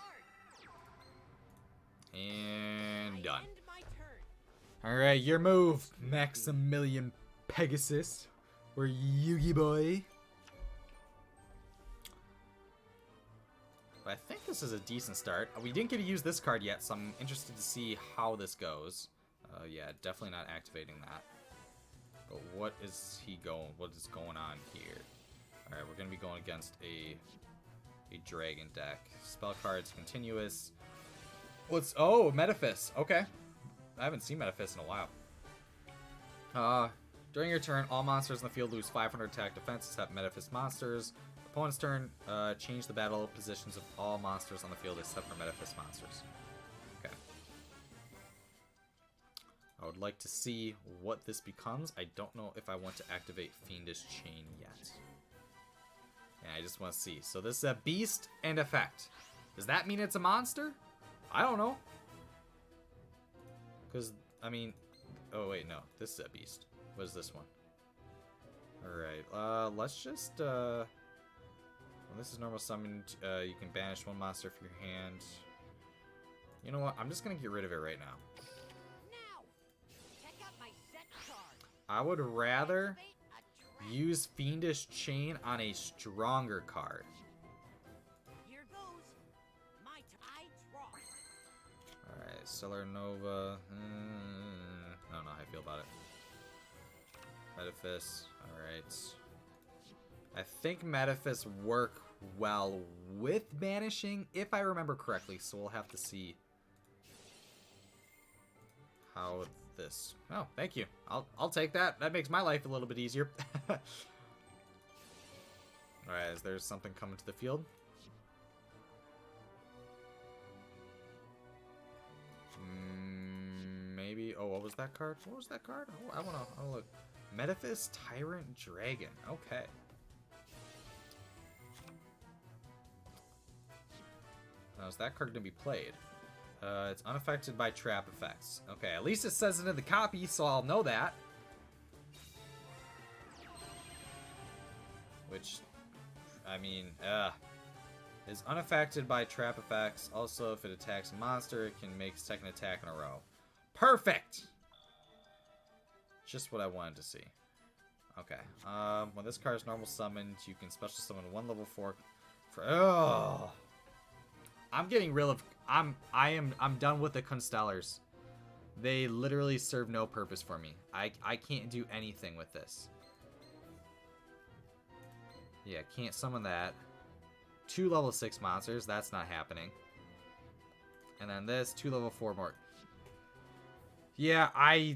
A: And done.
C: End my turn.
A: Alright, your move, Maximilian Pegasus. Or Yugi boy. But I think this is a decent start. We didn't get to use this card yet, so I'm interested to see how this goes. Yeah, definitely not activating that. But what is he going? What is going on here? Alright, we're gonna be going against a dragon deck. Spell cards, continuous. What's Metaphys? Okay. I haven't seen Metaphys in a while. During your turn, all monsters in the field lose 500 attack defense except Metaphys monsters. Opponent's turn, change the battle positions of all monsters on the field except for Metaphys monsters. Okay. I would like to see what this becomes. I don't know if I want to activate Fiendish Chain yet. Yeah, I just want to see. So this is a beast and effect. Does that mean it's a monster? I don't know. Because, I mean... Oh, wait, no. This is a beast. What is this one? Alright, let's just, When this is normal summoned, you can banish one monster from your hand. You know what? I'm just gonna get rid of it right now.
C: Now, check out my set card.
A: I would rather
C: Activate a trap.
A: use Fiendish Chain on a stronger card.
C: Here goes. I draw.
A: Alright, Stellar Nova. I don't know how I feel about it. Metaphys. Alright. I think Metaphys work well with banishing, if I remember correctly, so we'll have to see how this... Oh, thank you. I'll take that. That makes my life a little bit easier. Alright, is there something coming to the field? Maybe... Oh, what was that card? What was that card? Oh, I wanna look. Metaphys Tyrant Dragon. Okay. Now, is that card going to be played? It's unaffected by trap effects. Okay, at least it says it in the copy, so I'll know that. Which, I mean, is unaffected by trap effects. Also, if it attacks a monster, it can make a second attack in a row. Perfect! Just what I wanted to see. Okay. When this card is normal summoned, you can special summon one level 4 for... Oh! I'm getting rid of... I'm done with the Constellars. They literally serve no purpose for me. I can't do anything with this. Yeah, can't summon that. 2 level 6 monsters. That's not happening. And then this, 2 level 4 more. Yeah, I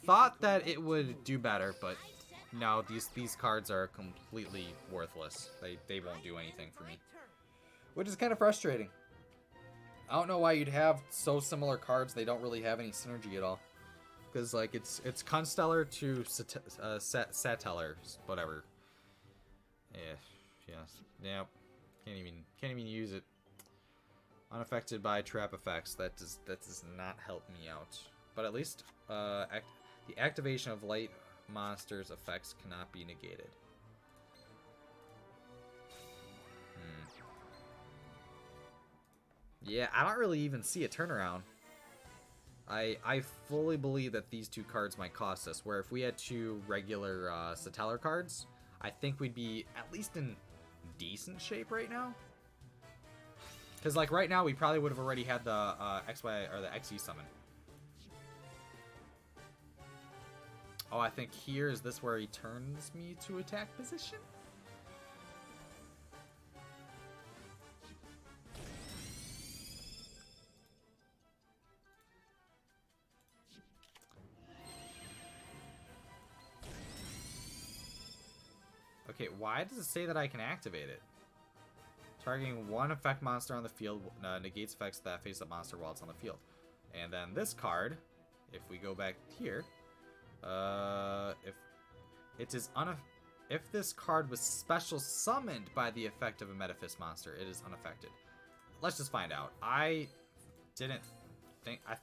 A: thought that it would do better, but no, these cards are completely worthless. They won't do anything for me, which is kind of frustrating. I don't know why you'd have so similar cards. They don't really have any synergy at all. Because like it's Constellar to Satellar, whatever. Yeah. Can't even use it. Unaffected by trap effects. That does not help me out. But at least the activation of light monsters' effects cannot be negated. Yeah, I don't really even see a turnaround. I fully believe that these 2 cards might cost us, where if we had 2 regular Satellar cards, I think we'd be at least in decent shape right now. Because like right now, we probably would have already had the XY or the XE summon. Oh, I think here is this where he turns me to attack position? Okay, why does it say that I can activate it? Targeting one effect monster on the field negates effects that face the monster while it's on the field. And then this card, if we go back here, if this card was special summoned by the effect of a Metaphys monster, it is unaffected. Let's just find out. I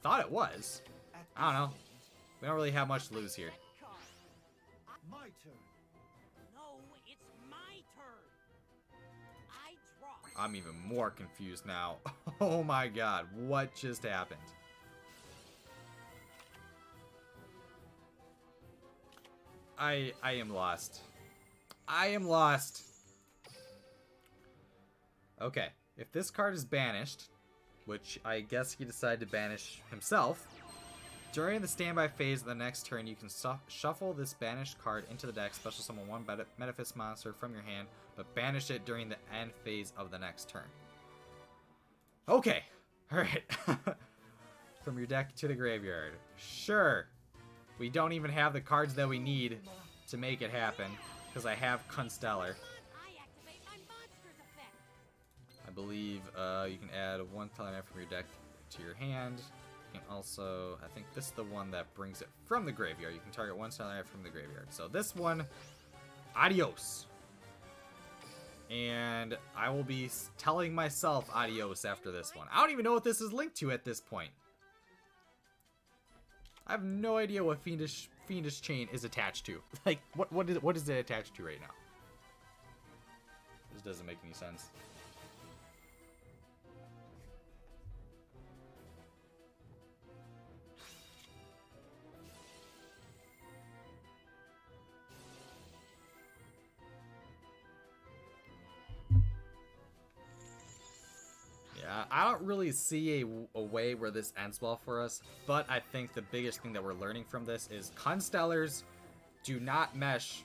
A: thought it was. I don't know. We don't really have much to lose here.
B: My turn.
C: No,
A: I'm even more confused now. Oh my god, what just happened? I am lost. I am lost. Okay, if this card is banished, which I guess he decided to banish himself, during the standby phase of the next turn, you can shuffle this banished card into the deck, special summon one Metaphys monster from your hand, but banish it during the end phase of the next turn. Okay, alright. From your deck to the graveyard. Sure. We don't even have the cards that we need to make it happen, because I have Constellar.
C: I activate my monster's effect.
A: I believe you can add one talent from your deck to your hand. You can also, I think this is the one that brings it from the graveyard. You can target one talent from the graveyard. So this one, adios. And I will be telling myself adios after this one. I don't even know what this is linked to at this point. I have no idea what Fiendish Chain is attached to. Like, what is it attached to right now? This doesn't make any sense. Yeah, I don't really see a way where this ends well for us, but I think the biggest thing that we're learning from this is Constellars do not mesh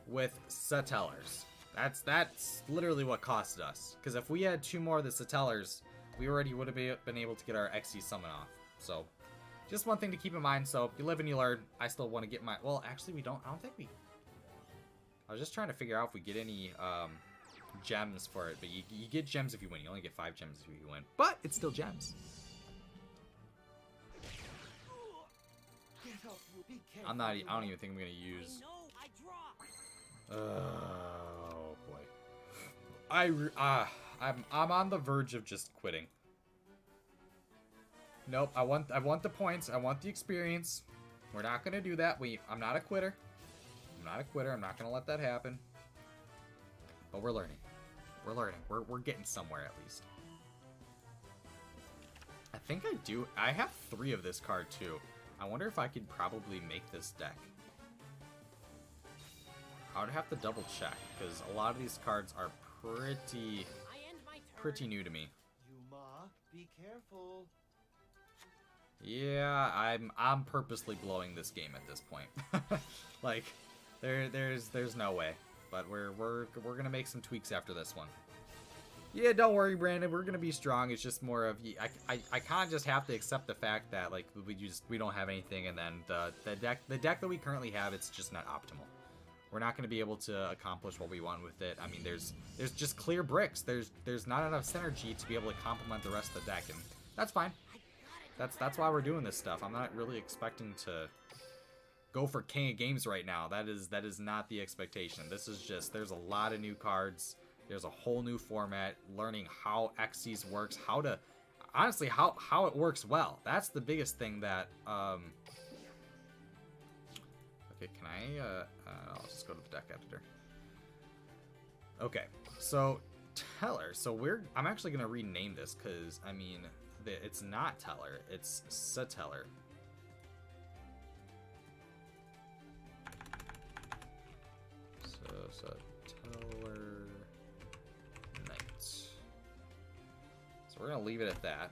A: with Satellars. That's literally what costed us. Because if we had two more of the Satellars, we already would have been able to get our XC summon off. So, just one thing to keep in mind. So, you live and you learn. I still want to get my... Well, actually, we don't... I don't think we... I was just trying to figure out if we get any... gems for it, but you get gems if you win. You only get 5 gems if you win, but it's still gems. I don't even think I'm gonna use. Oh boy, I'm on the verge of just quitting. Nope, I want the points. I want the experience. We're not gonna do that. I'm not a quitter. I'm not a quitter. I'm not gonna let that happen. But we're learning. We're learning. We're getting somewhere at least. I think I do. I have 3 of this card too. I wonder if I could probably make this deck. I would have to double check because a lot of these cards are pretty new to me.
B: Yuma, be careful.
A: Yeah, I'm purposely blowing this game at this point. Like, there's no way. But we're gonna make some tweaks after this one. Yeah, don't worry, Brandon. We're gonna be strong. It's just more of I kind of just have to accept the fact that like we don't have anything, and then the deck that we currently have, it's just not optimal. We're not gonna be able to accomplish what we want with it. I mean, there's just clear bricks. There's not enough synergy to be able to complement the rest of the deck, and that's fine. That's why we're doing this stuff. I'm not really expecting to go for King of Games right now. That is not the expectation. This is just, there's a lot of new cards. There's a whole new format. Learning how Xyz works, how to, honestly, how it works well. That's the biggest thing that, okay, can I'll just go to the deck editor. Okay, so Teller. So I'm actually gonna rename this because I mean, it's not Teller, it's Satellar. So Teller Knight. So we're gonna leave it at that,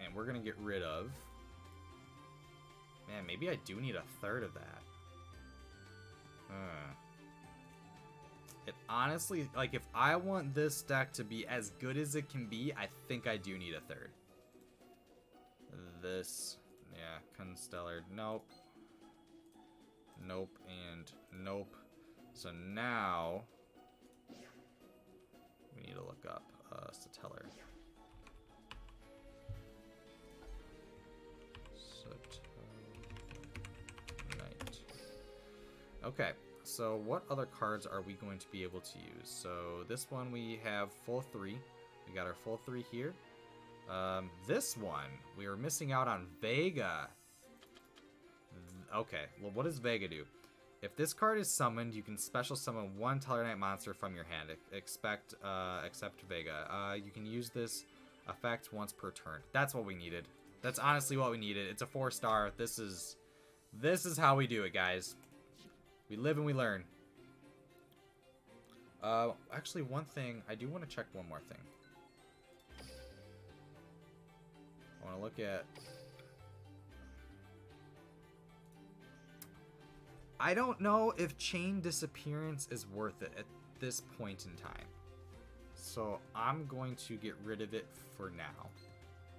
A: and we're gonna get rid of. Man, maybe I do need a third of that. It honestly, like, if I want this deck to be as good as it can be, I think I do need a third. This, yeah, Constellar, nope. Nope, and nope. So now, we need to look up Satellar. Knight. Okay, so what other cards are we going to be able to use? So this one we have full 3. We got our full 3 here. This one, we are missing out on Vega. Okay, well, what does Vega do? If this card is summoned, you can special summon one Tellarknight monster from your hand. Except Vega. You can use this effect once per turn. That's what we needed. That's honestly what we needed. It's a 4-star. This is how we do it, guys. We live and we learn. Actually, one thing, I do want to check one more thing. I want to look at... I don't know if Chain Disappearance is worth it at this point in time. So I'm going to get rid of it for now.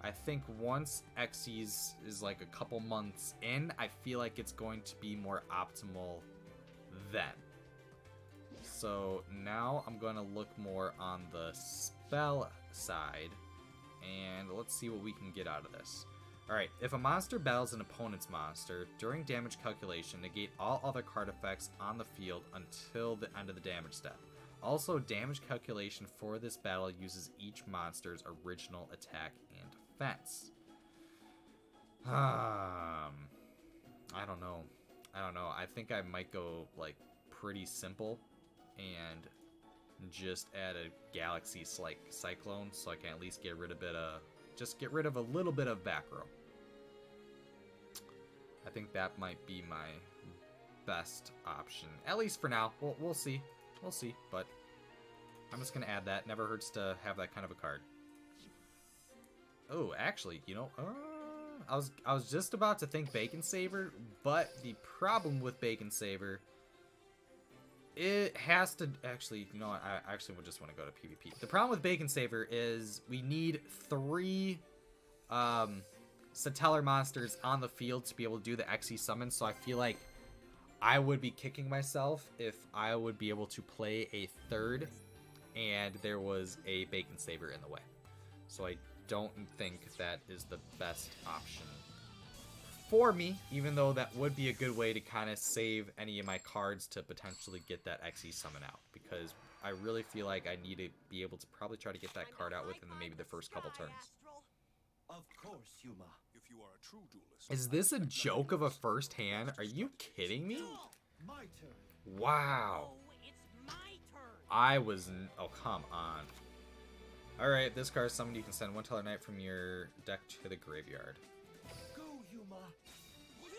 A: I think once Xyz is like a couple months in, I feel like it's going to be more optimal then. So now I'm going to look more on the spell side, and let's see what we can get out of this. Alright, if a monster battles an opponent's monster, during damage calculation, negate all other card effects on the field until the end of the damage step. Also, damage calculation for this battle uses each monster's original attack and defense. I don't know. I think I might go, like, pretty simple and just add a Galaxy Cyclone so I can at least get rid of a little bit of back row. I think that might be my best option, at least for now. We'll see. We'll see, but I'm just gonna add that. Never hurts to have that kind of a card. Oh, actually, you know, I was just about to think Bacon Saver, but the problem with Bacon Saver, it has to actually, you know what, I actually would just want to go to PvP. The problem with Bacon Saver is we need 3 Satellar monsters on the field to be able to do the Xe summon, so I feel like I would be kicking myself if I would be able to play a 3rd and there was a Bacon Saver in the way. So I don't think that is the best option for me, even though that would be a good way to kind of save any of my cards to potentially get that Xe summon out, because I really feel like I need to be able to probably try to get that card out within maybe the first couple turns.
B: Of course, Yuma.
E: If you are a true duelist.
A: Is this a joke of a first hand? Are you kidding me?
B: My turn.
A: Wow.
C: Oh, it's my turn.
A: I was... Oh, come on. Alright, this card is summoned. You can send 1 Tellarknight from your deck to the graveyard.
B: Go, Yuma.
C: Yeah!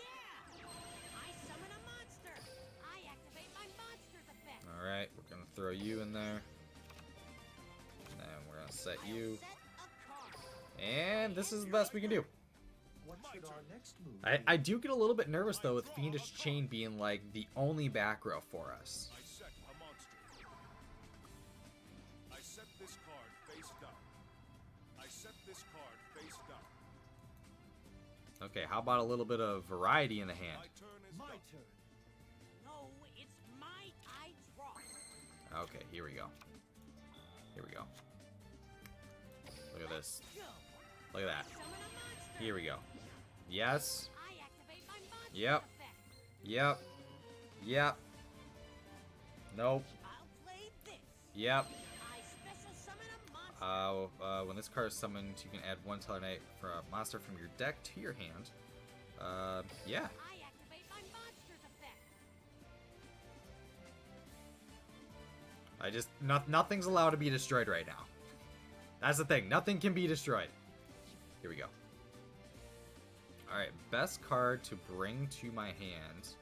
C: I summon a monster. I activate my monster's effect.
A: Alright, we're going to throw you in there. And then we're going to set you.
C: Set a card.
A: And this is the best we can do.
B: What should our next move
A: I do get a little bit nervous, though, with Fiendish Chain being, like, the only back row for us.
E: I set a monster. I set this card face down. I set this card face down.
A: Okay, how about a little bit of variety in the hand?
E: My turn is
B: My
E: done.
B: turn.
C: No, it's my I draw.
A: Okay, here we go. Here we go. Look at this.
C: Go.
A: Look at that.
C: Summon a monster.
A: Here we go. Yes.
C: I activate my monster's
A: Yep.
C: effect.
A: Yep. Yep. Nope.
C: I'll play this.
A: Yep.
C: I special summon a monster.
A: When this card is summoned, you can add 1 Tellarknight for a monster from your deck to your hand. Yeah.
C: I activate my monster's effect.
A: Nothing's allowed to be destroyed right now. That's the thing. Nothing can be destroyed. Here we go. Alright, best card to bring to my hand.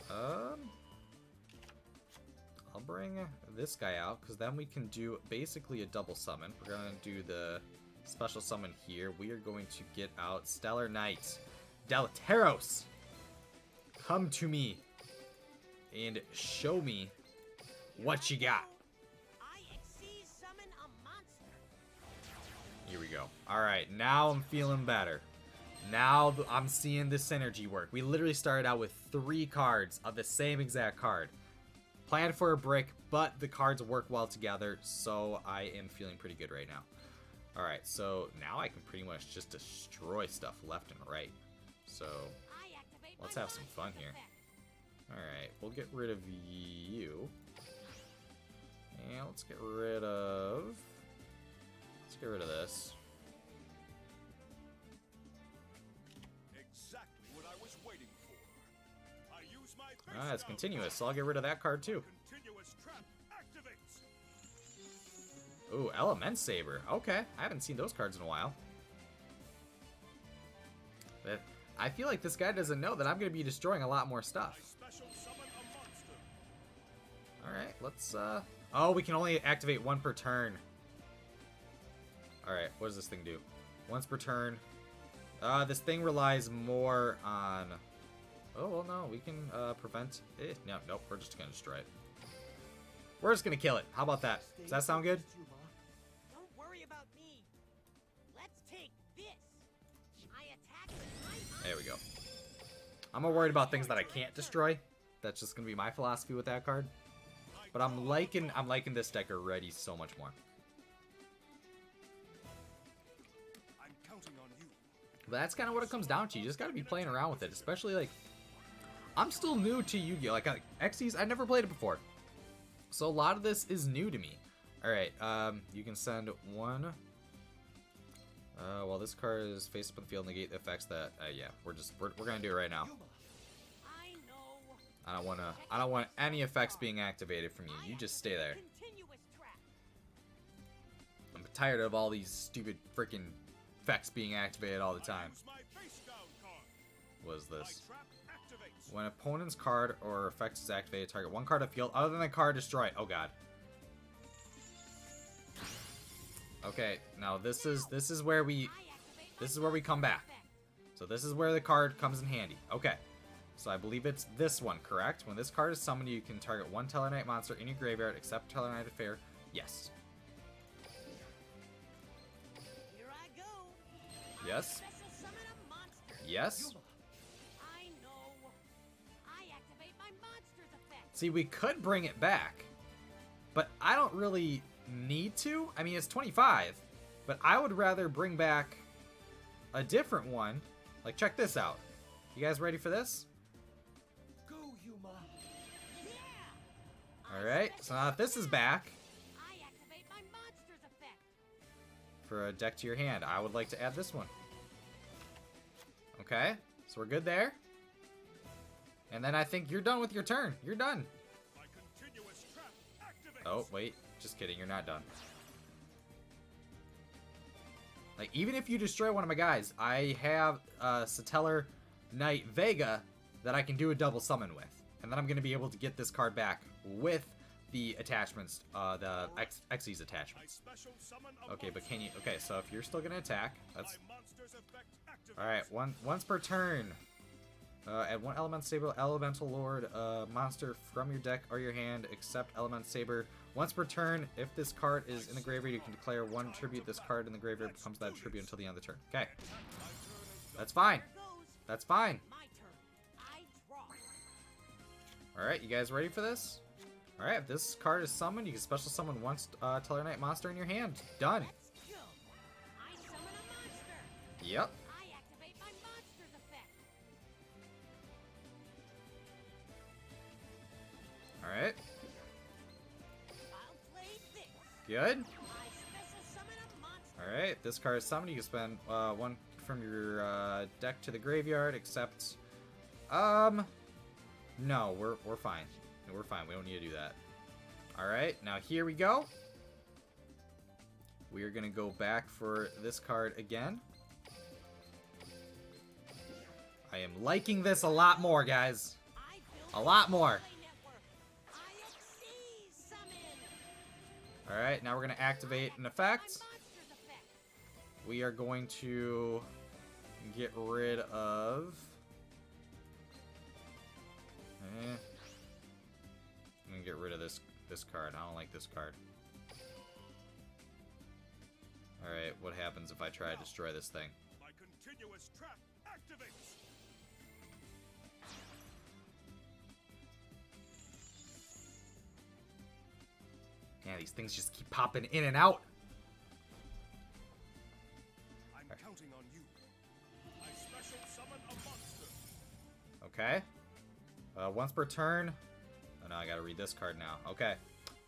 A: I'll bring this guy out, because then we can do basically a double summon. We're going to do the special summon here. We are going to get out Stellar Knight. Dalateros! Come to me and show me what you got.
C: I Xe summon a monster.
A: Here we go. Alright, now I'm feeling better. Now I'm seeing the synergy work. We literally started out with 3 cards of the same exact card. Planned for a brick, but the cards work well together, so I am feeling pretty good right now. Alright, so now I can pretty much just destroy stuff left and right. So,
C: I activate
A: let's
C: my
A: have some fun
C: monster's
A: here.
C: effect.
A: Alright, we'll get rid of you. And let's get rid of... Let's get rid of this.
E: Exactly what I was waiting for. I use use my face
A: Ah, it's
E: down
A: continuous, so
E: card.
A: I'll get rid of that card too.
E: Continuous trap activates.
A: Ooh, Element Saber. Okay, I haven't seen those cards in a while. But I feel like this guy doesn't know that I'm going to be destroying a lot more
E: I
A: stuff.
E: special summon a monster.
A: Alright, let's, Oh, we can only activate one per turn. Alright, what does this thing do? Once per turn. This thing relies more on... Oh, well, no, we can, prevent it. No, nope, we're just gonna destroy it. We're just gonna kill it. How about that? Does that sound good?
C: Don't worry about me. Let's take this. I attack with my
A: There we go. I'm more worried about things that I can't destroy. That's just gonna be my philosophy with that card. But I'm liking this deck already so much more.
E: I'm counting on you.
A: But that's kind of what it comes down to. You just gotta be playing around with it, especially like I'm still new to Yu-Gi-Oh! Like Xyz, I never played it before, so a lot of this is new to me. All right, you can send one. Well, this card is face up in the field, negate the effects that. Yeah, we're gonna do it right now.
C: I know.
A: I don't want any effects being activated from you. You just stay there.
C: Continuous trap.
A: I'm tired of all these stupid freaking effects being activated all the time.
E: Use my face down card.
A: What is
E: My
A: this?
E: trap activates.
A: When opponent's card or effect is activated, target one card of field other than the card destroyed. Oh god. Okay, now this is where we come back. So this is where the card comes in handy. Okay. So I believe it's this one, correct? When this card is summoned, you can target one Tellarknight monster in your graveyard except Tellarknight Affair. Yes.
C: Here I go.
A: Yes.
C: Special summon a monster.
A: Yes.
C: I know. I activate my monster's effect.
A: See, we could bring it back, but I don't really need to. I mean, it's 25, but I would rather bring back a different one. Like, check this out. You guys ready for this?
B: Go, Yuma.
C: Yeah.
A: All right. So now that this is back
C: I activate my monster's effect.
A: for a deck to your hand, I would like to add this one. Okay. So we're good there. And then I think you're done with your turn. You're done.
E: My continuous trap activates.
A: Oh, wait. Just kidding. You're not done. Like, even if you destroy one of my guys, I have Satellar Knight Vega that I can do a double summon with. And then I'm going to be able to get this card back with the attachments, the Xyz
E: I
A: attachments.
E: special summon a
A: Okay, but
E: monster.
A: can you... Okay, so if you're still going to attack, that's...
E: My monster's effect activates.
A: Alright, once per turn. Add one Elemental Lord monster from your deck or your hand, except Element Saber. Once per turn, if this card is in the graveyard, you can declare one tribute. This card in the graveyard becomes that tribute until the end of the turn. Okay, that's fine.
C: Here goes
A: That's fine.
C: my turn. I draw.
A: Alright, you guys ready for this? Alright, if this card is summoned, you can special summon one Tellarknight monster in your hand. Done.
C: Let's go. I summon a monster.
A: Yep.
C: I activate my monster's effect.
A: Alright,
C: I'll play this.
A: good.
C: I special summon a monster.
A: Alright, this card is summoned. You can spend one from your deck to the graveyard, except... No, we're fine. We're fine. We don't need to do that. Alright, now here we go. We are going to go back for this card again. I am liking this a lot more, guys.
C: I build
A: A lot more.
C: play network. IXC summon.
A: Alright, now we're going to activate an effect.
C: My monster's effect.
A: We are going to get rid of... I'm gonna get rid of this card. I don't like this card. Alright, what happens if I try to destroy this thing?
E: My continuous trap activates.
A: Yeah, these things just keep popping in and out.
E: I'm counting on you. I special summon a monster.
A: Okay. Once per turn. Oh no, I gotta read this card now. Okay.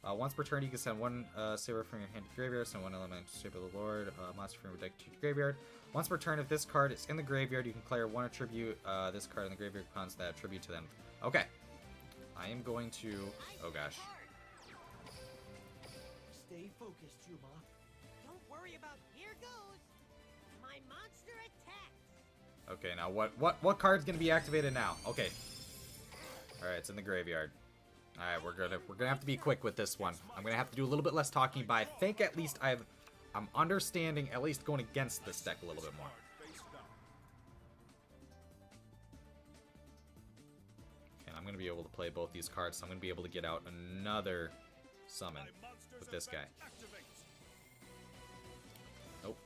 A: Once per turn, you can send one saber from your hand to the graveyard, send one element to Shape of the Lord, monster from your deck to the graveyard. Once per turn, if this card is in the graveyard, you can declare one attribute. This card in the graveyard corresponds that attribute to them. Okay. I am going to... Oh, gosh.
B: Stay focused, Yuma.
C: Don't worry about here goes. My monster attacks.
A: Okay, now what card's going to be activated now? Okay. Alright, it's in the graveyard. Alright, we're gonna have to be quick with this one. I'm gonna have to do a little bit less talking, but I think at least I'm understanding at least going against this deck a little bit more. And I'm gonna be able to play both these cards, so I'm gonna be able to get out another summon with this guy. Nope.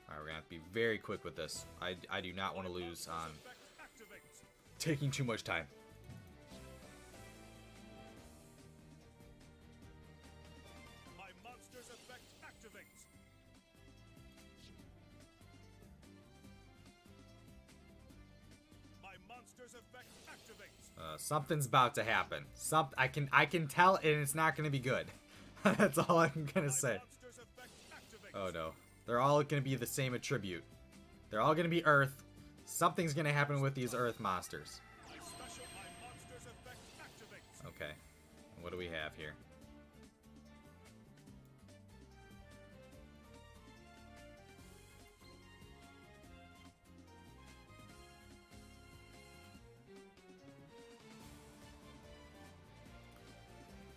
A: Alright, we're gonna have to be very quick with this. I do not want to lose on taking too much time. Something's about to happen. I can tell, and it's not gonna be good. That's all I'm gonna say. Oh no, they're all gonna be the same attribute. They're all gonna be Earth. Something's gonna happen with these Earth monsters. Okay, what do we have here?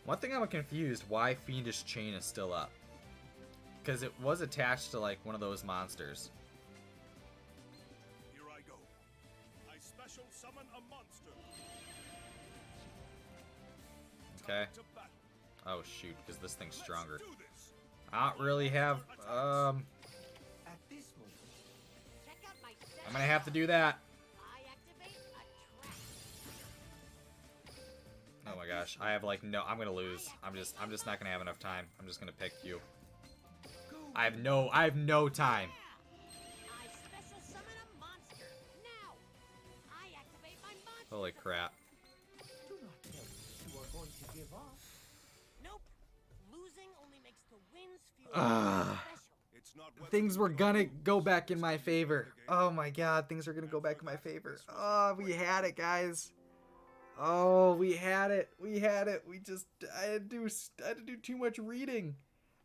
A: One thing I'm confused why Fiendish Chain is still up. Because it was attached to like one of those monsters.
E: Here I go. I special summon a monster.
A: Okay. Oh shoot, because this thing's stronger. I don't really have
B: At this moment,
C: Check out my
A: I'm gonna have to do that.
C: I activate a trap.
A: Oh my gosh, I have like no, I'm gonna lose. I'm just not gonna have enough time. I'm just gonna pick you. I have no time.
C: I special summon a monster. Now, I activate my monster.
A: Holy crap.
B: do not tell me you are going to give up.
C: Nope. Losing only makes the wins feel special.
E: It's not what
A: Things were gonna go back in my favor. Oh my god, things are gonna go back in my favor. Oh, we had it, guys. Oh, we had it. We had it. I had to do too much reading.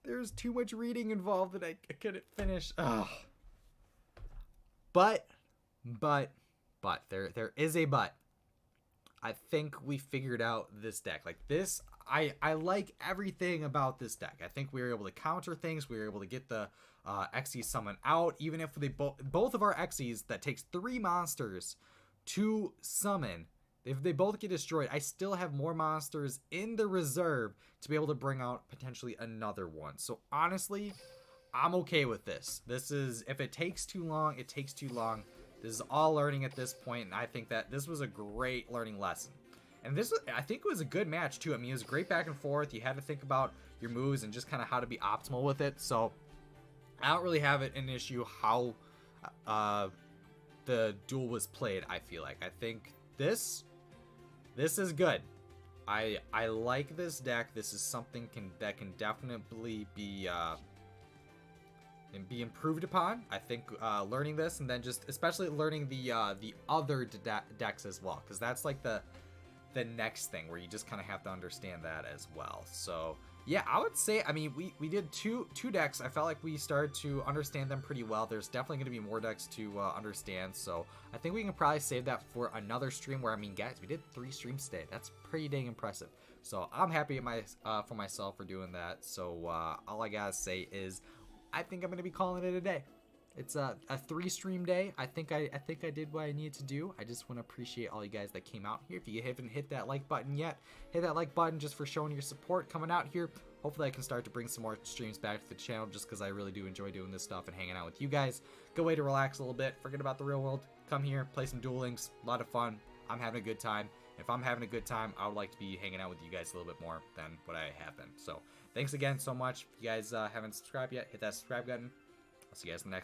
A: There's too much reading involved that I couldn't finish. Oh. But there is a but. I think we figured out this deck. Like this, I like everything about this deck. I think we were able to counter things. We were able to get the Xyz summon out, even if they both of our Xyz that takes 3 monsters to summon. If they both get destroyed, I still have more monsters in the reserve to be able to bring out potentially another one. So honestly, I'm okay with this. This is, if it takes too long, it takes too long. This is all learning at this point, and I think that this was a great learning lesson. And this was, I think it was a good match too. I mean, it was great back and forth. You had to think about your moves and just kind of how to be optimal with it. So I don't really have an issue how the duel was played, I feel like. I think this is good. I like this deck. This is something that can definitely be improved upon. I think learning this, and then just especially learning the other decks as well, because that's like the next thing where you just kind of have to understand that as well. So yeah, I would say, I mean, we did two decks. I felt like we started to understand them pretty well. There's definitely going to be more decks to understand, so I think we can probably save that for another stream where, I mean, guys, we did 3 streams today. That's pretty dang impressive. So I'm happy for myself for doing that. So all I gotta say is I think I'm going to be calling it a day. It's a 3-stream day. I think I did what I needed to do. I just want to appreciate all you guys that came out here. If you haven't hit that like button yet, hit that like button just for showing your support coming out here. Hopefully I can start to bring some more streams back to the channel, just because I really do enjoy doing this stuff and hanging out with you guys. Good way to relax a little bit, forget about the real world, come here, play some Duel Links, a lot of fun. I'm having a good time. If I'm having a good time, I would like to be hanging out with you guys a little bit more than what I have been. So thanks again so much. If you guys haven't subscribed yet, hit that subscribe button. I'll see you guys in the next one.